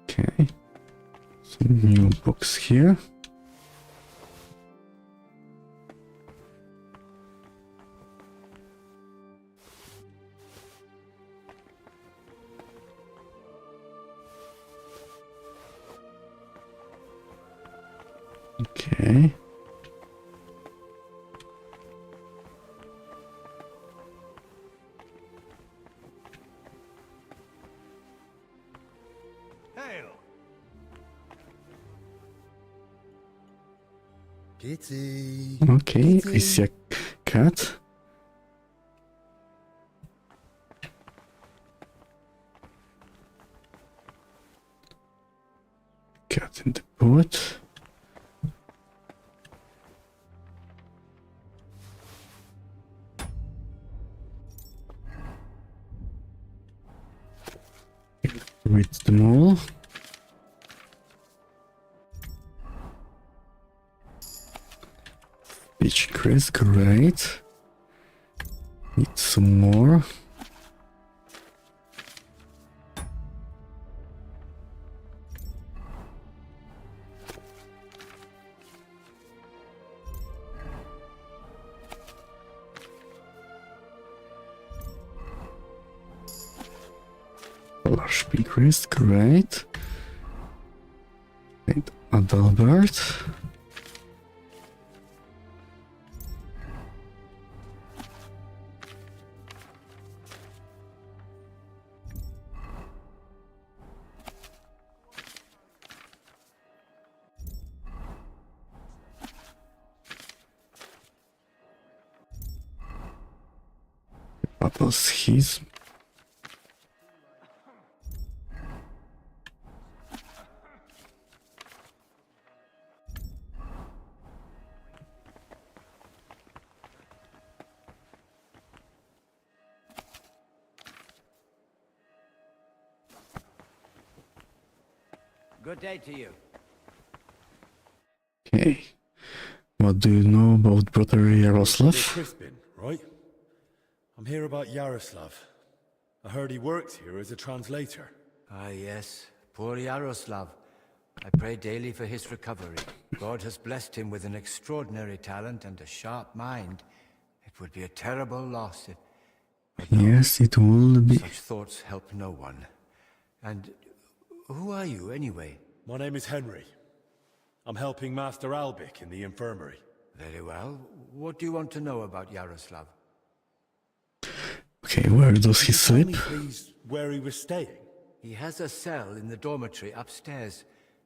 Okay, some new books here. Okay. Hail! Kitty. Okay, Kitty. I see a cat. Cat in the boat. Read them all. Beach Chris, great. Need some more. Large Chris, great. And Adalbert. Papa's his. Good day to you. Okay. What do you know about Brother Yaroslav? Crispin, right? I'm here about Yaroslav. I heard he works here as a translator. Ah, yes. Poor Yaroslav. I pray daily for his recovery. God has blessed him with an extraordinary talent and a sharp mind. It would be a terrible loss if... Yes, it will be. Such thoughts help no one. And who are you, anyway? My name is Henry. I'm helping Master Albic in the infirmary. Very well. What do you want to know about Yaroslav? Okay, where does he Tell me, sleep? please, where he was staying. He has a cell in the dormitory upstairs.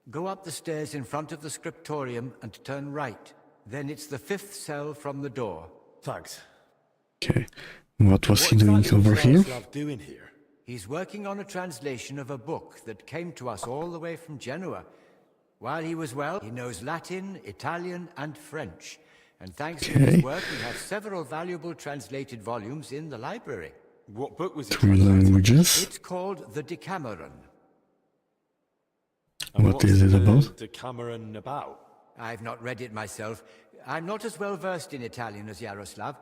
Go up the stairs in front of the scriptorium and turn right. Then it's the 5th cell from the door. Thanks. Okay, what was he doing over here? Doing here? He's working on a translation of a book that came to us all the way from Genoa. While he was well, he knows Latin, Italian, and French. And thanks to his work, we have several valuable translated volumes in the library. What book was it? 3 languages. It's called The Decameron. What is it about? Decameron about? I've not read it myself. I'm not as well versed in Italian as Yaroslav.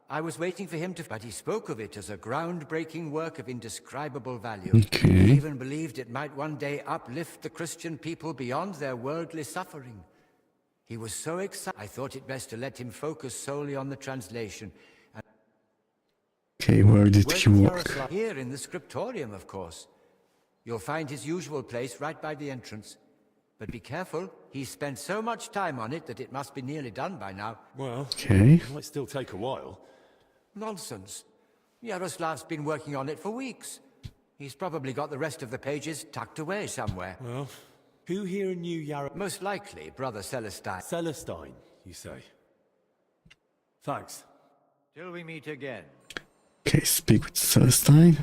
I was waiting for him to... But he spoke of it as a groundbreaking work of indescribable value. Okay. He even believed it might one day uplift the Christian people beyond their worldly suffering. He was so excited, I thought it best to let him focus solely on the translation. Okay, where did he work? Here in the scriptorium, of course. You'll find his usual place right by the entrance. But be careful, he spent so much time on it that it must be nearly done by now. Well, okay. It might still take a while. Nonsense. Yaroslav's been working on it for weeks. He's probably got the rest of the pages tucked away somewhere. Well, who here knew Most likely, Brother Celestine. Celestine, you say? Thanks. Till we meet again. Okay, speak with Celestine.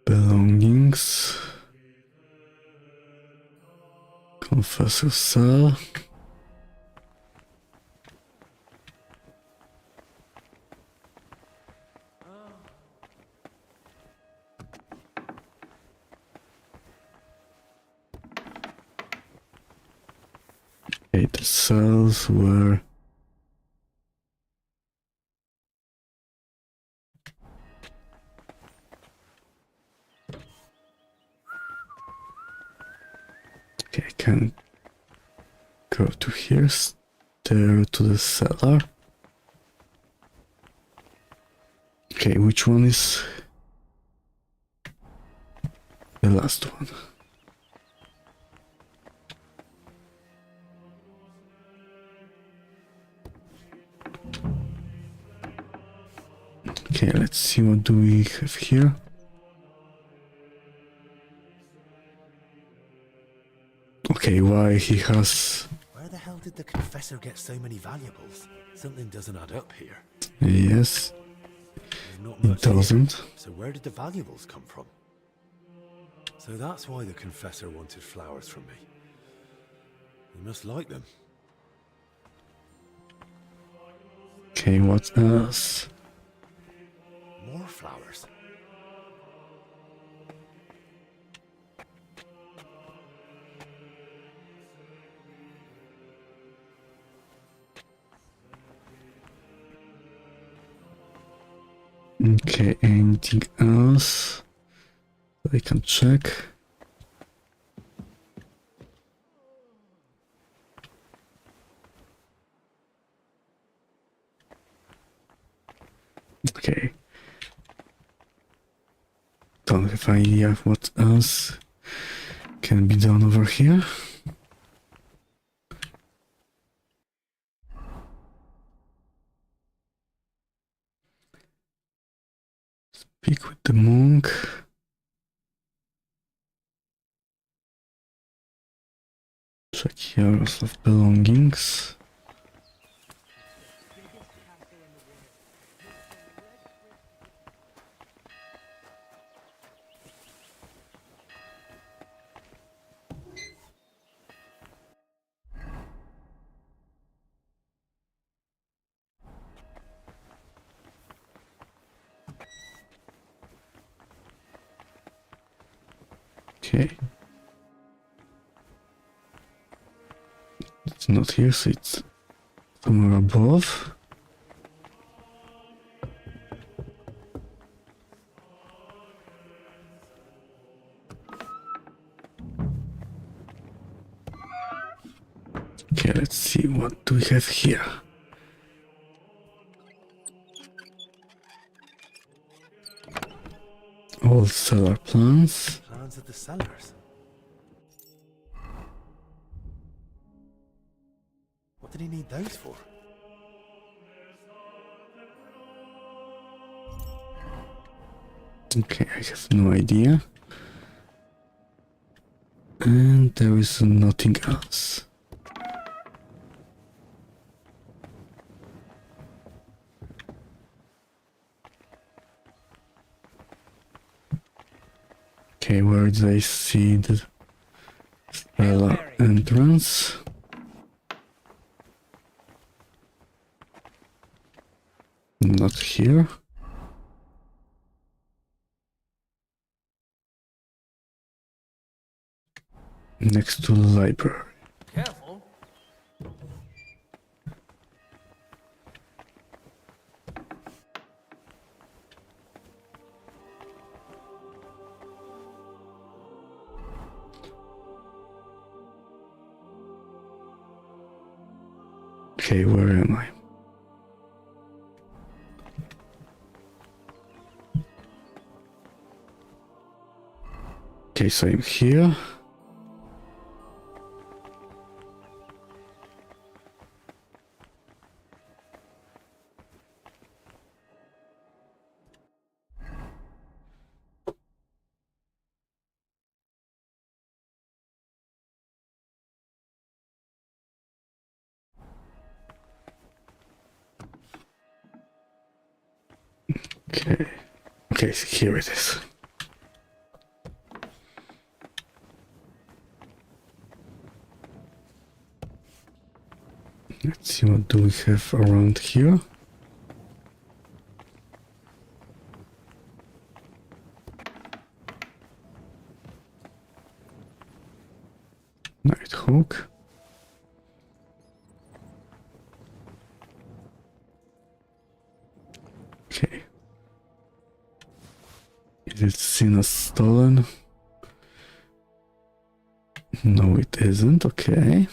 Belongings. Confessor cell. Okay, the cells were okay, I can go to here, stare to the cellar. Okay, which one is the last one? Okay, let's see what do we have here. Okay, why he has... Where the hell did the confessor get so many valuables? Something doesn't add up here. Yes, There's not it much here. doesn't. So where did the valuables come from? So that's why the confessor wanted flowers from me. He must like them. Okay, what else? More flowers. Okay, anything else I can check? Okay. Don't have any idea of what else can be done over here. Speak with the monk. Check Yaroslav belongings. Okay. It's not here, so it's somewhere above. Okay, let's see what do we have here. All cellar plans. Plans of the cellars. What did he need those for? Okay, I have no idea. And there is nothing else. Okay, where did I see the cellar entrance? Not here. Next to the library. Careful. Okay, where am I? Okay, so I'm here. Okay. Okay, so here it is. Let's see what do we have around here. Nighthawk. Okay. Is it seen as stolen? No, it isn't. Okay.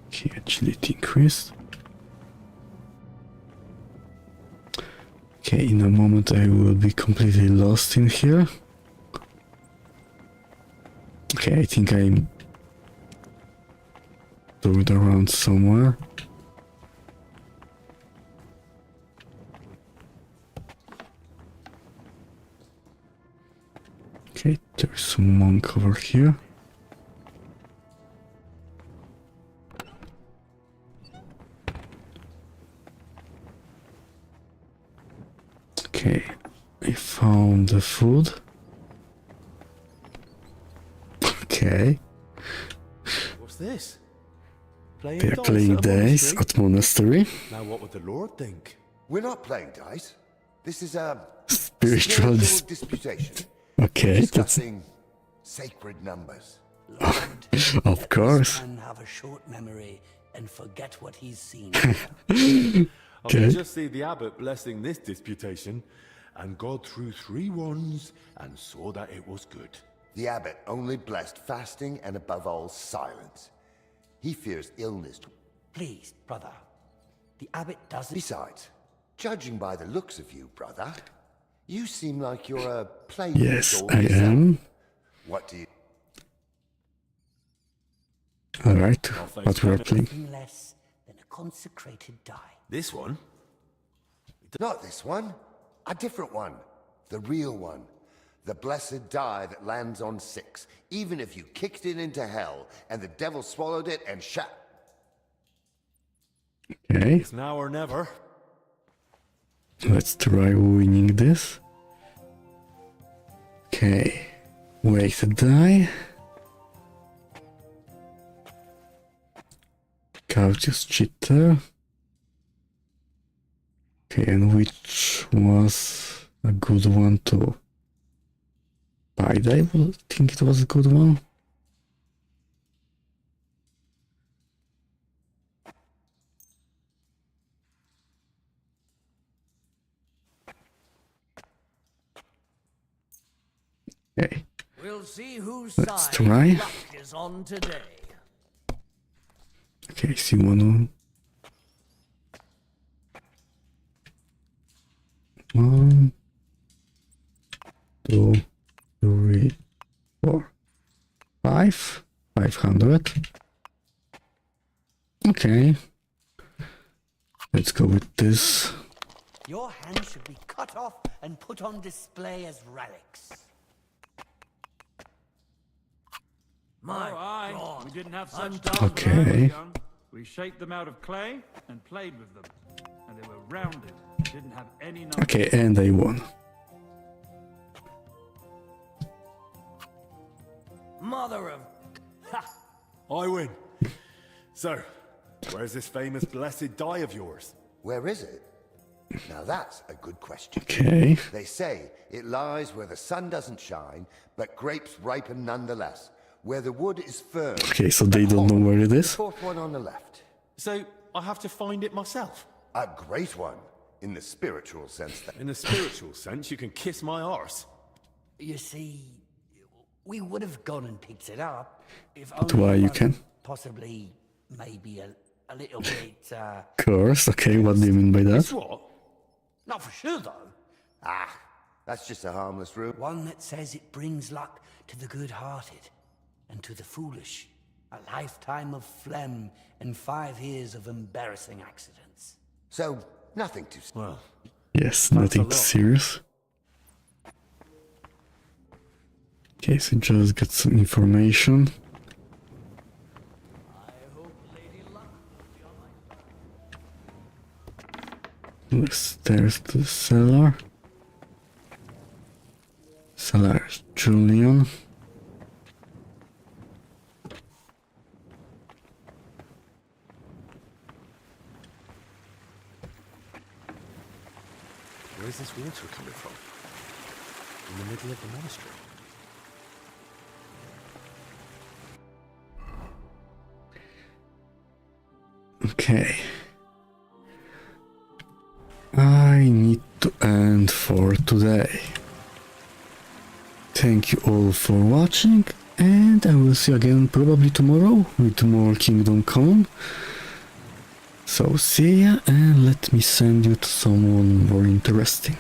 Okay, agility increased. Okay, in a moment I will be completely lost in here. Okay, I think I'm turned around somewhere. Okay, there's some monk over here. Okay, I found the food. Okay. What's this? They're playing dice at monastery. Now what would the Lord think? We're not playing dice. This is a Spiritual disputation. Okay, We're that's discussing sacred numbers. of course. Man have a short memory and forget what he's seen. I Okay. can just see the abbot blessing this disputation, and God threw 3 wands and saw that it was good. The abbot only blessed fasting and above all silence. He fears illness. Please, brother. The abbot doesn't... Besides, judging by the looks of you, brother, you seem like you're a play. Yes, I am. What do you... Alright, what we are playing. Nothing less than a consecrated die. This one? Not this one. A different one. The real one. The blessed die that lands on 6. Even if you kicked it into hell and the devil swallowed it and shut... Okay. It's now or never. Let's try winning this. Okay. Wake the die. Couches cheater. Okay, and which was a good one to buy? I would think it was a good one. Okay. We'll see whose Let's side try. luck is on today. Okay, see one. 1, 2, 3, 4, 5. 500. Okay. Let's go with this. Your hands should be cut off and put on display as relics. My aye. God. We didn't have I'm such done. dolls when I was Okay. young. We shaped them out of clay and played with them. And they were rounded Didn't have any number. Okay, and I won. Mother of... I win. So, where's this famous blessed die of yours? Where is it? Now that's a good question. Okay. They say it lies where the sun doesn't shine, but grapes ripen nonetheless. Where the wood is firm. Okay, so they don't know where it is. Fourth one on the left. So I have to find it myself? A great one. In the spiritual sense. In the spiritual sense, you can kiss my arse. You see, we would have gone and picked it up if But only why it you wasn't can? possibly, maybe a little bit. Curse. Okay, what do you mean by that? What? Not for sure though. Ah, that's just a harmless rule. One that says it brings luck to the good-hearted and to the foolish. A lifetime of phlegm and 5 years of embarrassing accidents. So, nothing too... Well, Yes, nothing too serious. Okay, so just get some information. The stairs to the cellar. Cellar is Julian. Where's this water coming from? In the middle of the monastery. Okay. I need to end for today. Thank you all for watching, and I will see you again probably tomorrow with more Kingdom Come. So see ya, and let me send you to someone more interesting.